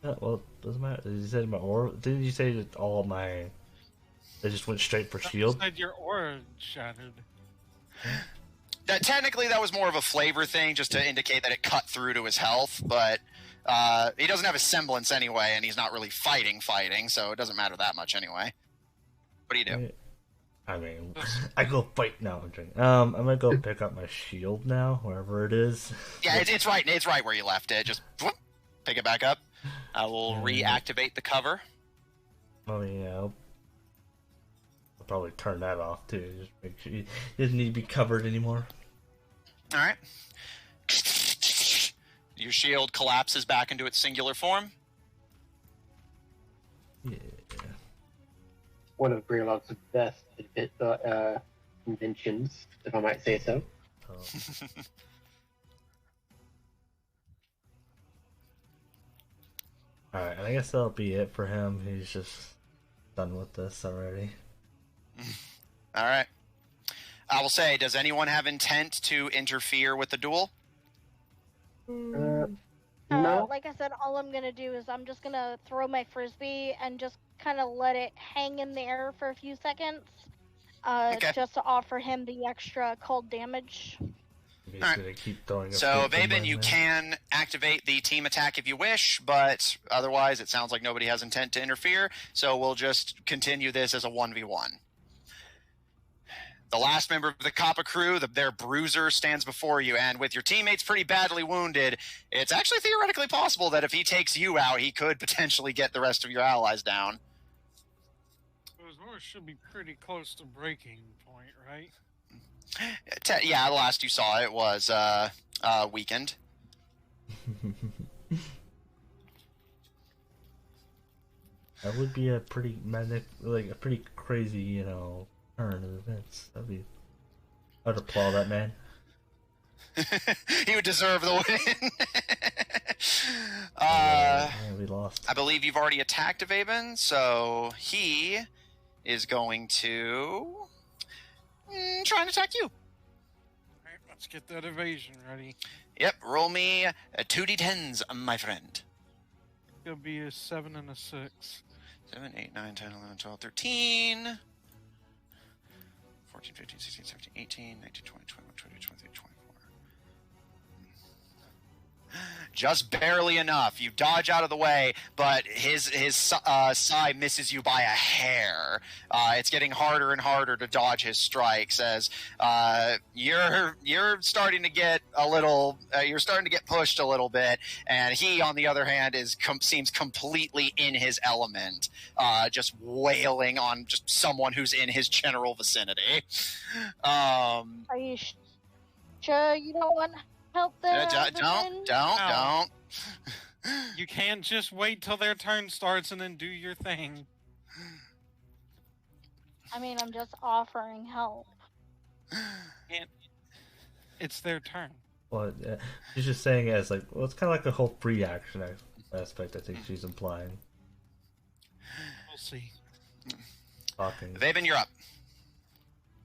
well, doesn't matter. Did you say my aura? Didn't you say that all my... They just went straight for shield? You said your aura shattered. Technically, that was more of a flavor thing, just to indicate that it cut through to his health, but he doesn't have a semblance anyway, and he's not really fighting, so it doesn't matter that much anyway. What do you do? I mean, I go fight now. I'm gonna go pick up my shield now, wherever it is. Yeah, it's right where you left it. Just whoop, pick it back up. I will reactivate the cover. Oh yeah. I'll probably turn that off too. Just make sure he doesn't need to be covered anymore. All right. Your shield collapses back into its singular form. Yeah. One of Greylog's best inventions, if I might say so. Oh. Alright, and I guess that'll be it for him. He's just done with this already. All right. I will say, does anyone have intent to interfere with the duel? No. Like I said, all I'm gonna do is I'm just gonna throw my frisbee and just kind of let it hang in the air for a few seconds, Okay. just to offer him the extra cold damage. He's Alright. gonna keep throwing. So, Vaben, you can activate the team attack if you wish, but otherwise it sounds like nobody has intent to interfere, so we'll just continue this as a 1v1. The last member of the Kappa crew, their bruiser, stands before you, and with your teammates pretty badly wounded, it's actually theoretically possible that if he takes you out, he could potentially get the rest of your allies down. Those horse should be pretty close to breaking point, right? Yeah, the last you saw it was weakened. That would be a pretty a pretty crazy, turn of events. I'd applaud that man. He would deserve the win. Yeah, we lost. I believe you've already attacked Avaben, so he is going to try and attack you. Alright, let's get that evasion ready. Yep, roll me 2d10s, my friend. It'll be a 7 and a 6. 7, 8, 9, 10, 11, 12, 13... 14, 15, 16, 17, 18, 19, 20, 21, 22, 23, 24. Just barely enough. You dodge out of the way, but his sai misses you by a hair. It's getting harder and harder to dodge his strikes as you're starting to get a little. You're starting to get pushed a little bit, and he, on the other hand, seems completely in his element, just wailing on just someone who's in his general vicinity. Are you sure you don't want help there? Don't. You can't just wait till their turn starts and then do your thing. I mean, I'm just offering help. It's their turn. Well, she's just saying it as it's kind of like a whole free action aspect. I think she's implying. We'll see. Talking. Vaben, you're up.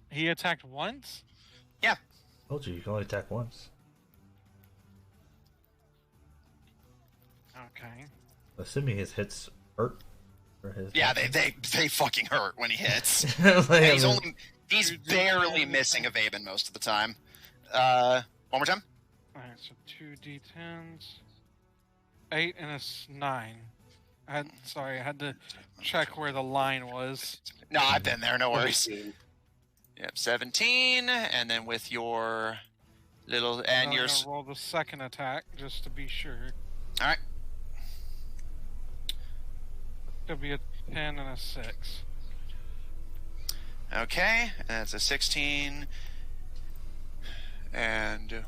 He attacked once? Yeah. Told you can only attack once. Okay. Assuming his hits hurt. Or his Yeah, they fucking hurt when he hits. Like, He's barely missing a Vaben most of the time. One more time. Alright, so 2d10s. 8 and a 9. I had to check where the line was. No, I've been there. No worries. 17. Yep, 17, and then with your And I'm you're gonna roll the second attack just to be sure. all right. It'll be a 10 and a 6. Okay, and that's a 16. And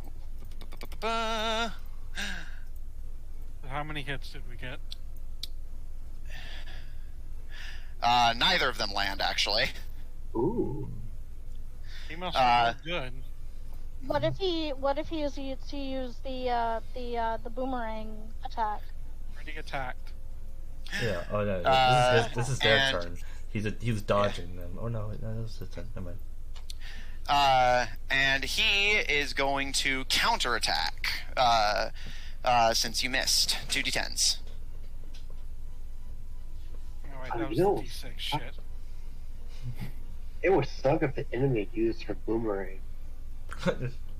How many hits did we get? neither of them land actually. Ooh. He must have been good. What if he is to use the boomerang attack? Already attacked. Yeah. Oh no. This is their turn. He was dodging them. Oh no, that was his turn. Never mind. And he is going to counterattack. Since you missed 2d10s. Oh, wait, that was know. the D6 shit. It would suck if the enemy used her boomerang.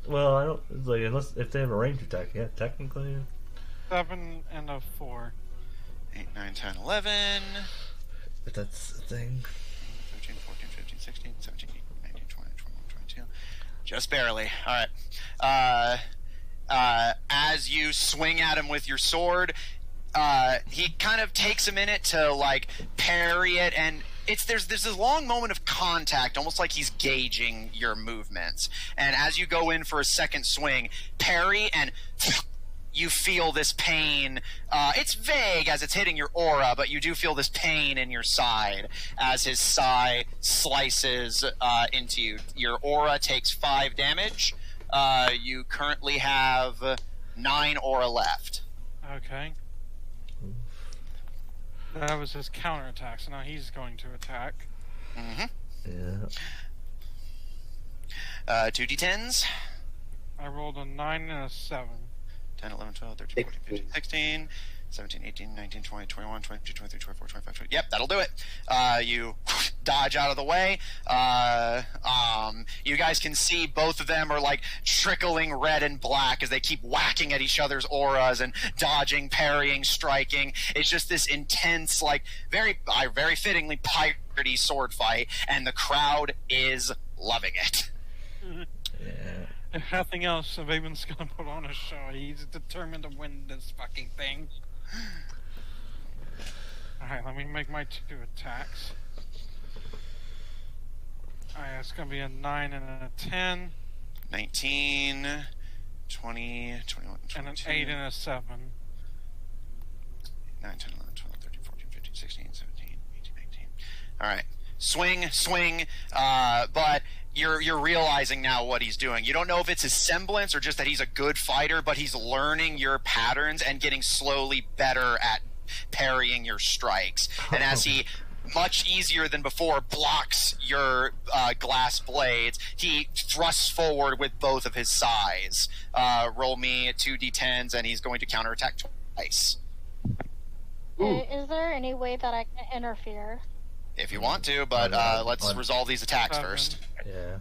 Well, I don't. It's like unless if they have a range attack, yeah, technically. 7 and a 4. 8, 9, 10, 11. But that's the thing. 13, 14, 15, 16, 17, 18, 19, 20, 21, 22. Just barely. All right. As you swing at him with your sword, he kind of takes a minute to like parry it, and there's this long moment of contact, almost like he's gauging your movements. And as you go in for a second swing, parry, and you feel this pain. It's vague as it's hitting your aura, but you do feel this pain in your side as his sai slices into you. Your aura takes 5 damage. You currently have 9 aura left. Okay. That was his counterattack, so now he's going to attack. Mm-hmm. Yeah. 2d10s. I rolled a 9 and a 7. 10, 11, 12, 13, 14, 15, 16, 17, 18, 19, 20, 21, 22, 23, 24, 25, 26. Yep, that'll do it. You dodge out of the way. You guys can see both of them are like trickling red and black as they keep whacking at each other's auras and dodging, parrying, striking. It's just this intense, like very fittingly piratey sword fight, and the crowd is loving it. Yeah. If nothing else, Vaben's gonna put on a show. He's determined to win this fucking thing. Alright, let me make my 2 attacks. Alright, it's gonna be a 9 and a 10. 19, 20, 21, 22. And an 8 and a 7. 9, 10, 11, 12, 13, 14, 15, 16, 17, 18, 19. Alright. Swing, but you're realizing now what he's doing. You don't know if it's his semblance or just that he's a good fighter, but he's learning your patterns and getting slowly better at parrying your strikes. And as he, much easier than before, blocks your glass blades, he thrusts forward with both of his sais. Roll me 2d10s, and he's going to counterattack twice. Is there any way that I can interfere? If you want to, but let's resolve these attacks 7. first. Yeah.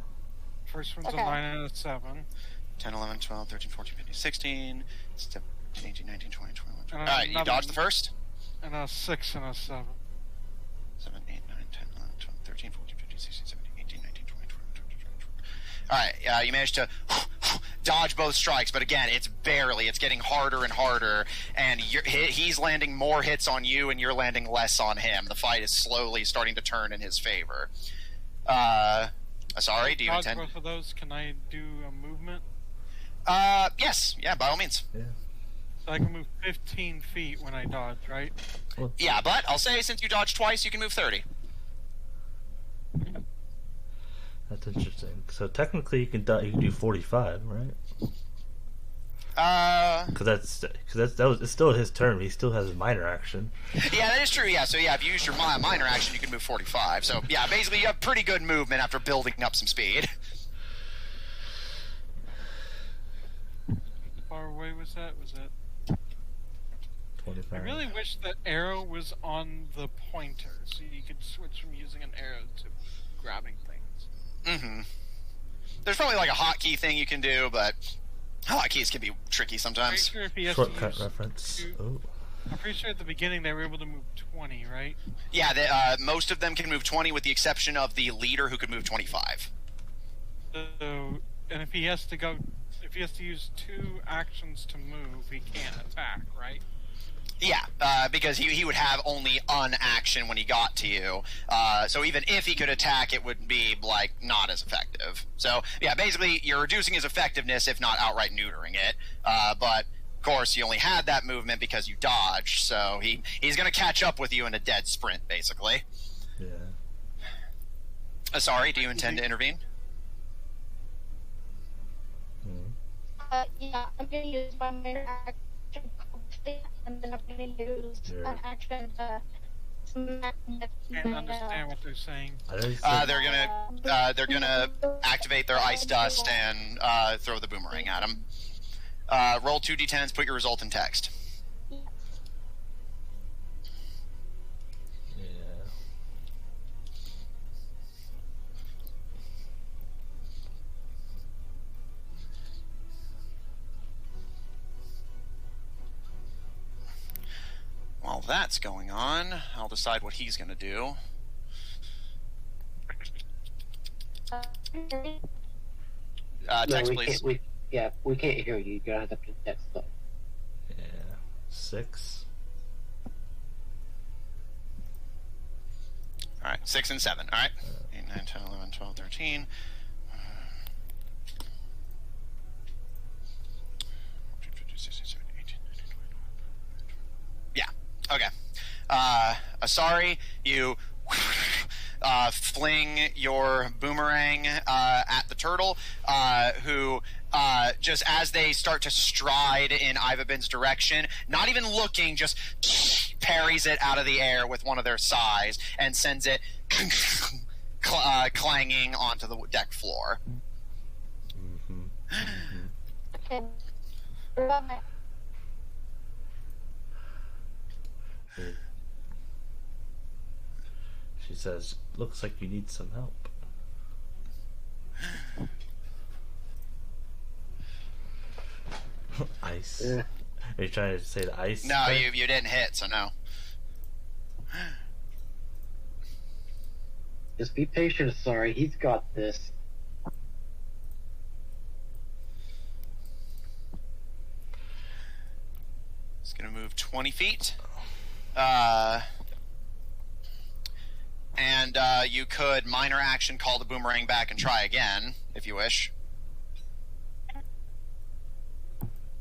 First one's Okay. a 9 and a 7. 10, 11, 12, 13, 14, 15, 16, 17, 18, 19, 20, 21, 22. And Alright, you another dodge the first. And a 6 and a 7. 7, 8, 9, 10, 11, 12, 13, 14, 15, 16, 17, 18, 19, 20, 21, 22. Alright, you managed to dodge both strikes, but again, it's getting harder and harder, and he's landing more hits on you, and you're landing less on him. The fight is slowly starting to turn in his favor. Sorry, do you Dodge intend? both of those. Can I do a movement? Yes, yeah, by all means. Yeah. So I can move 15 feet when I dodge, right? Yeah, but I'll say since you dodged twice, you can move 30. That's interesting. So technically, you can do 45, right? Because it's still his turn. He still has a minor action. Yeah, that is true. Yeah, so yeah, if you use your minor action, you can move 45. So yeah, basically you have pretty good movement after building up some speed. How far away was that? Was that? 25. I really wish that arrow was on the pointer, so you could switch from using an arrow to grabbing things. Mm-hmm. There's probably like a hotkey thing you can do, but hotkeys can be tricky sometimes. Pretty sure if he has Shortcut to use reference. Oh. I'm pretty sure at the beginning they were able to move 20, right? Yeah, most of them can move 20 with the exception of the leader who could move 25. So, and if he has to go, if if he has to use 2 actions to move, he can't attack, right? Yeah, because he would have only an action when he got to you. So even if he could attack, it would be, like, not as effective. So, yeah, basically, you're reducing his effectiveness, if not outright neutering it. But, of course, you only had that movement because you dodged, so he's going to catch up with you in a dead sprint, basically. Yeah. Sorry, do you intend to intervene? Yeah, I'm gonna use my minor action, and then I'm gonna use an action to smack Can't understand what they're saying. They're gonna activate their ice dust and throw the boomerang at him. Roll 2d10s, put your result in text. Yes. Yeah. While that's going on, I'll decide what he's gonna do. Text, please. We can't hear you. You're gonna have to text though. Yeah. 6. Alright, 6 and 7. Alright. 8, 9, 10, 11, 12, 13. Yeah. Okay. Asari, you fling your boomerang at the turtle, who just as they start to stride in Ivabin's direction, not even looking, just parries it out of the air with one of their sais and sends it clanging onto the deck floor. Okay. She says, "Looks like you need some help." Ice. Yeah. Are you trying to say the ice? No, thing? you didn't hit, so no. Just be patient, sorry. He's got this. It's going to move 20 feet. And you could minor action call the boomerang back and try again, if you wish.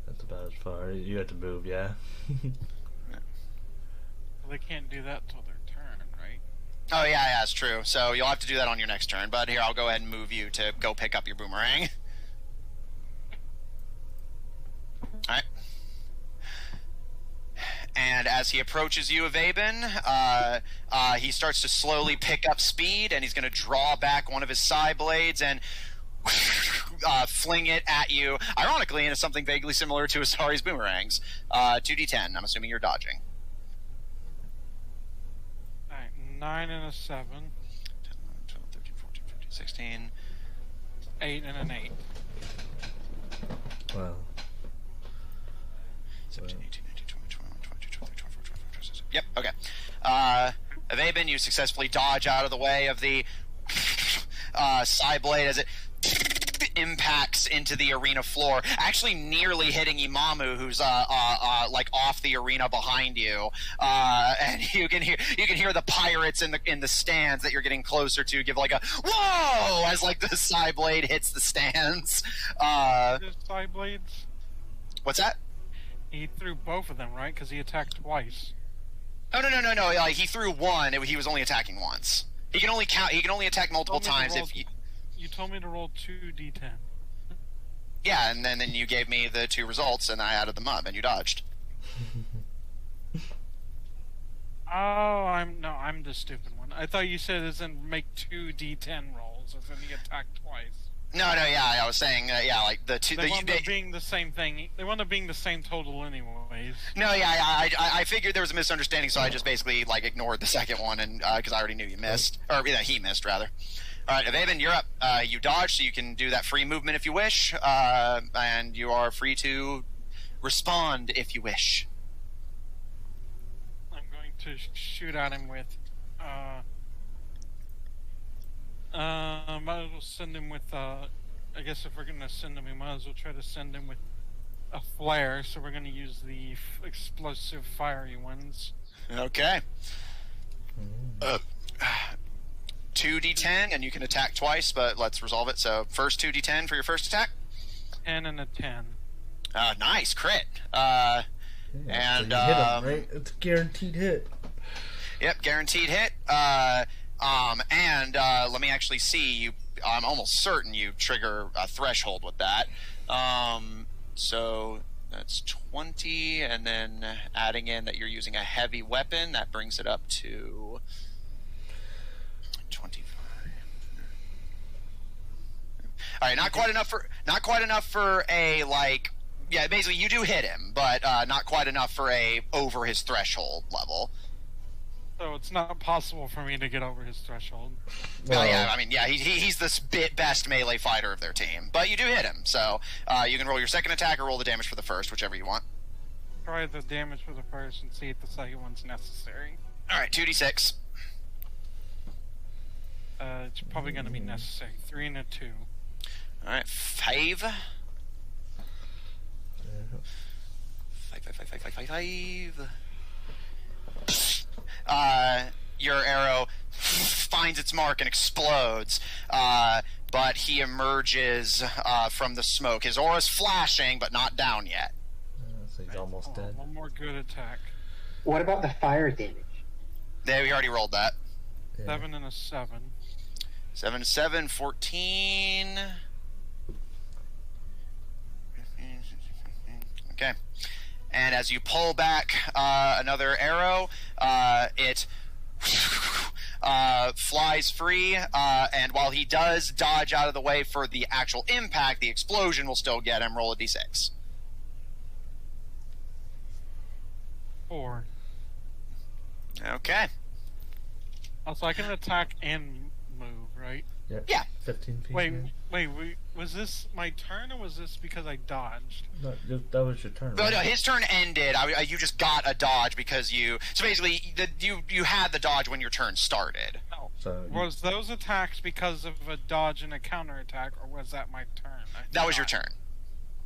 That's about as far. You have to move, yeah. Well, they can't do that till their turn, right? Oh, yeah, it's true. So you'll have to do that on your next turn. But here, I'll go ahead and move you to go pick up your boomerang. Alright. And as he approaches you, Avaben, he starts to slowly pick up speed, and he's going to draw back one of his side blades and fling it at you, ironically, into something vaguely similar to Asari's boomerangs. 2d10. I'm assuming you're dodging. Alright, 9 and a 7. 10, 11, 12, 13, 14, 15, 16. 8 and an 8. Well. 17, 18, 19, 20, 21, 22, 23, 24, 25, 26. Yep, okay. Avaben, you successfully dodge out of the way of the side blade as it impacts into the arena floor, actually nearly hitting Imamu, who's like off the arena behind you. And you can hear the pirates in the stands that you're getting closer to give like a whoa as like the side blade hits the stands. His side blades? What's that? He threw both of them, right? Because he attacked twice. Oh no! Like, he threw one. He was only attacking once. He can only count. He can only attack multiple times if you. You told me to roll 2d10. Yeah, and then you gave me the 2 results, and I added them up, and you dodged. Oh, I'm the stupid one. I thought you said it doesn't make 2d10 rolls, as in he attacked twice. No, yeah, I was saying, yeah, like the 2. They wound up being the same thing. They wound up being the same total, anyways. No, yeah, I figured there was a misunderstanding, so I just basically like ignored the second one, and because I already knew you missed, or yeah, he missed rather. All right, Avaben, you're up. You dodge, so you can do that free movement if you wish, and you are free to respond if you wish. I'm going to shoot at him with. Might as well send him with I guess if we're gonna send him, we might as well try to send him with a flare. So we're gonna use the explosive, fiery ones. Okay. 2d10, and you can attack twice, but let's resolve it. So first 2d10 for your first attack. 10 and a 10. Nice crit. Yeah, And so you hit him, right? It's a guaranteed hit. Yep, guaranteed hit. And let me actually see. I'm almost certain you trigger a threshold with that. So that's 20, and then adding in that you're using a heavy weapon, that brings it up to 25. All right, not quite enough for a like. Yeah, basically you do hit him, but not quite enough for a over his threshold level. So it's not possible for me to get over his threshold. Well, yeah, I mean, yeah, he's the best melee fighter of their team, but you do hit him, so you can roll your second attack or roll the damage for the first, whichever you want. Try the damage for the first and see if the second one's necessary. All right, 2d6. It's probably going to be necessary. 3 and a 2. All right, 5. 5. Your arrow finds its mark and explodes, but he emerges from the smoke. His aura's flashing, but not down yet. So he's almost dead. One more good attack. What about the fire damage? There, we already rolled that. Yeah. 7 and a 7. 7 to 7, 14. Okay. And as you pull back another arrow, it flies free, and while he does dodge out of the way for the actual impact, the explosion will still get him. Roll a d6. 4. Okay. Also, I can attack and move, right? Yeah. 15 feet. Wait, was this my turn or was this because I dodged? No, that was your turn. No, Right? no, his turn ended. You just got a dodge because you. So basically, you had the dodge when your turn started. No. So Was those attacks because of a dodge and a counterattack, or was that my turn? That was your turn.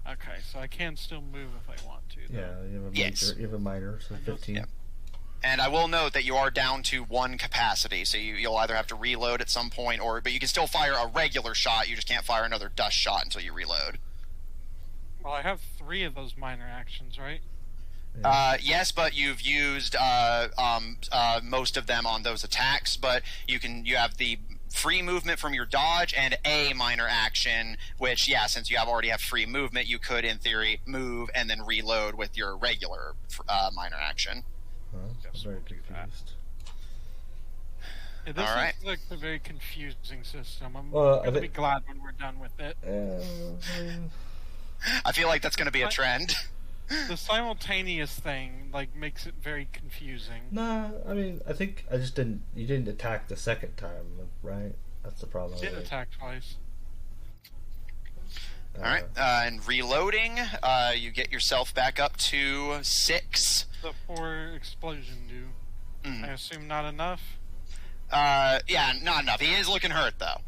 Okay, so I can still move if I want to. yeah, you have a major, Yes. you have a minor, so 15. Yeah. And I will note that you are down to 1 capacity, so you'll either have to reload at some point, but you can still fire a regular shot. You just can't fire another dust shot until you reload. Well, I have 3 of those minor actions, right? Yes, but you've used most of them on those attacks. But you have the free movement from your dodge and a minor action, which, yeah, since you already have free movement, you could, in theory, move and then reload with your regular minor action. Huh? Yes, I'm very we'll do that. confused. Yeah, this All right. is like a very confusing system. I'm Well, gonna be glad when we're done with it. I feel like that's going to be a trend. The simultaneous thing like makes it very confusing. Nah, I mean, I think I just didn't. You didn't attack the second time, right? That's the problem. I did right? attack twice. All right, and reloading, you get yourself back up to 6. The 4 explosion do. I assume not enough. Yeah, not enough. He is looking hurt, though.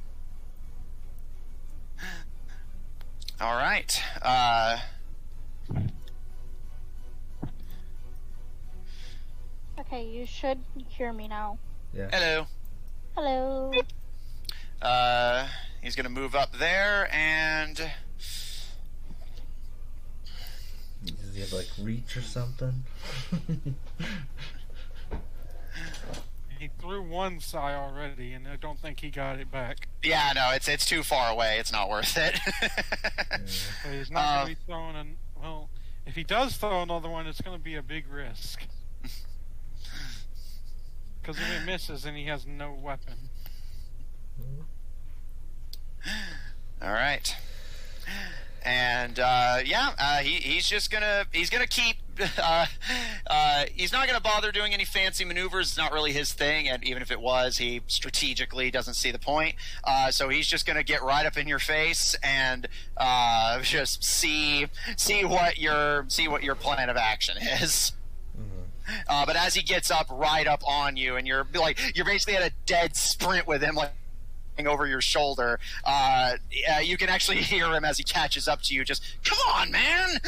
All right. Okay, you should hear me now. Yeah. Hello. Hello. He's gonna move up there, and Does he have like reach or something? He threw one psi already, and I don't think he got it back. yeah, no, it's too far away. It's not worth it. So he's not going to be throwing an... Well, if he does throw another one, it's going to be a big risk. Because if he misses, then he has no weapon. All right. And he's just gonna keep. He's not gonna bother doing any fancy maneuvers. It's not really his thing, and even if it was, he strategically doesn't see the point. So he's just gonna get right up in your face and just see what your plan of action is. But as he gets up right up on you, and you're basically at a dead sprint with him, like over your shoulder. You can actually hear him as he catches up to you. Just, come on, man!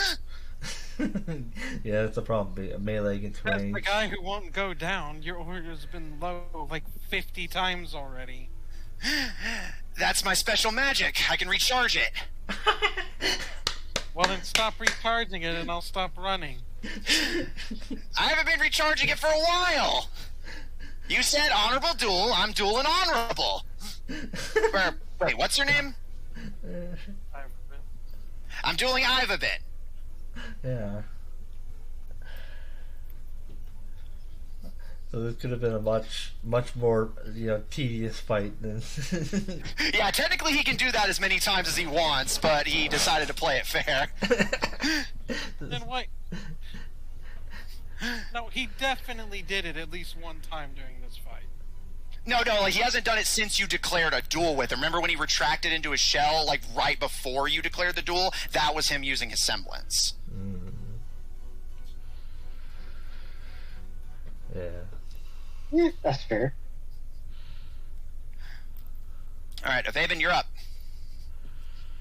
Yeah, that's the problem. Melee against As range. the guy who won't go down, your order's been low like 50 times already. That's my special magic. I can recharge it. Well, then stop recharging it and I'll stop running. I haven't been recharging it for a while. You said honorable duel. I'm dueling honorable. Wait, what's your name? I'm dueling Ivabit. Yeah. So this could have been a much more, tedious fight than. Yeah, technically he can do that as many times as he wants, but he decided to play it fair. Then what? No, he definitely did it at least one time during this fight. No, like, he hasn't done it since you declared a duel with him. Remember when he retracted into his shell, like, right before you declared the duel? That was him using his semblance. Yeah. Yeah, that's fair. Alright, Avaven, you're up.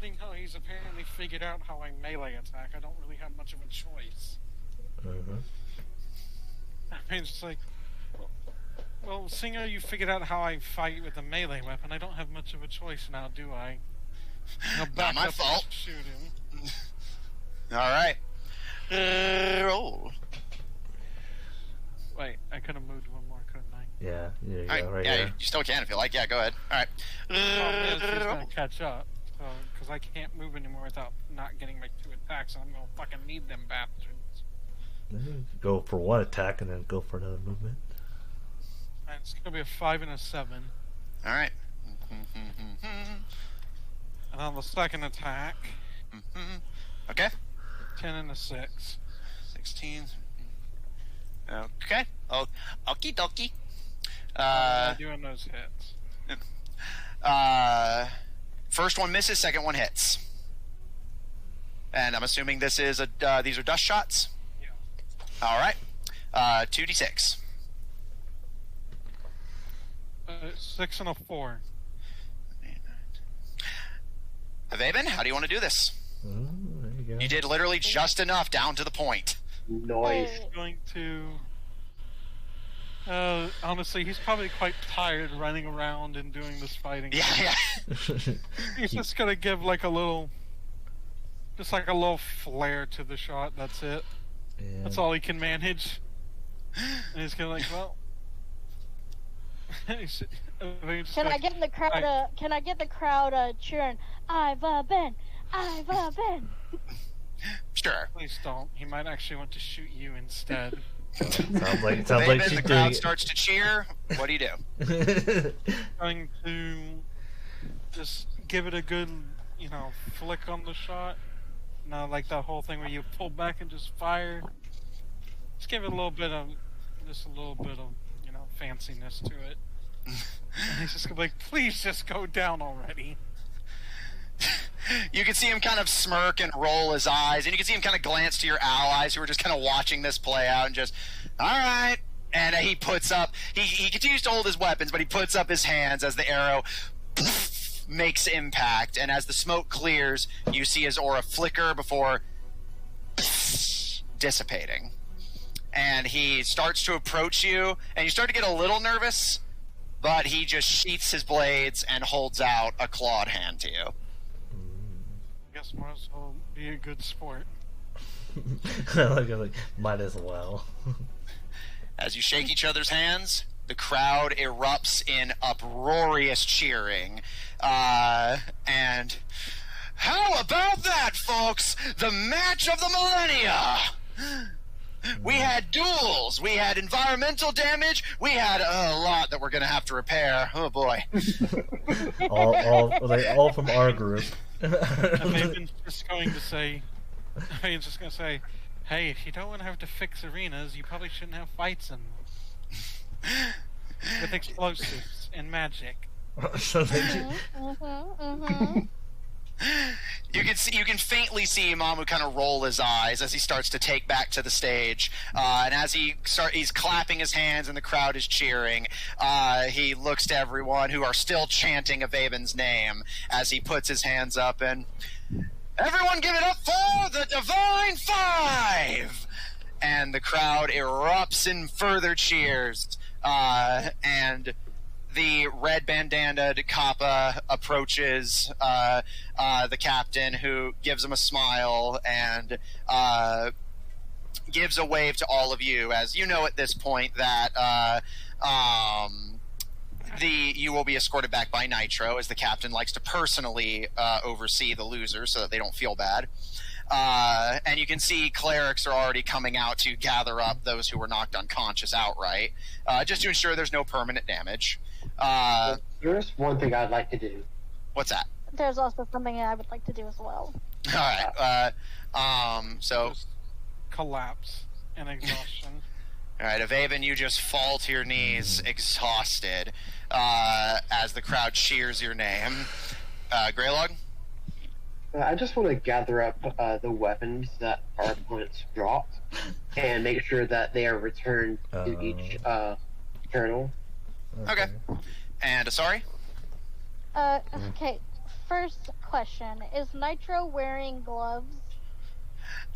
Seeing how he's apparently figured out how I melee attack, I don't really have much of a choice. I mean, it's like, well, seeing how you figured out how I fight with a melee weapon, I don't have much of a choice now, do I? Not my fault. Shoot him. Alright. Roll. Wait, I could have moved one more, couldn't I? Yeah, there you Alright, go, right yeah, there. you still can if you like. Yeah, go ahead. Alright. Problem is, he's gonna catch up, so, because I can't move anymore without not getting my 2 attacks, and I'm gonna fucking need them bastards. Go for one attack and then go for another movement. And it's gonna be a 5 and a 7. Alright. And on the second attack, Okay. 10 and a 6. 16. Okay. Oh, okie dokie. Doing those hits. First one misses, second one hits. And I'm assuming this is these are dust shots? Yeah. Alright. 2d6. 6 and a 4. Avaven, how do you want to do this? There you go. You did literally just enough, down to the point. Noise. He's going to... honestly, he's probably quite tired running around and doing this fighting. Yeah. He's just gonna give like a little... Just like a little flare to the shot, that's it. Yeah. That's all he can manage. And he's gonna like, well... Can I get in the crowd? Can I get the crowd cheering? I've been. Sure. Please don't. He might actually want to shoot you instead. Sounds like Avaven, she's the doing crowd it. starts to cheer. What do you do? Going to just give it a good, flick on the shot. Like that whole thing where you pull back and just fire. Just give it a little bit of, fanciness to it. And he's just gonna be like, please just go down already. You can see him kind of smirk and roll his eyes, and you can see him kind of glance to your allies who are just kind of watching this play out and just, all right. And he puts up, he continues to hold his weapons, but he puts up his hands as the arrow makes impact. And as the smoke clears, you see his aura flicker before dissipating. And he starts to approach you, and you start to get a little nervous, but he just sheaths his blades and holds out a clawed hand to you. I guess might as well be a good sport. like, might as well. As you shake each other's hands, the crowd erupts in uproarious cheering. And how about that, folks? The match of the millennia! We had duels, we had environmental damage, we had a lot that we're going to have to repair. Oh boy. all from our group. And Maven's just going to say, hey, if you don't want to have to fix arenas, you probably shouldn't have fights in them. With explosives and magic. So You can faintly see Mamu kind of roll his eyes as he starts to take back to the stage, and as he's clapping his hands and the crowd is cheering. He looks to everyone who are still chanting Avaben's name as he puts his hands up and everyone give it up for the Divine Five, and the crowd erupts in further cheers, and the red bandanaed Kappa approaches the captain, who gives him a smile and gives a wave to all of you, as you know at this point that you will be escorted back by Nitro, as the captain likes to personally oversee the losers so that they don't feel bad. And you can see clerics are already coming out to gather up those who were knocked unconscious outright, just to ensure there's no permanent damage. There's one thing I'd like to do. What's that? There's also something I would like to do as well. All right. So Just collapse and exhaustion. all right, Avaben, you just fall to your knees, exhausted, as the crowd cheers your name. Greylog? I just want to gather up the weapons that our opponents dropped and make sure that they are returned to each colonel. Okay. And Asari? Okay. First question: is Nitro wearing gloves?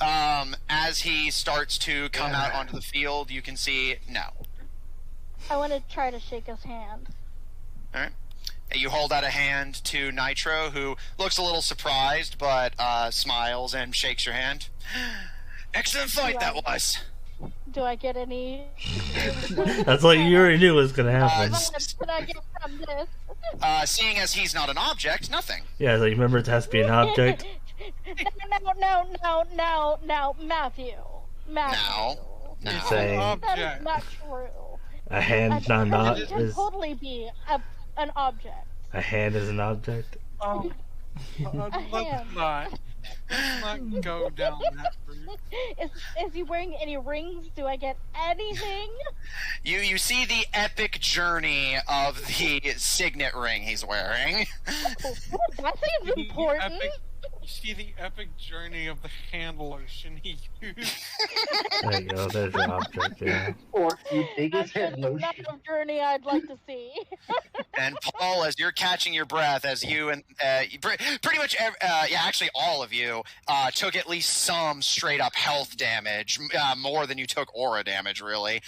As he starts to come out onto the field, you can see no. I want to try to shake his hand. All right. You hold out a hand to Nitro, who looks a little surprised, but smiles and shakes your hand. Excellent fight that was. Do I get any? That's what you already knew was going to happen. What can I get from this? Seeing as he's not an object, nothing. Yeah, so you remember it has to be an object. No, Matthew. No. You're saying That is not true. a hand It can is totally be an object. a hand is an object. Oh, A hand. let's not go down that route. Is he wearing any rings? Do I get anything? You see the epic journey of the signet ring he's wearing. That seems important. You see the epic journey of the hand lotion he used. There you go. There's your object. Yeah. Or you think That's it's head the lotion. type of journey I'd like to see. And Paul, as you're catching your breath, as you and pretty much, actually all of you took at least some straight up health damage, more than you took aura damage, really.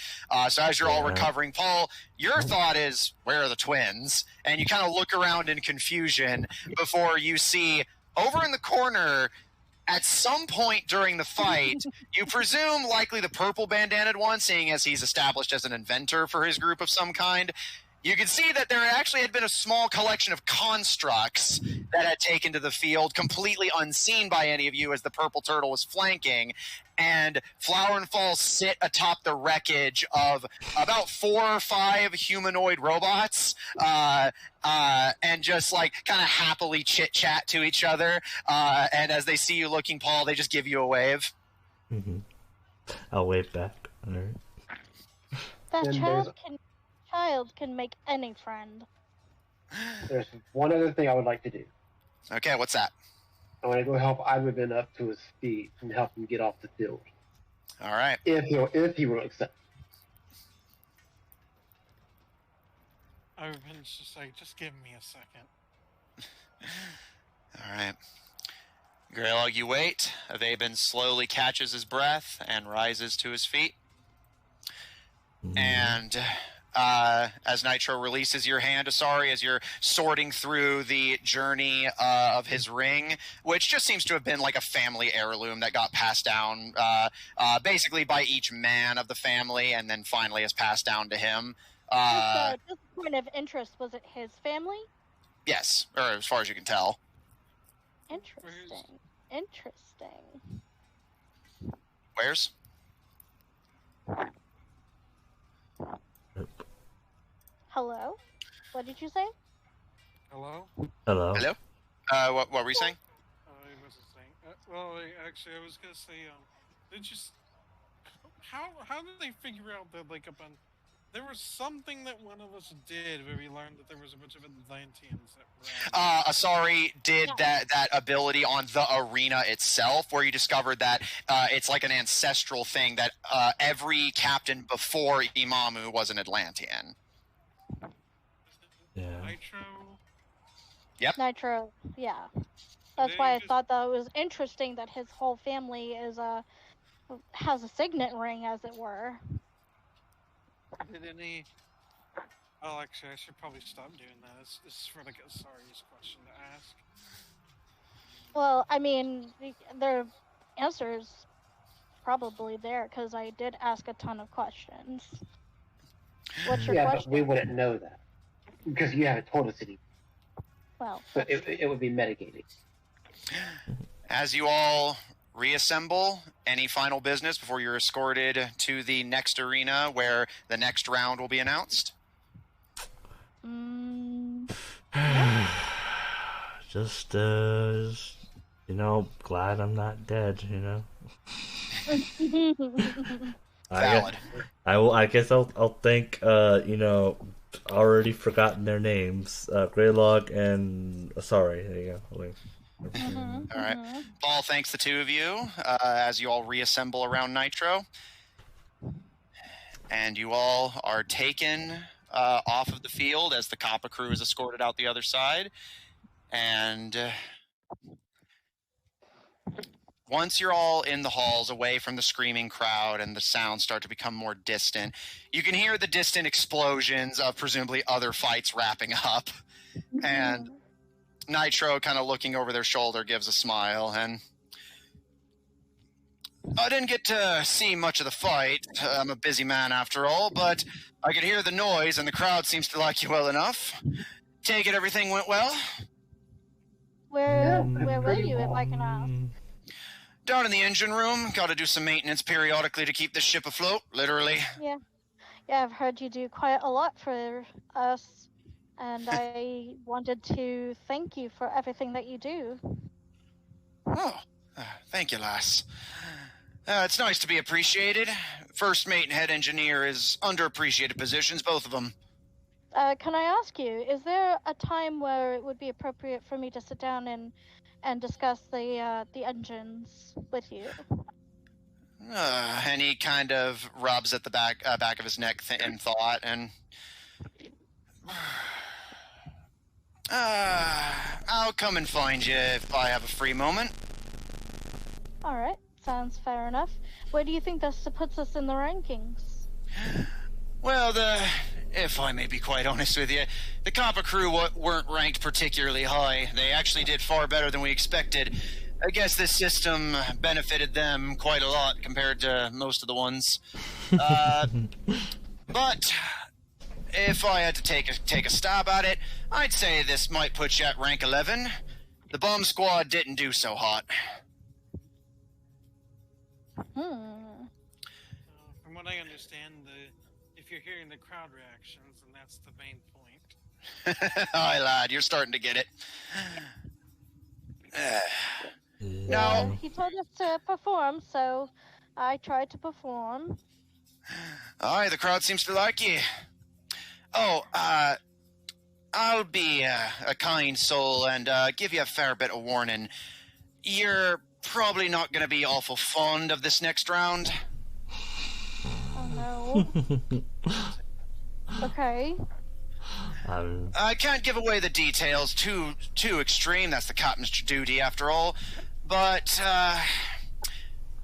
So as you're all recovering, Paul, your thought is, where are the twins? And you kind of look around in confusion before you see over in the corner, at some point during the fight, you presume likely the purple bandanaed one, seeing as he's established as an inventor for his group of some kind. You can see that there actually had been a small collection of constructs that had taken to the field, completely unseen by any of you as the purple turtle was flanking. And Flower and Fall sit atop the wreckage of about 4 or 5 humanoid robots, and just like kind of happily chit chat to each other. And as they see you looking, Paul, they just give you a wave. Mm-hmm. I'll wave back. All right. That Then child can make any friend. There's one other thing I would like to do. Okay, what's that? I want to go help Ivan up to his feet and help him get off the field. All right. If he will accept. Ivan's just like, just give me a second. All right. Greylog, you wait. Avaben slowly catches his breath and rises to his feet. And as Nitro releases your hand, Asari, as you're sorting through the journey of his ring, which just seems to have been like a family heirloom that got passed down basically by each man of the family and then finally is passed down to him. Just a point of interest, was it his family? Yes, or as far as you can tell. Interesting. Where's? Hello? What did you say? Hello? Hello. Hello? What were you saying? I wasn't saying. Well, actually, I was gonna say, how did they figure out that like There was something that one of us did where we learned that there was a bunch of Atlanteans that ran. Asari did Yeah. that ability on the arena itself, where you discovered that it's like an ancestral thing that every captain before Imamu was an Atlantean. Yeah. Nitro. Nitro, yeah. That's They why I just- thought that it was interesting that his whole family is has a signet ring, as it were. Did any? Oh, actually, I should probably stop doing that. This is for like Asari's question to ask. Well, I mean, their answers probably there because I did ask a ton of questions. What's your Yeah, question? but we wouldn't know that because you haven't told us any. Well, So that's true. it would be metagaming. As you all reassemble, any final business before you're escorted to the next arena where the next round will be announced? Just, glad I'm not dead, Valid. I guess I'll thank, already forgotten their names, Greylog and Asari. There you go. All right. Paul thanks the two of you as you all reassemble around Nitro. And you all are taken off of the field as the Kappa crew is escorted out the other side. And once you're all in the halls, away from the screaming crowd and the sounds start to become more distant, you can hear the distant explosions of presumably other fights wrapping up. And Nitro, kind of looking over their shoulder, gives a smile. And I didn't get to see much of the fight. I'm a busy man after all, but I could hear the noise and the crowd seems to like you well enough. Take it everything went well? Where were pretty you, if well. I can ask? Down in the engine room. Got to do some maintenance periodically to keep the ship afloat, literally. Yeah, I've heard you do quite a lot for us, and I wanted to thank you for everything that you do. Oh, thank you, lass. It's nice to be appreciated. First mate and head engineer is underappreciated positions, both of them. Can I ask you, is there a time where it would be appropriate for me to sit down and discuss the engines with you? And he kind of rubs at the back of his neck in thought, and I'll come and find you if I have a free moment. All right, sounds fair enough. Where do you think this puts us in the rankings? Well, if I may be quite honest with you, the Kappa crew weren't ranked particularly high. They actually did far better than we expected. I guess this system benefited them quite a lot compared to most of the ones. But if I had to take a stab at it, I'd say this might put you at rank 11. The bomb squad didn't do so hot. From what I understand, if you're hearing the crowd reactions, then that's the main point. Aye, lad, you're starting to get it. Yeah, he told us to perform, so I tried to perform. Aye, the crowd seems to like you. Oh, I'll be a kind soul and give you a fair bit of warning. You're probably not going to be awful fond of this next round. Oh no. Okay. I can't give away the details too extreme. That's the captain's duty, after all. But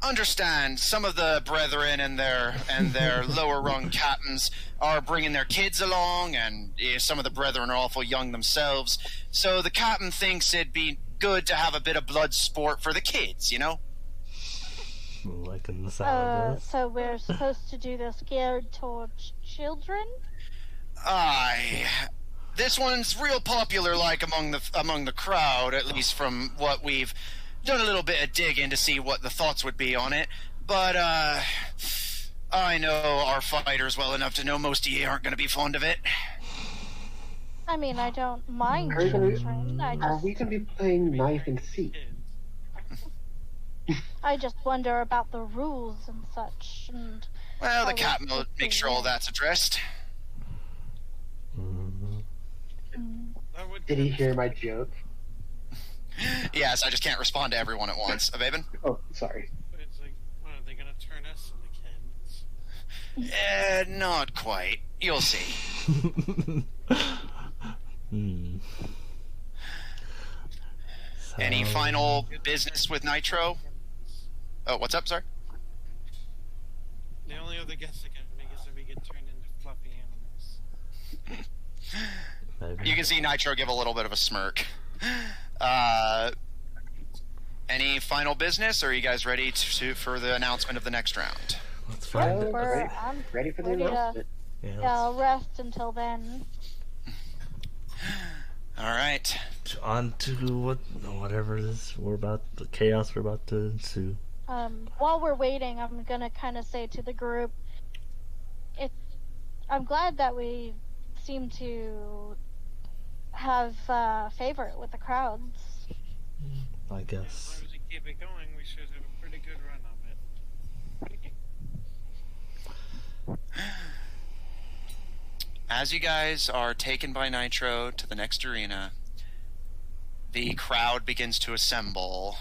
understand, some of the brethren and their lower rung captains are bringing their kids along, and some of the brethren are awful young themselves. So the captain thinks it'd be good to have a bit of blood sport for the kids, you know? Like in the sound So we're supposed to do this geared towards children? Aye. This one's real popular, like among the crowd, at least from what we've done a little bit of digging to see what the thoughts would be on it. But I know our fighters well enough to know most of you aren't going to be fond of it. I mean, I don't mind Are we gonna be- children. I Are just we going to be playing knife and seek? I just wonder about the rules and such. And Well, the how captain will it's make sure all work. that's addressed. That would Did he kinda hear suck. my joke? Yes, I just can't respond to everyone at once. Avaben? Oh, sorry. It's like, what, are they gonna turn us into kids? Not quite. You'll see. Any final business with Nitro? Oh, what's up, sir? The only other guess that can make is if we get turned into fluffy animals. Maybe. You can see Nitro give a little bit of a smirk. Any final business, or are you guys ready for the announcement of the next round? Let's find it. I'm Ready for the ready to- announcement. Yeah, Yeah, I'll rest until then. All right. on to whatever this we're about, the chaos we're about to ensue. While we're waiting, I'm gonna kind of say to the group, I'm glad that we seem to have favor with the crowds. I As guess. long as we keep it going, we should have a pretty good run of it. As you guys are taken by Nitro to the next arena, the crowd begins to assemble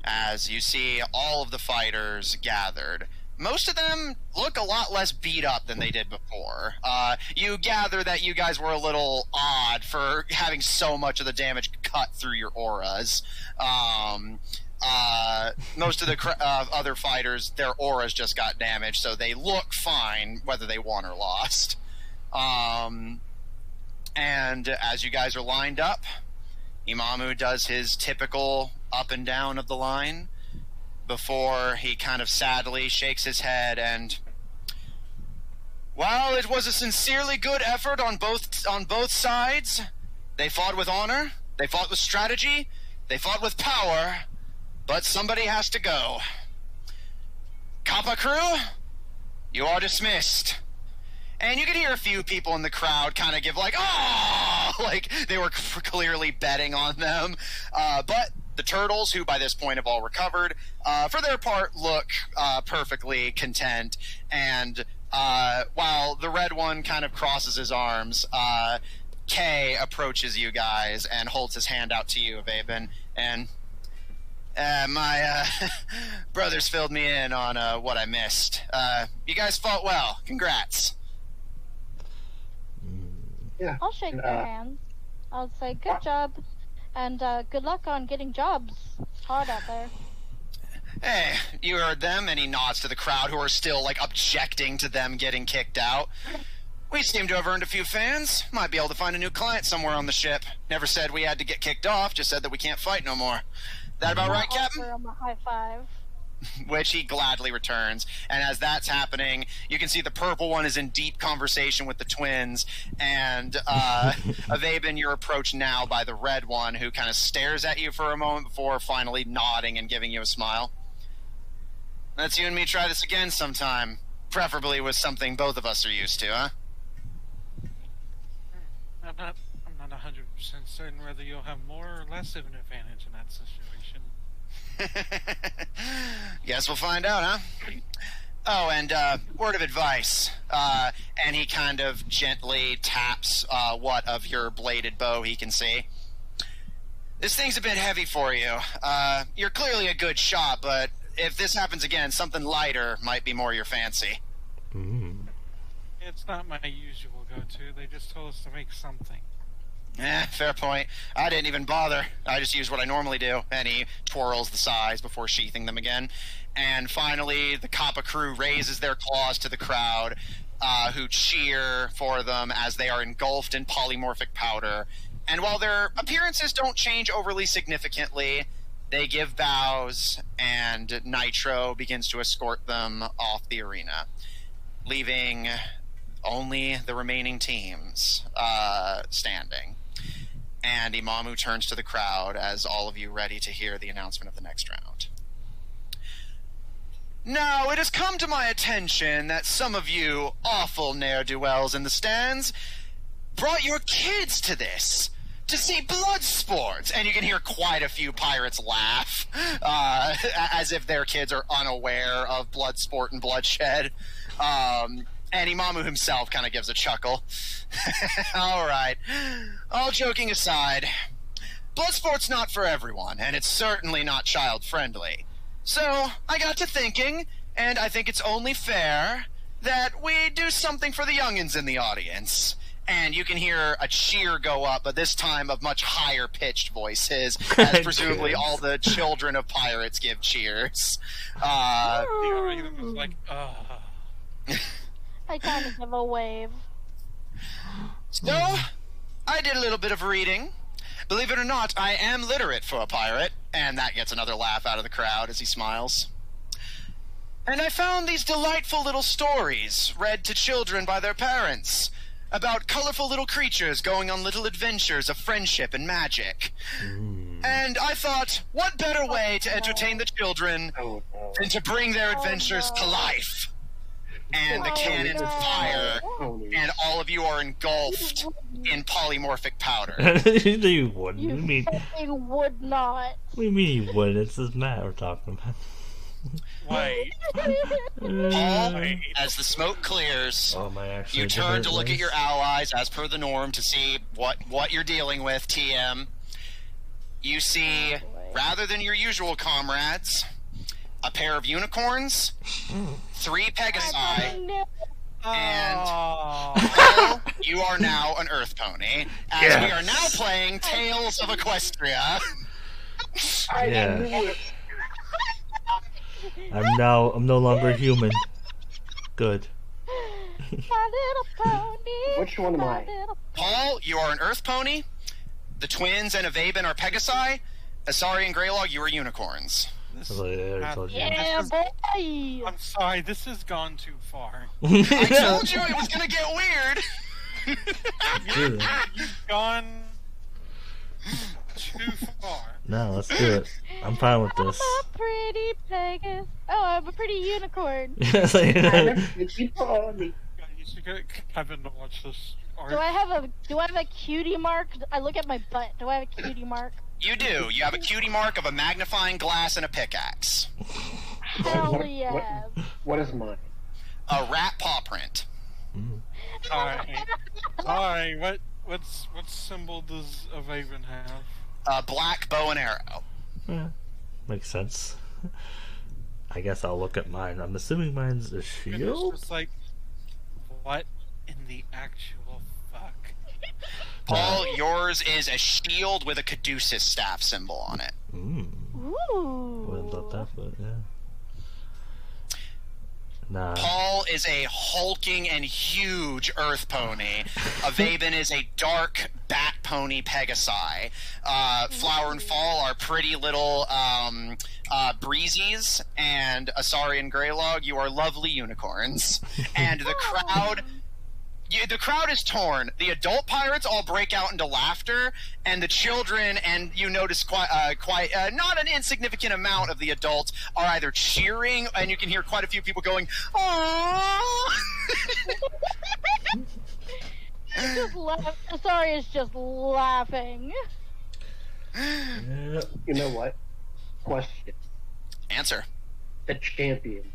as you see all of the fighters gathered. Most of them look a lot less beat up than they did before. You gather that you guys were a little odd for having so much of the damage cut through your auras. Most of the other fighters, their auras just got damaged, so they look fine whether they won or lost. And as you guys are lined up, Imamu does his typical up and down of the line before he kind of sadly shakes his head and, while it was a sincerely good effort on both sides, they fought with honor, they fought with strategy, they fought with power, but somebody has to go. Kappa crew, you are dismissed. And you can hear a few people in the crowd kind of give like, oh, like they were clearly betting on them. But the turtles, who by this point have all recovered, for their part look perfectly content. And while the red one kind of crosses his arms, Kay approaches you guys and holds his hand out to you, Vaben, and my brothers filled me in on what I missed. You guys fought well. Congrats. Yeah. I'll shake And, their hands. I'll say good job, and good luck on getting jobs. It's hard out there. Hey, you heard them, and he nods to the crowd who are still, like, objecting to them getting kicked out. We seem to have earned a few fans. Might be able to find a new client somewhere on the ship. Never said we had to get kicked off, just said that we can't fight no more. That about right, I'll Captain? offer 'em a high five. Which he gladly returns. And as that's happening, you can see the purple one is in deep conversation with the twins, and Avaben, you're approached now by the red one, who kind of stares at you for a moment before finally nodding and giving you a smile. Let's you and me try this again sometime. Preferably with something both of us are used to, huh? I'm not 100% certain whether you'll have more or less of an advantage in that situation. Guess we'll find out, huh? Oh, and word of advice. And he kind of gently taps what of your bladed bow he can see. This thing's a bit heavy for you. You're clearly a good shot, but if this happens again, something lighter might be more your fancy. It's not my usual go-to. They just told us to make something. Fair point. I didn't even bother. I just used what I normally do. And he twirls the size before sheathing them again. And finally, the Kappa crew raises their claws to the crowd, who cheer for them as they are engulfed in polymorphic powder. And while their appearances don't change overly significantly, they give bows, and Nitro begins to escort them off the arena, leaving only the remaining teams standing. And Imamu turns to the crowd as all of you ready to hear the announcement of the next round. Now, it has come to my attention that some of you awful ne'er-do-wells in the stands brought your kids to this, to see blood sports. And you can hear quite a few pirates laugh, as if their kids are unaware of blood sport and bloodshed. And Imamu himself kind of gives a chuckle. All right. All joking aside, Bloodsport's not for everyone, and it's certainly not child-friendly. So, I got to thinking, and I think it's only fair that we do something for the youngins in the audience. And you can hear a cheer go up, but this time of much higher-pitched voices, as presumably all the children of pirates give cheers. The algorithm is like, I kind of give a wave. So, I did a little bit of reading. Believe it or not, I am literate for a pirate, and that gets another laugh out of the crowd as he smiles. And I found these delightful little stories read to children by their parents about colorful little creatures going on little adventures of friendship and magic. And I thought, what better way to entertain the children than to bring their adventures to life? And the cannon fire, and all of you are engulfed in polymorphic powder. You wouldn't. You We mean, fucking would not. we mean you wouldn't. It's this Matt we're talking about. wait. As the smoke clears, Oh my! Actually, you turn to look at your allies as per the norm to see what you're dealing with, TM. You see, rather than your usual comrades, a pair of unicorns, 3 Pegasi, No. and Oh. you are now an Earth Pony, as we are now playing Tales of Equestria. Yeah. I'm no longer human. Good. My little pony. Which one am I? little- Paul, you are an Earth Pony. The twins and Avaben are Pegasi. Asari and Greylog, you are unicorns. This, I already told you. Yeah, This boy. I'm sorry, this has gone too far. I told you it was gonna get weird. Dude, You've gone too far. no, let's do it. I'm fine with this. I'm a pretty Pegasus. Oh, I'm a pretty unicorn. It's like, I'm a pretty pony. God, you should get Kevin to watch this art. Do I have a cutie mark? I look at my butt. Do I have a cutie mark? You do. You have a cutie mark of a magnifying glass and a pickaxe. Hell yeah. What is mine? A rat paw print. Alright, what symbol does Avaven have? A black bow and arrow. yeah, makes sense. I guess I'll look at mine. I'm assuming mine's a And it's shield. just like, what in the actual fuck? Paul, yours is a shield with a caduceus staff symbol on it. Ooh. Wouldn't thought that, but yeah. Nah. Paul is a hulking and huge earth pony. Avaben is a dark bat pony Pegasi. Flower and Fall are pretty little breezies. And Asari and Greylog, you are lovely unicorns. And the crowd... the crowd is torn. The adult pirates all break out into laughter, and the children, and you notice quite not an insignificant amount of the adults are either cheering, and you can hear quite a few people going, "Aww!" Sorry, it's just laughing. Yeah. You know what? Question. Answer. The champion.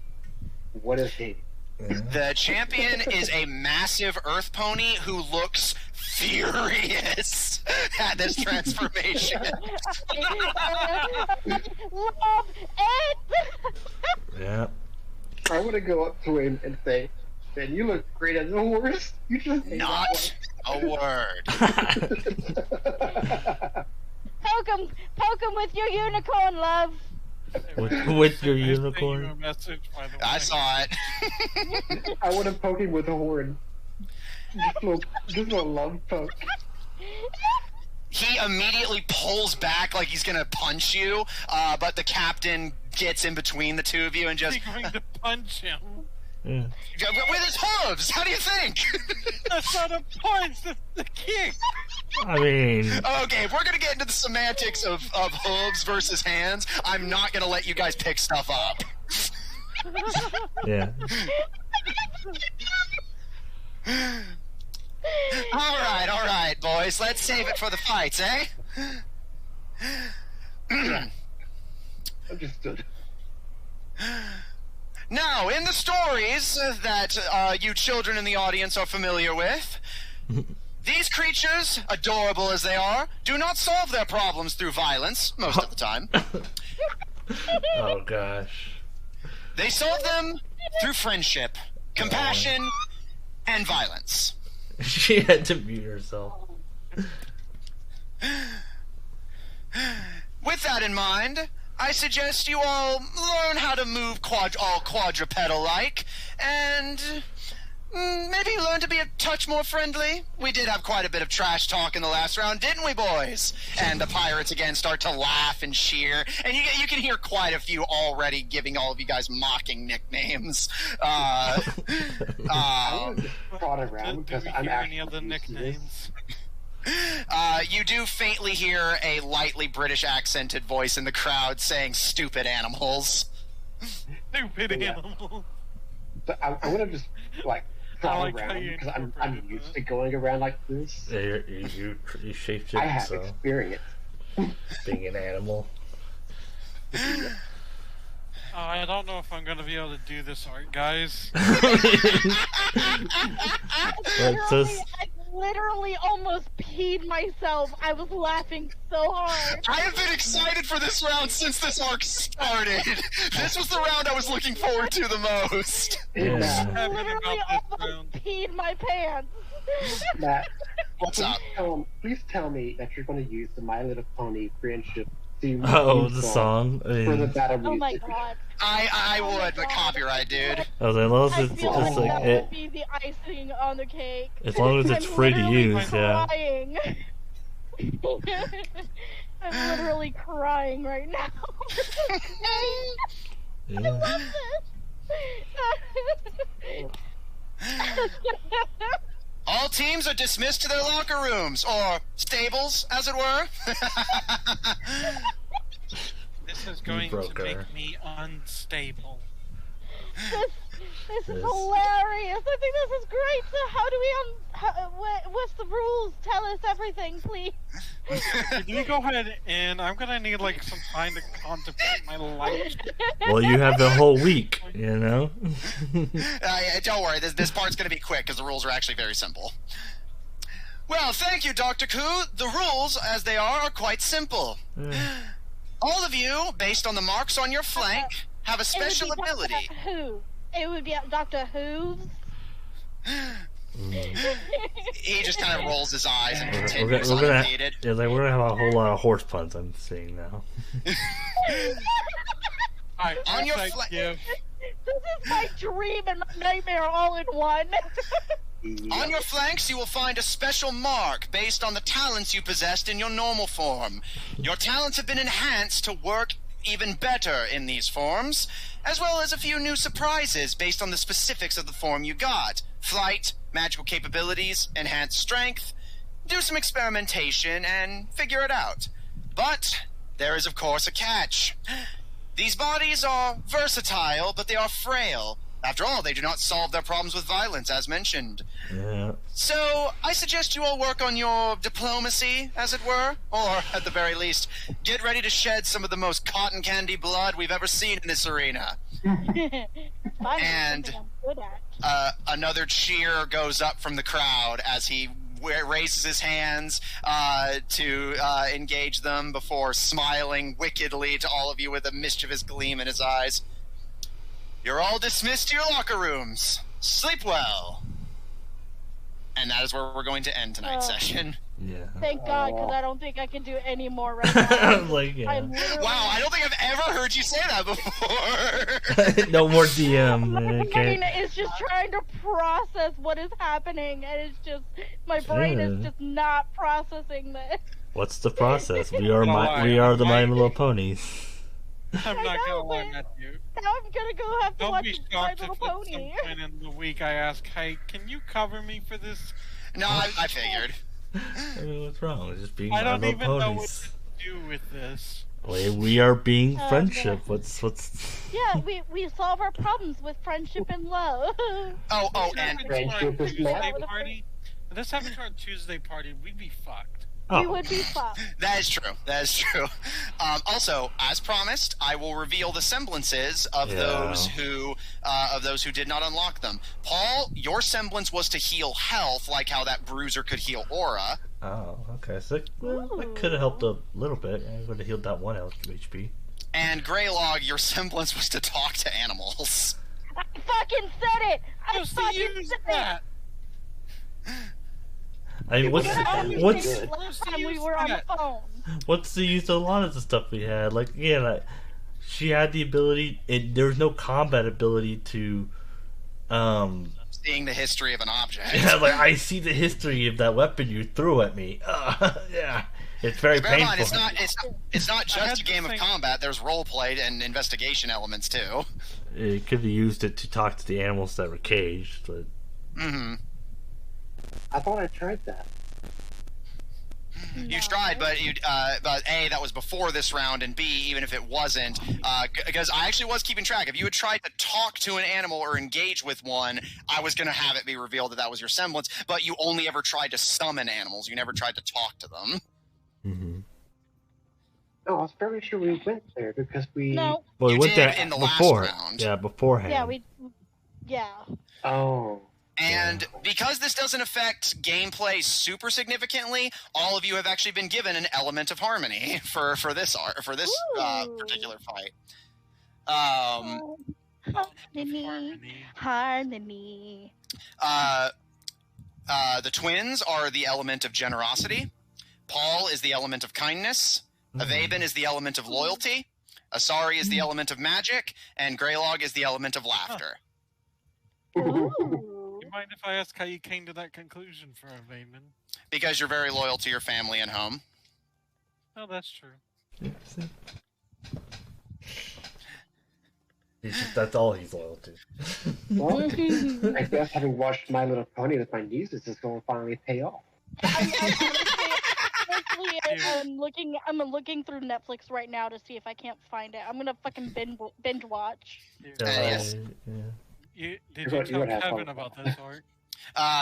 What is he? The champion is a massive earth pony who looks furious at this transformation. Love it. Yeah. I want to go up to him and say, "Man, you look great as a horse. You just ate Not a word. that Poke him with your unicorn, love. With your I sent you unicorn. a message, by the way. I saw it. I want to poke him with a horn. Just a love poke. He immediately pulls back like he's gonna punch you, but the captain gets in between the two of you and just He's going to punch him. Yeah. with his hooves. How do you think? That's not a punch, that's a kick. I mean, Okay, if we're gonna get into the semantics of hooves versus hands, I'm not gonna let you guys pick stuff up. yeah. All right, boys. boys. Let's save it for the fights, eh? Understood. Now, in the stories that you children in the audience are familiar with, these creatures, adorable as they are, do not solve their problems through violence, most of the time. Oh gosh. They solve them through friendship, compassion, and violence. She had to mute herself. With that in mind, I suggest you all learn how to move all quadrupedal-like, and maybe learn to be a touch more friendly. We did have quite a bit of trash talk in the last round, didn't we, boys? And the pirates again start to laugh and cheer, and you can hear quite a few already giving all of you guys mocking nicknames. I want to just trot around Did because we I'm hear any actually other used to this. nicknames? You do faintly hear a lightly British accented voice in the crowd saying "stupid animals." Stupid Yeah. animal. But I want to just like I trot like how around you because I'm incorporated used that. to going around like this. Yeah, you shaped I it, have so experience. being an animal. I don't know if I'm gonna be able to do this art, guys. I literally almost peed myself. I was laughing so hard. I have been excited for this round since this arc started. This was the round I was looking forward to the most. Yeah. Matt, I Happy literally about this almost round. peed my pants. Matt, What's up? please tell me that you're going to use the My Little Pony friendship theme Oh, theme the song. I for the mean, battle Oh music. my god. I Oh my would, but God. copyright, dude. I was like, as long I as it's feel like like that it, would be the icing on the cake. as long as it's I'm free to literally use, yeah. crying. I'm literally crying right now. I Yeah. love this. All teams are dismissed to their locker rooms, or stables, as it were. This is going to broke her. make me unstable. This is Yes. hilarious. I think this is great. So how do we what's the rules? Tell us everything, please. Can you go ahead and I'm gonna need like some time to contemplate my life. Well, you have the whole week, you know? Don't worry, this part's going to be quick because the rules are actually very simple. Well, thank you, Dr. Koo. The rules, as they are quite simple. All of you, based on the marks on your flank, have a special It would be ability. Doctor Who. It would be Doctor Who's. He just kind of rolls his eyes and We're continues gonna, undefeated. yeah, like we're gonna have a whole lot of horse puns. I'm seeing now. Alright, On your I fla- give This is my dream and my nightmare all in one. On your flanks, you will find a special mark based on the talents you possessed in your normal form. Your talents have been enhanced to work even better in these forms, as well as a few new surprises based on the specifics of the form you got. Flight, magical capabilities, enhanced strength. Do some experimentation and figure it out. But there is, of course, a catch. These bodies are versatile, but they are frail. After all, they do not solve their problems with violence, as mentioned. Yeah. So, I suggest you all work on your diplomacy, as it were, or, at the very least, get ready to shed some of the most cotton candy blood we've ever seen in this arena. Finally, And- something I'm good at. Another cheer goes up from the crowd as he raises his hands to engage them before smiling wickedly to all of you with a mischievous gleam in his eyes. You're all dismissed to your locker rooms. Sleep well. And that is where we're going to end tonight's Oh. session. Yeah. Thank God, because I don't think I can do any more right I now. was like, yeah. I'm literally Wow, I don't think I've ever heard you say that before. No more DM. my man. brain Okay. is just trying to process what is happening, and it's just my brain is just not processing this. What's the process? We are No, we are the I- My Little Ponies. I'm I not know, gonna lie, but- Matthew. Now I'm gonna go have to Don't watch be My shocked if Little at some Pony. point in the week I ask, hey, can you cover me for this? No, I figured. I mean, what's wrong? It's just being I My don't Little even know what Ponies. to do with this. We are being Oh, friendship. God. What's? Yeah, we solve our problems with friendship and love. Oh, and Friendship is Tuesday not- party, this happened to our Tuesday party, we'd be fucked. We would be fucked. That is true. That is true. Also, as promised, I will reveal the semblances of those who did not unlock them. Paul, your semblance was to heal health, like how that bruiser could heal aura. Oh, okay. So that could have helped a little bit. I would have healed that 1 HP. And Greylog, your semblance was to talk to animals. I fucking said it! I Just fucking use said that. I mean, what's last time we were on the phone? what's the use of a lot of the stuff we had? Like, yeah, like, she had the ability, and there was no combat ability to, Seeing the history of an object. yeah, like, I see the history of that weapon you threw at me. Yeah, it's very Bear in painful. mind, it's not just a game of combat. There's roleplay and investigation elements too. It could have used it to talk to the animals that were caged, but. Mm-hmm. I thought I tried that. You tried, but A, that was before this round, and B, even if it wasn't, because I actually was keeping track. If you had tried to talk to an animal or engage with one, I was going to have it be revealed that was your semblance, but you only ever tried to summon animals. You never tried to talk to them. Mm-hmm. No, I was fairly sure we went there because we. No. Well, we You went did there in the before. last round. Yeah, beforehand. Yeah. Oh. And because this doesn't affect gameplay super significantly, all of you have actually been given an element of harmony for this particular fight. Harmony. The twins are the element of generosity. Paul is the element of kindness. Avaben is the element of loyalty. Asari is the element of magic, and Greylog is the element of laughter. Ooh. You mind if I ask how you came to that conclusion for a Vayman? Because you're very loyal to your family and home. Oh, that's true. That's all he's loyal to. Well, I guess having watched My Little Pony with my nieces is going to finally pay off. I'm looking through Netflix right now to see if I can't find it. I'm gonna fucking binge watch. Yes. Did you tell Kevin about this, Art?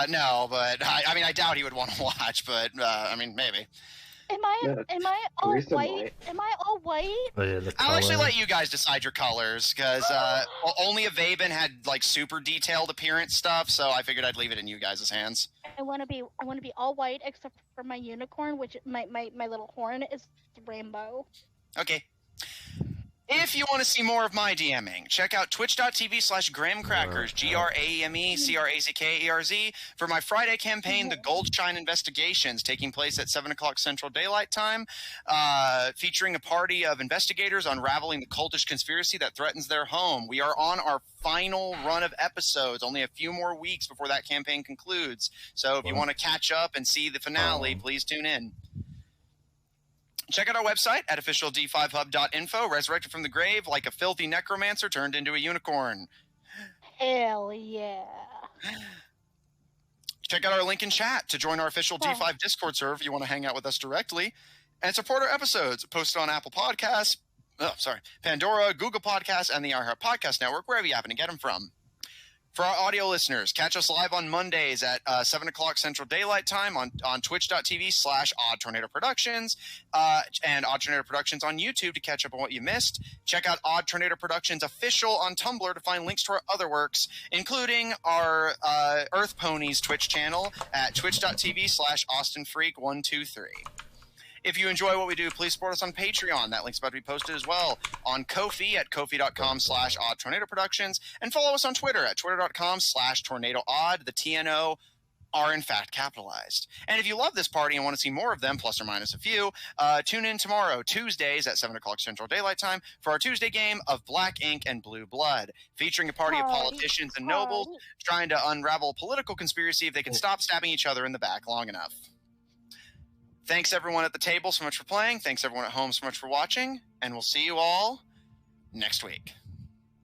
No, but I doubt he would want to watch, but maybe. Am I all white? Am I all white? Oh, yeah, I'll actually let you guys decide your colors, because only Avaben had like super detailed appearance stuff, so I figured I'd leave it in you guys' hands. I want to be all white except for my unicorn, which my little horn is rainbow. Okay. If you want to see more of my DMing, check out twitch.tv/GrahamCrackers, GrameCrackers, for my Friday campaign, The Goldshine Investigations, taking place at 7 o'clock Central Daylight Time, featuring a party of investigators unraveling the cultish conspiracy that threatens their home. We are on our final run of episodes, only a few more weeks before that campaign concludes. So if you want to catch up and see the finale, please tune in. Check out our website at officiald5hub.info. Resurrected from the grave like a filthy necromancer turned into a unicorn. Hell yeah. Check out our link in chat to join our official D5 Discord server if you want to hang out with us directly. And support our episodes posted on Apple Podcasts, Pandora, Google Podcasts, and the iHeart Podcast Network, wherever you happen to get them from. For our audio listeners, catch us live on Mondays at 7 o'clock Central Daylight Time on twitch.tv/OddTornadoProductions and Odd Tornado Productions on YouTube to catch up on what you missed. Check out Odd Tornado Productions Official on Tumblr to find links to our other works, including our Earth Ponies Twitch channel at twitch.tv/AustinFreak123. If you enjoy what we do, please support us on Patreon. That link's about to be posted as well. On Ko-fi at kofi.com/OddTornadoProductions. And follow us on Twitter at twitter.com/TornadoOdd. The TNO are in fact capitalized. And if you love this party and want to see more of them, plus or minus a few, tune in tomorrow, Tuesdays at 7 o'clock Central Daylight Time, for our Tuesday game of Black Ink and Blue Blood, featuring a party of politicians and nobles trying to unravel a political conspiracy if they can stop stabbing each other in the back long enough. Thanks, everyone at the table, so much for playing. Thanks, everyone at home, so much for watching. And we'll see you all next week.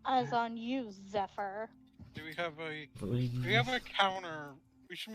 Eyes on you, Zephyr. Do we have a counter